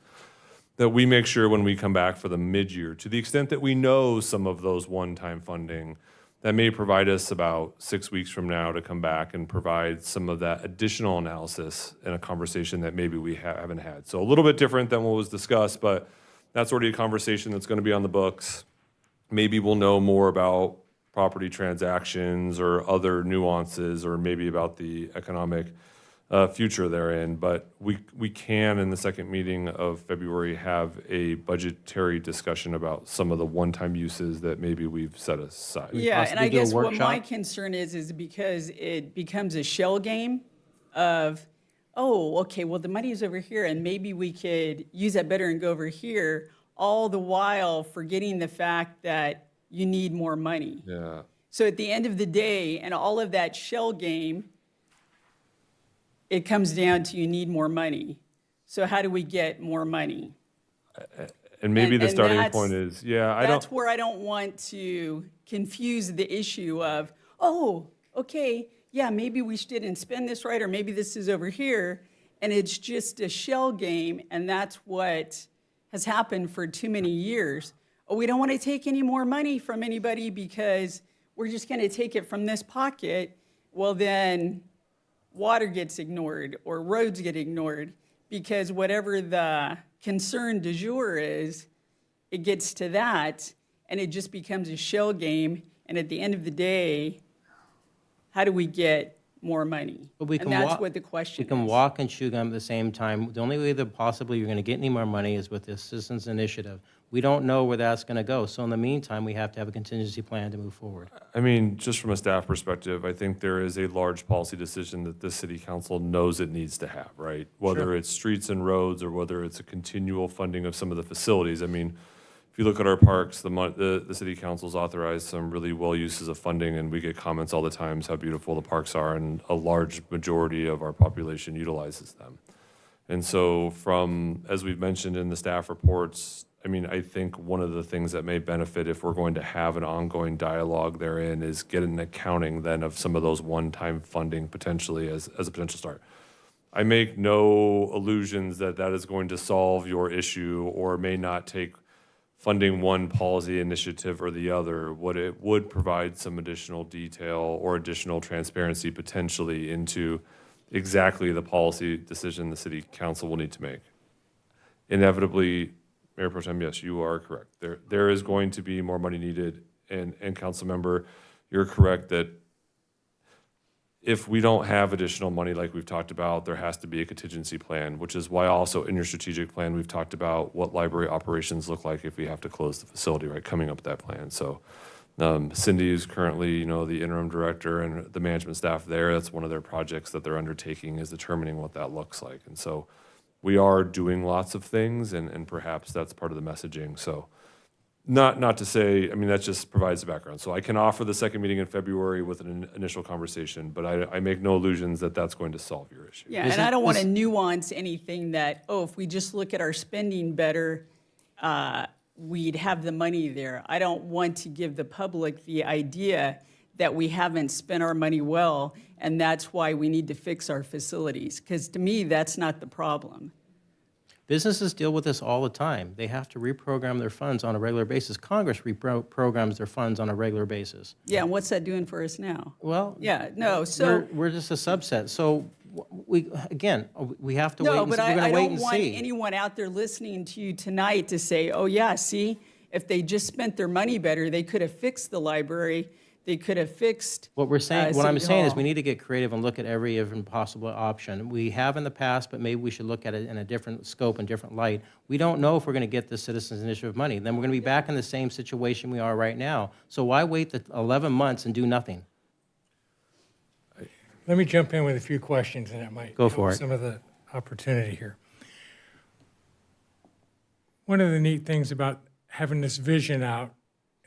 that we make sure when we come back for the mid-year, to the extent that we know some of those one-time funding, that may provide us about 6 weeks from now to come back and provide some of that additional analysis in a conversation that maybe we haven't had. So a little bit different than what was discussed, but that's already a conversation that's going to be on the books. Maybe we'll know more about property transactions or other nuances, or maybe about the economic future therein. But we can, in the second meeting of February, have a budgetary discussion about some of the one-time uses that maybe we've set aside. Yeah, and I possibly do a guess what my workshop? concern is because it becomes a shell game of, oh, okay, well, the money's over here, and maybe we could use that better and go over here, all the while forgetting the fact that you need more money. Yeah. So at the end of the day, and all of that shell game, it comes down to you need more money. So how do we get more money? And maybe the And starting that's- point is, That's where I don't want to confuse the issue of, oh, okay, yeah, maybe we didn't spend this right, or maybe this is over here, and it's just a shell game, and that's what has happened for too many years. Oh, we don't want to take any more money from anybody because we're just going to take it from this pocket. Well, then water gets ignored or roads get ignored, because whatever the concern du jour is, it gets to that, and it just becomes a shell game. And at the end of the day, how do we get more money? But we And can that's walk- what the question We can is. walk and chew gum at the same time. The only way that possibly you're going to get any more money is with the Citizens Initiative. We don't know where that's going to go. So in the meantime, we have to have a contingency plan to move forward. I mean, just from a staff perspective, I think there is a large policy decision that this city council knows it needs to have, right? Whether it's streets and roads, or whether it's a continual funding of some of the facilities. I mean, if you look at our parks, the city council's authorized some really well uses of funding, and we get comments all the times how beautiful the parks are, and a large majority of our population utilizes them. And so from, as we've mentioned in the staff reports, I mean, I think one of the things that may benefit if we're going to have an ongoing dialogue therein is get an accounting then of some of those one-time funding potentially as a potential start. I make no illusions that that is going to solve your issue or may not take funding one policy initiative or the other. What it would provide some additional detail or additional transparency potentially into exactly the policy decision the city council will need to make. Inevitably, Mayor Pro Tem, yes, you are correct. There is going to be more money needed, and council member, you're correct that if we don't have additional money like we've talked about, there has to be a contingency plan, which is why also in your strategic plan, we've talked about what library operations look like if we have to close the facility, right, coming up with that plan. So Cindy is currently, the interim director and the management staff there. That's one of their projects that they're undertaking is determining what that looks like. And so we are doing lots of things, and perhaps that's part of the messaging. So not to say, I mean, that just provides the background. So I can offer the second meeting in February with an initial conversation, but I make no illusions that that's going to solve your issue. Yeah, and I don't want to nuance anything that, if we just look at our spending better, we'd have the money there. I don't want to give the public the idea that we haven't spent our money well, and that's why we need to fix our facilities, because to me, that's not the problem. Businesses deal with this all the time. They have to reprogram their funds on a regular basis. Congress reprograms their funds on a regular basis. Yeah, and what's that doing for us now? Well, Yeah, no, so. we're just a subset. So we have to wait No, and but see. We're I going to wait don't and want see. anyone out there listening to you tonight to say, oh, yeah, see, if they just spent their money better, they could have fixed the library, they could have fixed. What I'm City saying is Hall. we need to get creative and look at every even possible option. We have in the past, but maybe we should look at it in a different scope and different light. We don't know if we're going to get the Citizens Initiative money. Then we're going to be back in the same situation we are right now. So why wait the 11 months and do nothing? Let me jump in with a few questions, and that might Go for help it. some of the opportunity here. One of the neat things about having this vision out,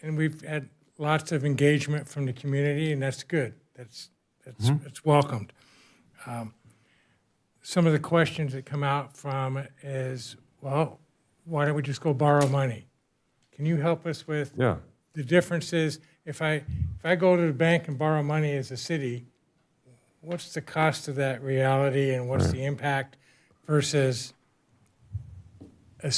and we've had lots of engagement from the community, and that's good. That's welcomed. Some of the questions that come out from it is, well, why don't we just go borrow money? Can you help us with Yeah. the differences? If I go to the bank and borrow money as a city, what's the cost of that reality, and what's the impact versus a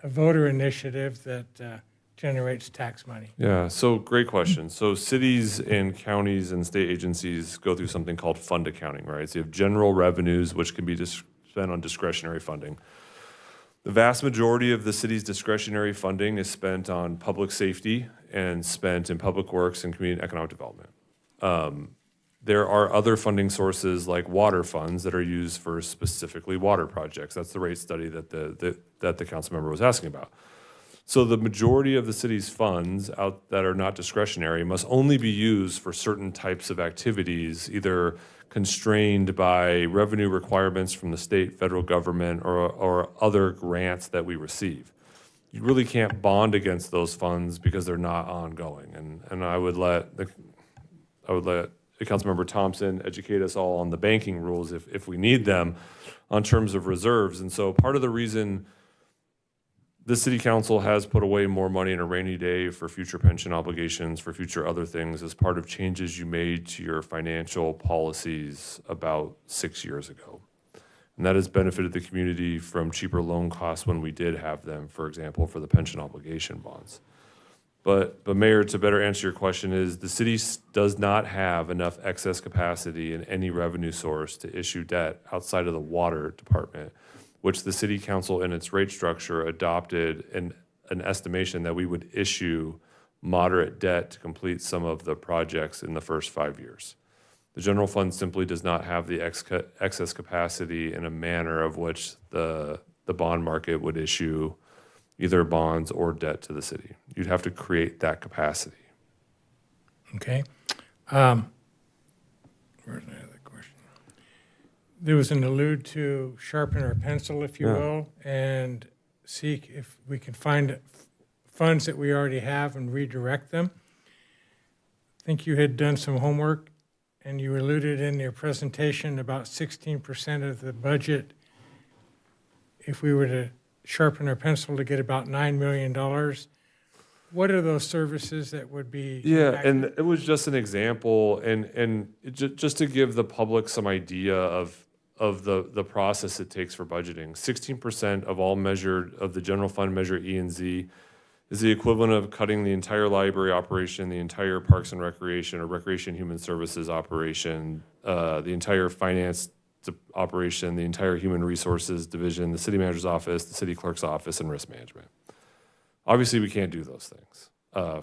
voter initiative that generates tax money? Yeah, so great question. So cities and counties and state agencies go through something called fund accounting, right? So you have general revenues, which can be spent on discretionary funding. The vast majority of the city's discretionary funding is spent on public safety and spent in public works and community economic development. There are other funding sources like water funds that are used for specifically water projects. That's the rate study that the council member was asking about. So the majority of the city's funds out that are not discretionary must only be used for certain types of activities, either constrained by revenue requirements from the state, federal government, or other grants that we receive. You really can't bond against those funds because they're not ongoing. And I would let Councilmember Thompson educate us all on the banking rules if we need them on terms of reserves. And so part of the reason the city council has put away more money in a rainy day for future pension obligations, for future other things, as part of changes you made to your financial policies about 6 years ago. And that has benefited the community from cheaper loan costs when we did have them, for example, for the pension obligation bonds. But Mayor, to better answer your question is the city does not have enough excess capacity in any revenue source to issue debt outside of the water department, which the city council in its rate structure adopted an estimation that we would issue moderate debt to complete some of the projects in the first 5 years. The general fund simply does not have the excess capacity in a manner of which the bond market would issue either bonds or debt to the city. You'd have to create that capacity. Okay. Where's my other question? There was an allude to sharpen our pencil, if you Yeah. will, and seek if we can find funds that we already have and redirect them. I think you had done some homework and you alluded in your presentation about 16% of the budget, if we were to sharpen our pencil to get about $9 million, what are those services that would be? Yeah, impacted? and it was just an example, and just to give the public some idea of the process it takes for budgeting. 16% of all measured of the general fund measure E and Z is the equivalent of cutting the entire library operation, the entire Parks and Recreation or Recreation Human Services operation, the entire finance operation, the entire Human Resources Division, the City Manager's Office, the City Clerk's Office, and Risk Management. Obviously, we can't do those things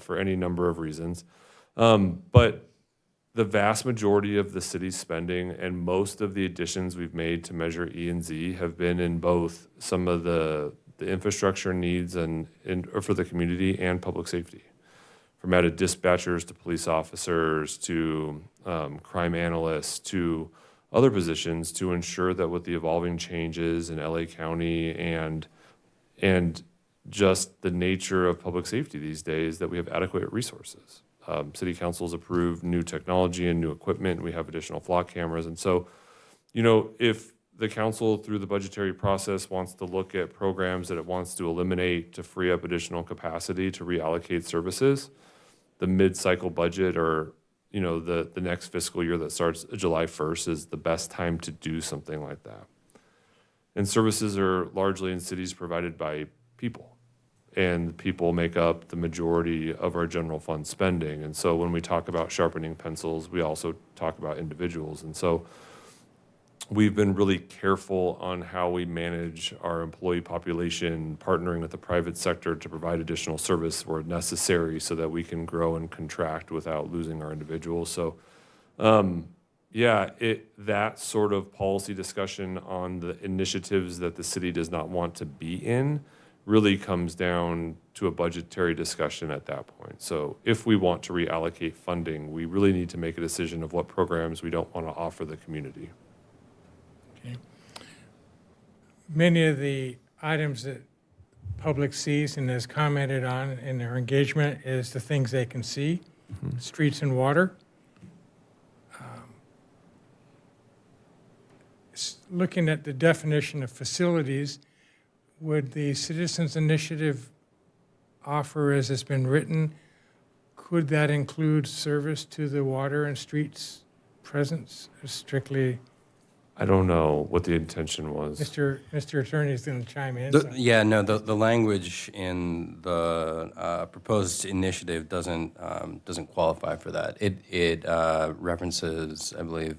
for any number of reasons. But the vast majority of the city's spending and most of the additions we've made to Measure E and Z have been in both some of the infrastructure needs and for the community and public safety. From added dispatchers to police officers to crime analysts to other positions to ensure that with the evolving changes in LA County and just the nature of public safety these days, that we have adequate resources. City council's approved new technology and new equipment. We have additional flock cameras. And so, you know, if the council through the budgetary process wants to look at programs that it wants to eliminate to free up additional capacity to reallocate services, the mid-cycle budget or, you know, the next fiscal year that starts July 1st is the best time to do something like that. And services are largely in cities provided by people. And people make up the majority of our general fund spending. And so when we talk about sharpening pencils, we also talk about individuals. And so we've been really careful on how we manage our employee population, partnering with the private sector to provide additional service where necessary so that we can grow and contract without losing our individuals. So that sort of policy discussion on the initiatives that the city does not want to be in really comes down to a budgetary discussion at that point. So if we want to reallocate funding, we really need to make a decision of what programs we don't want to offer the community. Okay. Many of the items that public sees and has commented on in their engagement is the things they can see, streets and water. Looking at the definition of facilities, would the Citizens Initiative offer, as it's been written, could that include service to the water and streets presence? Strictly, I don't know what the intention was. Mr. Attorney is going to chime in. The language in the proposed initiative doesn't qualify for that. It references, I believe,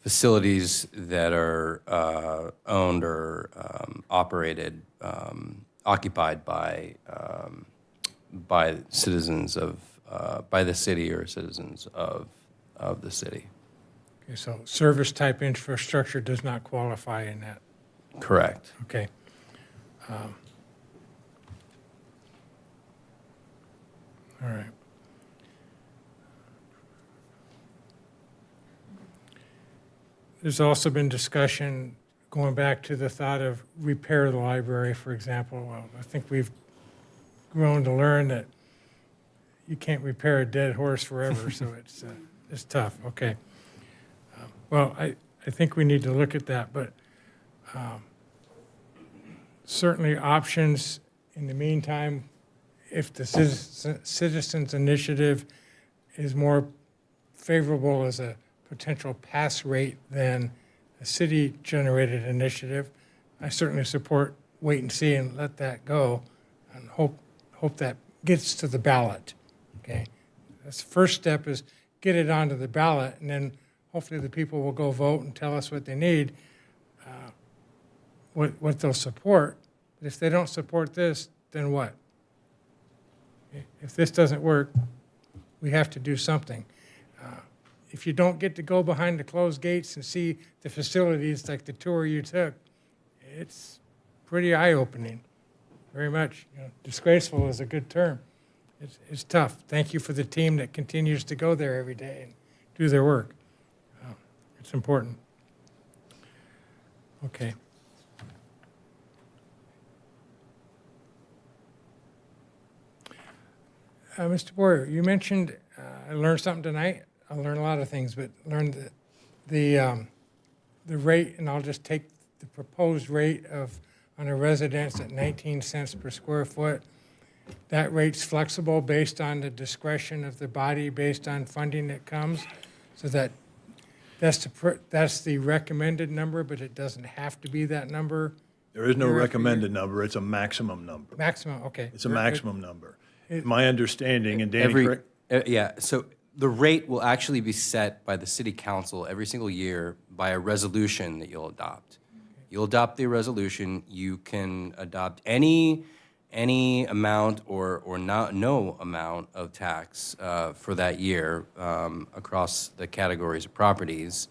facilities that are owned or operated, occupied by citizens of, by the city or citizens of the city. Okay, so service-type infrastructure does not qualify in that. Correct. Okay. All right. There's also been discussion going back to the thought of repair the library, for example. Well, I think we've grown to learn that you can't repair a dead horse forever, so it's tough. Okay. Well, I think we need to look at that, but certainly options in the meantime, if the Citizens Initiative is more favorable as a potential pass rate than a city-generated initiative, I certainly support wait and see and let that go and hope that gets to the ballot, okay? That's the first step is get it onto the ballot, and then hopefully the people will go vote and tell us what they need, what they'll support. But if they don't support this, then what? If this doesn't work, we have to do something. If you don't get to go behind the closed gates and see the facilities like the tour you took, it's pretty eye-opening, very much. You know, disgraceful is a good term. It's tough. Thank you for the team that continues to go there every day and do their work. It's important. Okay. Mr. Boyer, you mentioned, I learned something tonight, I learned a lot of things, but learned the rate, and I'll just take the proposed rate of, on a residence at 19 cents per square foot. That rate's flexible based on the discretion of the body, based on funding that comes, so that's the recommended number, but it doesn't have to be that number. There is no Year after recommended number, it's a maximum number. Maximum, okay. It's a maximum number. My understanding, and Danny, Every, correct? yeah, so the rate will actually be set by the city council every single year by a resolution that you'll adopt. You'll adopt the resolution, you can adopt any amount or no amount of tax for that year across the categories of properties.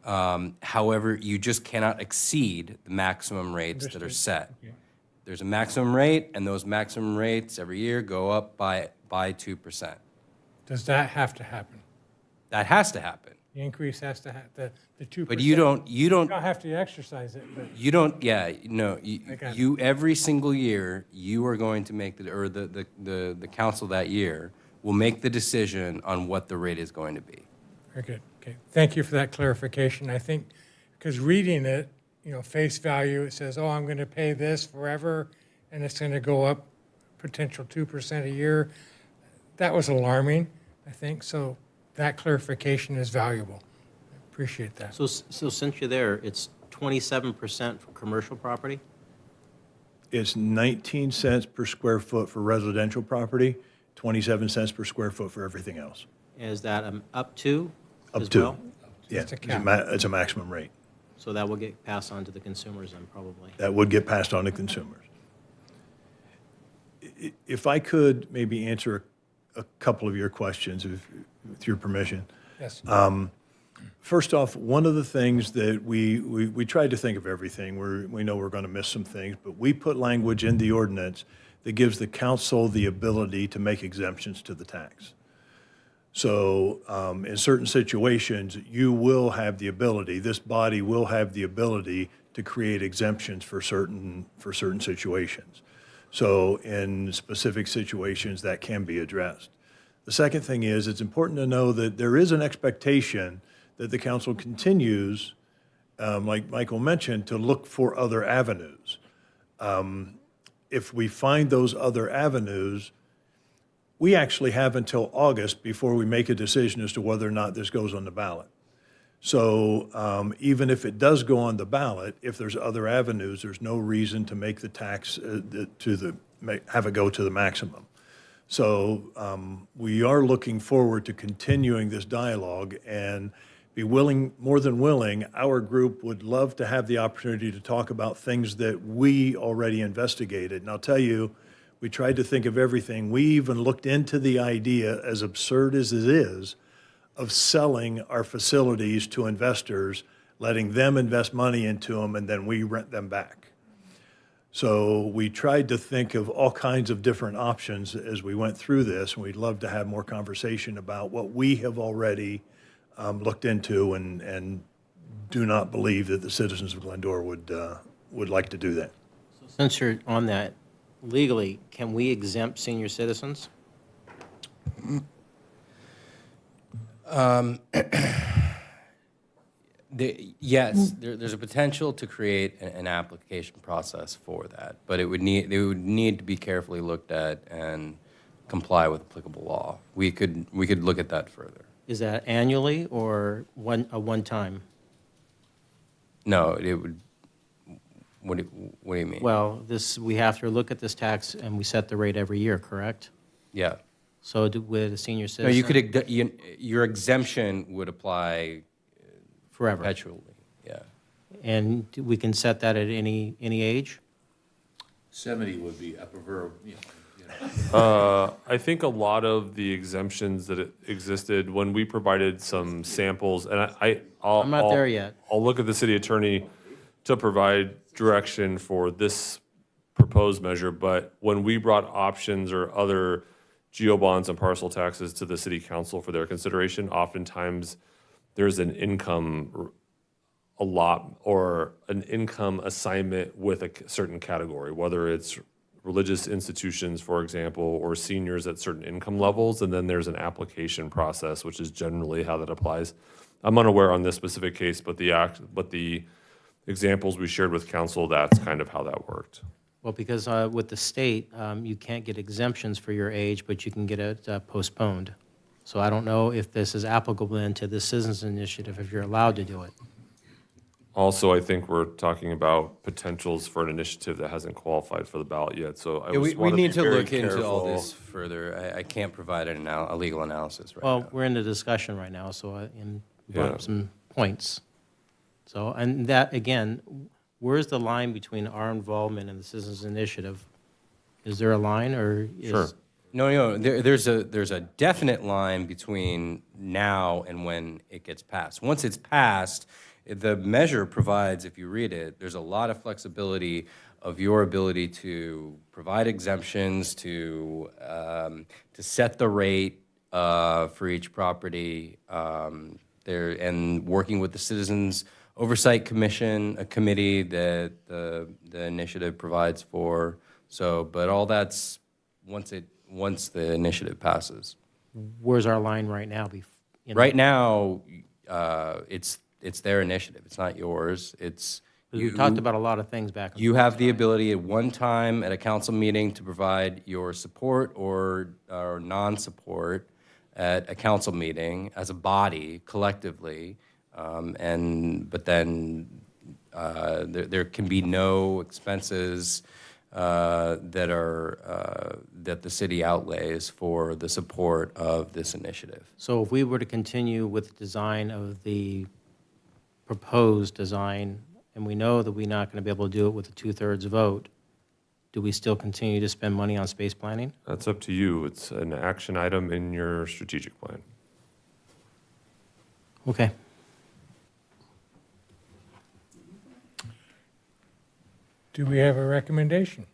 However, you just cannot exceed the maximum rates that are set. There's a maximum rate, and those maximum rates every year go up by 2%. Does that have to happen? That has to happen. The increase has to have, the 2%. But you don't You don't have to exercise it, but You don't, yeah, no, got it. you, every single year, you are going to make the council that year will make the decision on what the rate is going to be. very good. Okay, thank you for that clarification. I think, because reading it, face value, it says, oh, I'm going to pay this forever, and it's going to go up potential 2% a year. That was alarming, I think, so that clarification is valuable. Appreciate that. So since you're there, it's 27% for commercial property? It's 19 cents per square foot for residential property, 27 cents per square foot for everything else. Is that up to Up as to. well? Yeah, It's a it's cap. it's a maximum rate. So that will get passed on to the consumers then, probably. That would get passed on to consumers. If I could maybe answer a couple of your questions, with your permission. Yes. First off, one of the things that we tried to think of everything. We know we're going to miss some things, but we put language in the ordinance that gives the council the ability to make exemptions to the tax. So in certain situations, you will have the ability, this body will have the ability to create exemptions for certain situations. So in specific situations, that can be addressed. The second thing is, it's important to know that there is an expectation that the council continues, like Michael mentioned, to look for other avenues. If we find those other avenues, we actually have until August before we make a decision as to whether or not this goes on the ballot. So even if it does go on the ballot, if there's other avenues, there's no reason to make the tax have it go to the maximum. So we are looking forward to continuing this dialogue and be willing, more than willing, our group would love to have the opportunity to talk about things that we already investigated. And I'll tell you, we tried to think of everything. We even looked into the idea, as absurd as it is, of selling our facilities to investors, letting them invest money into them, and then we rent them back. So we tried to think of all kinds of different options as we went through this, and we'd love to have more conversation about what we have already looked into, and do not believe that the citizens of Glendora would like to do that. Since you're on that, legally, can we exempt senior citizens? Yes, there's a potential to create an application process for that, but it would need to be carefully looked at and comply with applicable law. We could look at that further. Is that annually or a one-time? No, it would. What do you mean? Well, we have to look at this tax and we set the rate every year, correct? Yeah. So with a senior No, citizen? you could. Your exemption would apply forever. Perpetually. Yeah. And we can set that at any age? 70 would be, I prefer, you know. I think a lot of the exemptions that existed when we provided some samples, and I'm not there yet. I'll look at the city attorney to provide direction for this proposed measure, but when we brought options or other geo bonds and parcel taxes to the city council for their consideration, oftentimes there's an income or an income assignment with a certain category, whether it's religious institutions, for example, or seniors at certain income levels, and then there's an application process, which is generally how that applies. I'm unaware on this specific case, but the examples we shared with council, that's kind of how that worked. Well, because with the state, you can't get exemptions for your age, but you can get it postponed. So I don't know if this is applicable then to the Citizens Initiative, if you're allowed to do it. Also, I think we're talking about potentials for an initiative that hasn't qualified for the ballot yet, so I Yeah, just we want to be need to very look into all careful. this further. I can't provide a legal analysis right Well, now. we're in the discussion right now, so and we brought Yeah. up some points. So, and that, again, where's the line between our involvement and the Citizens Initiative? Is there a line, or is? Sure. No, there's a definite line between now and when it gets passed. Once it's passed, the measure provides, if you read it, there's a lot of flexibility of your ability to provide exemptions, to set the rate for each property, and working with the Citizens Oversight Commission, a committee that the initiative provides for. So, but all that's once the initiative passes. Where's our line right now? Right now, it's their initiative. It's not yours. We talked about a lot of things back. You have the ability at one time at a council meeting to provide your support or non-support at a council meeting as a body collectively, but then there can be no expenses that the city outlays for the support of this initiative. So if we were to continue with the design of the proposed design, and we know that we're not going to be able to do it with a 2/3 vote, do we still continue to spend money on space planning? That's up to you. It's an action item in your strategic plan. Okay. Do we have a recommendation?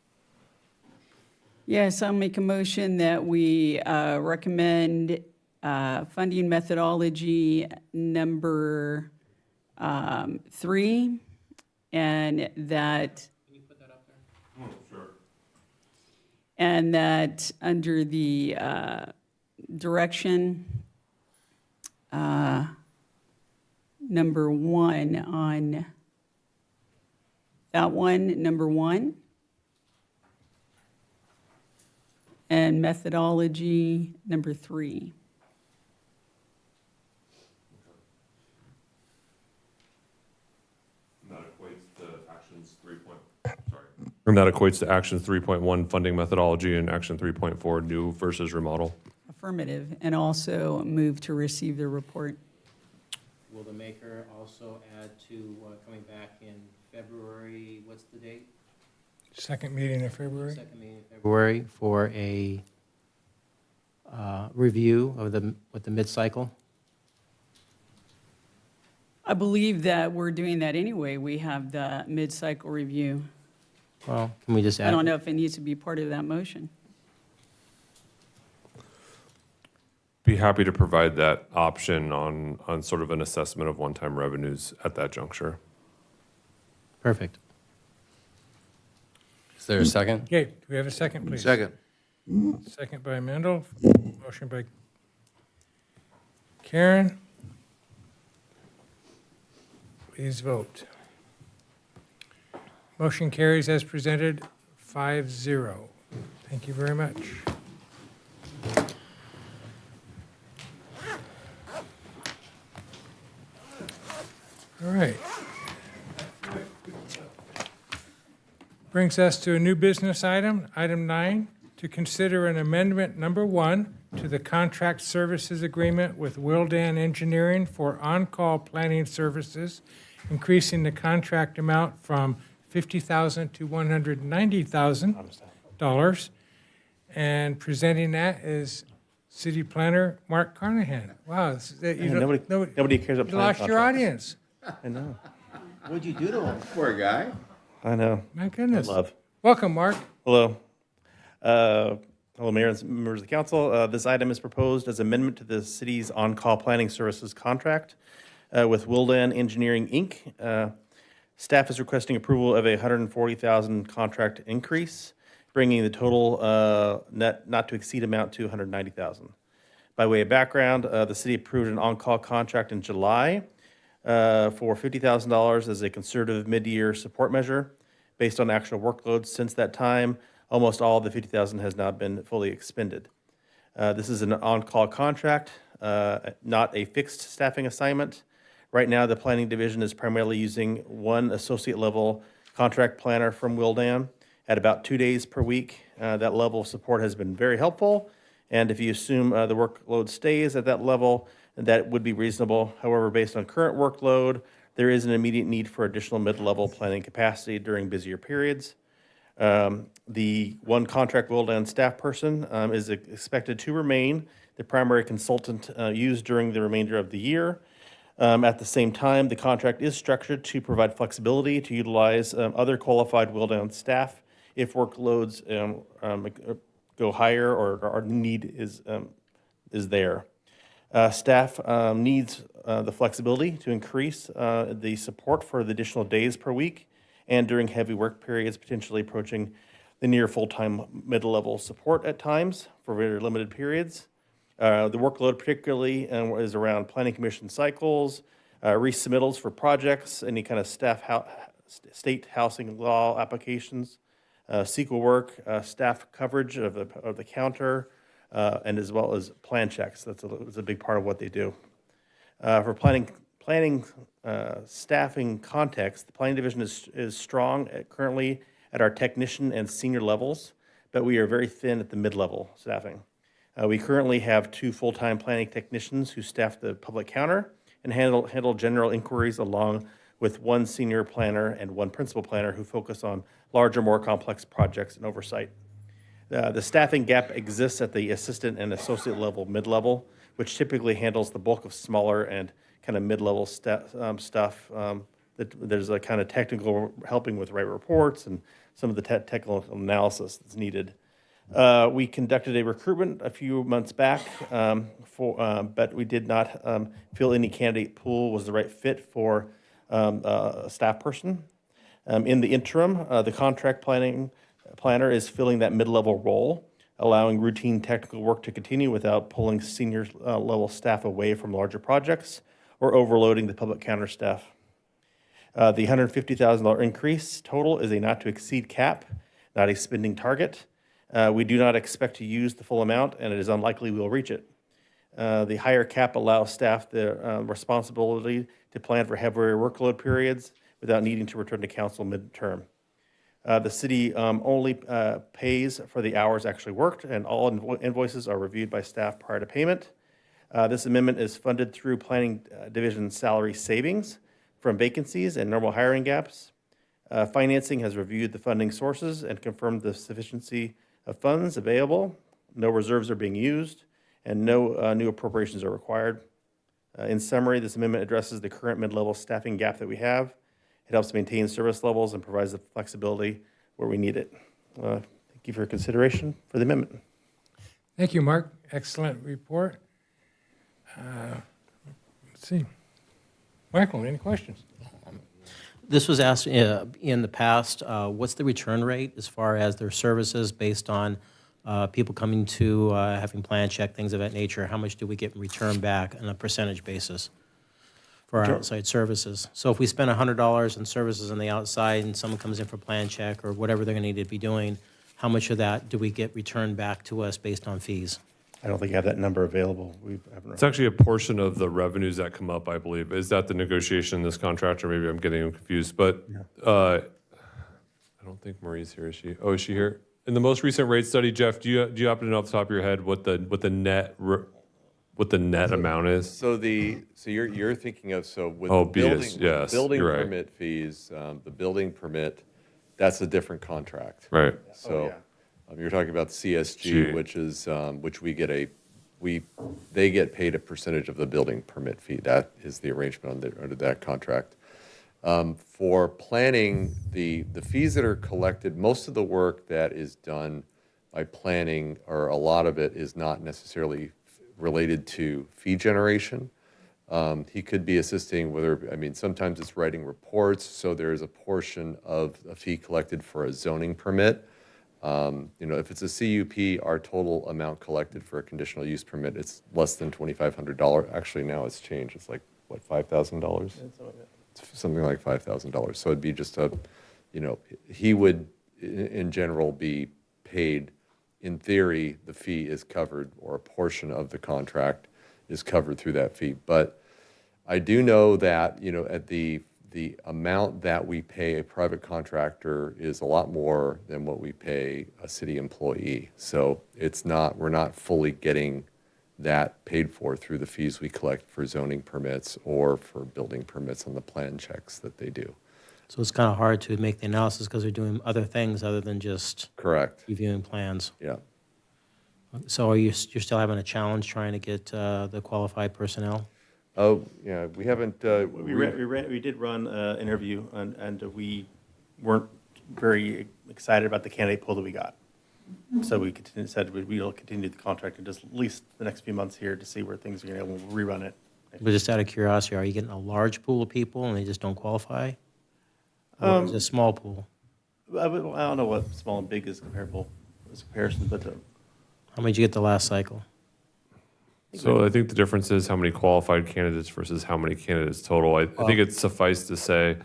Yes, I'll make a motion that we recommend funding methodology number 3, and that. Can you put that up there? Sure. And that under the direction number 1 on that one, number 1. And methodology number 3. And that equates to actions 3.1 funding methodology and action 3.4 new versus remodel. Affirmative, and also move to receive the report. Will the maker also add to coming back in February, what's the date? Second meeting in February? Second meeting in February for a review of the mid-cycle? I believe that we're doing that anyway. We have the mid-cycle review. Well, can we just add? I don't know if it needs to be part of that motion. Be happy to provide that option on sort of an assessment of one-time revenues at that juncture. Perfect. Is there a second? Okay, do we have a second, please? Second. Second by Mendel, motion by Karen. Please vote. Motion carries as presented, 5-0. Thank you very much. All right. Brings us to a new business item, item 9, to consider an amendment number 1 to the contract services agreement with Wildan Engineering for on-call planning services, increasing the contract amount from $50,000 to $190,000. And presenting that is City Planner Mark Carnahan. Wow, Nobody cares about you planning lost your contracts. audience. I know. What'd you do to him? Poor guy. I know. My goodness. Love. Welcome, Mark. Hello. Hello, Mayor and members of the council. This item is proposed as amendment to the city's on-call planning services contract with Wildan Engineering, Inc. Staff is requesting approval of a $140,000 contract increase. bringing the total net not to exceed amount to $190,000. By way of background, the city approved an on-call contract in July for $50,000 as a conservative mid-year support measure. Based on actual workloads since that time, almost all of the $50,000 has now been fully expended. This is an on-call contract, not a fixed staffing assignment. Right now, the planning division is primarily using one associate level contract planner from Wildan at about 2 days per week. That level of support has been very helpful. And if you assume the workload stays at that level, that would be reasonable. However, based on current workload, there is an immediate need for additional mid-level planning capacity during busier periods. The one contract Wildan staff person is expected to remain the primary consultant used during the remainder of the year. At the same time, the contract is structured to provide flexibility to utilize other qualified Wildan staff if workloads go higher or our need is there. Staff needs the flexibility to increase the support for the additional days per week and during heavy work periods, potentially approaching the near full-time mid-level support at times for very limited periods. The workload particularly is around planning commission cycles, resubmittals for projects, any kind of state housing law applications, CEQA work, staff coverage of the counter, and as well as plan checks. That's a big part of what they do. For planning staffing context, the planning division is strong currently at our technician and senior levels, but we are very thin at the mid-level staffing. We currently have 2 full-time planning technicians who staff the public counter and handle general inquiries, along with 1 senior planner and 1 principal planner who focus on larger, more complex projects and oversight. The staffing gap exists at the assistant and associate level, mid-level, which typically handles the bulk of smaller and kind of mid-level stuff. There's a kind of technical helping with write reports and some of the technical analysis that's needed. We conducted a recruitment a few months back, but we did not feel any candidate pool was the right fit for a staff person. In the interim, the contract planner is filling that mid-level role, allowing routine technical work to continue without pulling senior level staff away from larger projects or overloading the public counter staff. The $150,000 increase total is a not to exceed cap, not a spending target. We do not expect to use the full amount, and it is unlikely we will reach it. The higher cap allows staff the responsibility to plan for heavier workload periods without needing to return to council midterm. The city only pays for the hours actually worked, and all invoices are reviewed by staff prior to payment. This amendment is funded through planning division salary savings from vacancies and normal hiring gaps. Financing has reviewed the funding sources and confirmed the sufficiency of funds available. No reserves are being used, and no new appropriations are required. In summary, this amendment addresses the current mid-level staffing gap that we have. It helps maintain service levels and provides the flexibility where we need it. Thank you for your consideration for the amendment. Thank you, Mark. Excellent report. Let's see. Michael, any questions? This was asked in the past, what's the return rate as far as their services based on people coming to having plan check, things of that nature? How much do we get in return back on a percentage basis for our outside services? So if we spend $100 in services on the outside and someone comes in for plan check or whatever they're going to need to be doing, how much of that do we get returned back to us based on fees? I don't think I have that number available. It's actually a portion of the revenues that come up, I believe. Is that the negotiation in this contract, or maybe I'm getting confused? But I don't think Marie's here, is she? Oh, is she here? In the most recent rate study, Jeff, do you happen to know off the top of your head what the net amount is? So you're thinking of with Oh, the building, BS, yes, building you're right. permit fees, the building permit, that's a different contract. Right. So you're talking about CSG, Gee. which is which they get paid a percentage of the building permit fee. That is the arrangement under that contract. For planning, the fees that are collected, most of the work that is done by planning, or a lot of it, is not necessarily related to fee generation. He could be assisting sometimes it's writing reports, so there is a portion of a fee collected for a zoning permit. If it's a CUP, our total amount collected for a conditional use permit, it's less than $2,500. Actually, now it's changed. It's like, what, $5,000? It's something like $5,000. So it'd be just he would, in general, be paid. In theory, the fee is covered, or a portion of the contract is covered through that fee. But I do know that, at the amount that we pay a private contractor is a lot more than what we pay a city employee. So we're not fully getting that paid for through the fees we collect for zoning permits or for building permits on the plan checks that they do. So it's kind of hard to make the analysis because they're doing other things other than just Correct. reviewing plans. Yeah. So you're still having a challenge trying to get the qualified personnel? Oh, yeah, we haven't. We did run an interview, and we weren't very excited about the candidate pool that we got. So we said we'll continue the contract in just at least the next few months here to see where things are going to, we'll rerun it. But just out of curiosity, are you getting a large pool of people and they just don't qualify? Or is it a small pool? I don't know what small and big is comparable as comparison, but How many did you get the last cycle? So I think the difference is how many qualified candidates versus how many candidates total. I think it's suffice to say,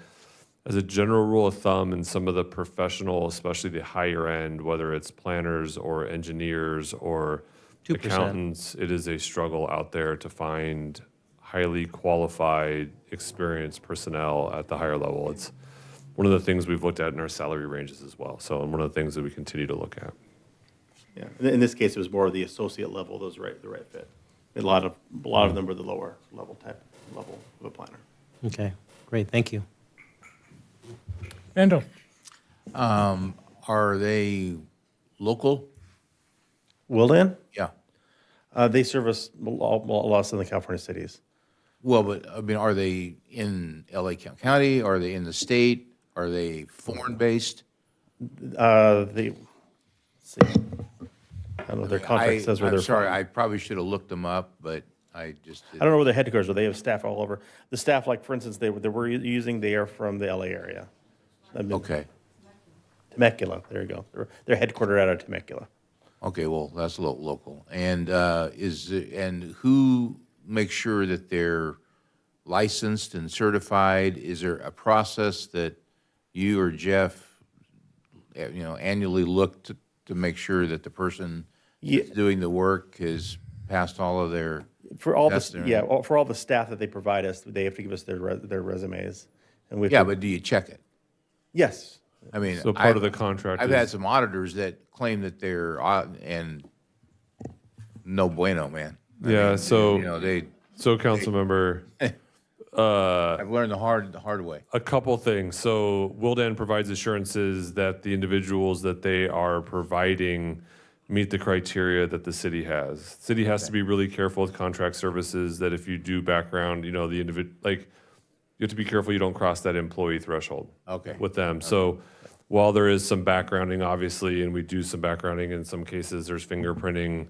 as a general rule of thumb, in some of the professional, especially the higher end, whether it's planners or engineers or 2%. accountants, it is a struggle out there to find highly qualified, experienced personnel at the higher level. It's one of the things we've looked at in our salary ranges as well. So, and one of the things that we continue to look at. yeah, in this case, it was more of the associate level, those the right fit. A lot of them were the lower level of a planner. Okay, great, thank you. Mendel? Are they local? Wildan? Yeah. They service a lot of Southern California cities. Well, but, I mean, are they in LA County? Are they in the state? Are they foreign-based? Let's see. I don't know if their contract says where I'm they're sorry, from. I probably should have looked them up, but I just I don't know where their headquarters are. They have staff all over. The staff, like, for instance, they were using, they are from the LA area. Okay. Temecula, there you go. They're headquartered out of Temecula. Okay, well, that's local. And and who makes sure that they're licensed and certified? Is there a process that you or Jeff, annually look to make sure that the person that's doing the work has passed all of their For all testing? for all the staff that they provide us, they have to give us their resumes. And we But do you check it? Yes. I mean, So part of the contract I've is- had some auditors that claim that they're, and no bueno, man. I Yeah, mean, so, so Councilmember, I've learned the hard way. a couple things. So Wildan provides assurances that the individuals that they are providing meet the criteria that the city has. City has to be really careful with contract services, that if you do background, the individual, like, you have to be careful you don't cross that employee threshold. Okay. With them. So while there is some backgrounding, obviously, and we do some backgrounding in some cases, there's fingerprinting,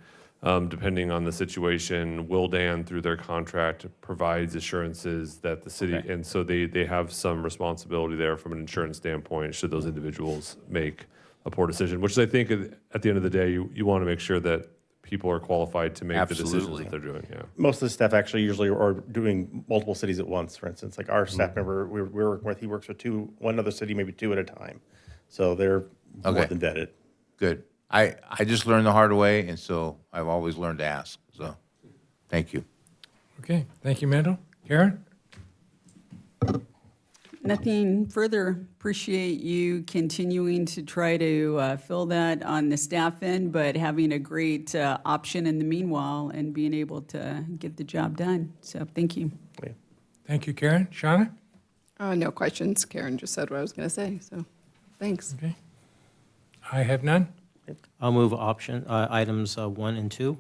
depending on the situation. Wildan, through their contract, provides assurances that the city, and so they have some responsibility there from an insurance standpoint, should those individuals make a poor decision, which I think at the end of the day, you want to make sure that people are qualified to make the decisions Absolutely. that they're doing, yeah. Most of the staff actually usually are doing multiple cities at once. For instance, like our Mm-hmm. staff member we're working with, he works for one other city, maybe two at a time. So they're more Okay. than vetted. Good. I just learned the hard way, and so I've always learned to ask. So, thank you. Okay, thank you, Mendel. Karen? Nothing further. Appreciate you continuing to try to fill that on the staff end, but having a great option in the meanwhile and being able to get the job done. So thank you. Thank you, Karen. Shauna? No questions. Karen just said what I was going to say, so thanks. Okay. I have none. I'll move items 1 and 2.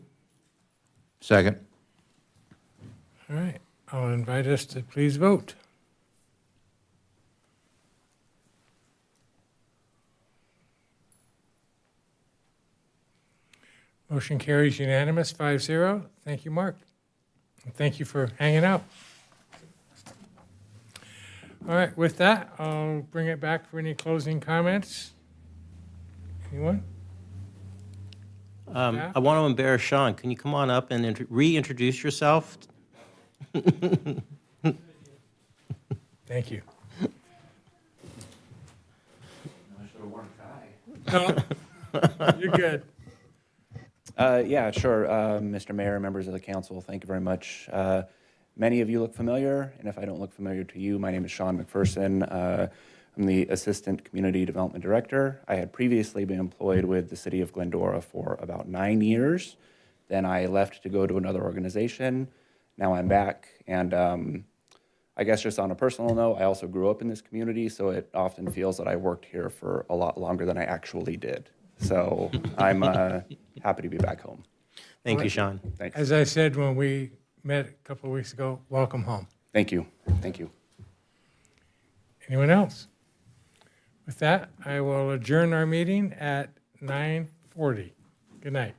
Second. All right, I'll invite us to please vote. Motion carries unanimous, 5-0. Thank you, Mark. And thank you for hanging out. All right, with that, I'll bring it back for any closing comments. Anyone? I want to embarrass Sean. Can you come on up and reintroduce yourself? Thank you. You're good. Yeah, sure. Mr. Mayor, members of the council, thank you very much. Many of you look familiar, and if I don't look familiar to you, my name is Sean McPherson. I'm the Assistant Community Development Director. I had previously been employed with the City of Glendora for about 9 years. Then I left to go to another organization. Now I'm back, and I guess just on a personal note, I also grew up in this community, so it often feels that I worked here for a lot longer than I actually did. So I'm happy to be back home. Thank you, Sean. Thanks. As I said when we met a couple of weeks ago, welcome home. Thank you. Thank you. Anyone else? With that, I will adjourn our meeting at 9:40. Good night.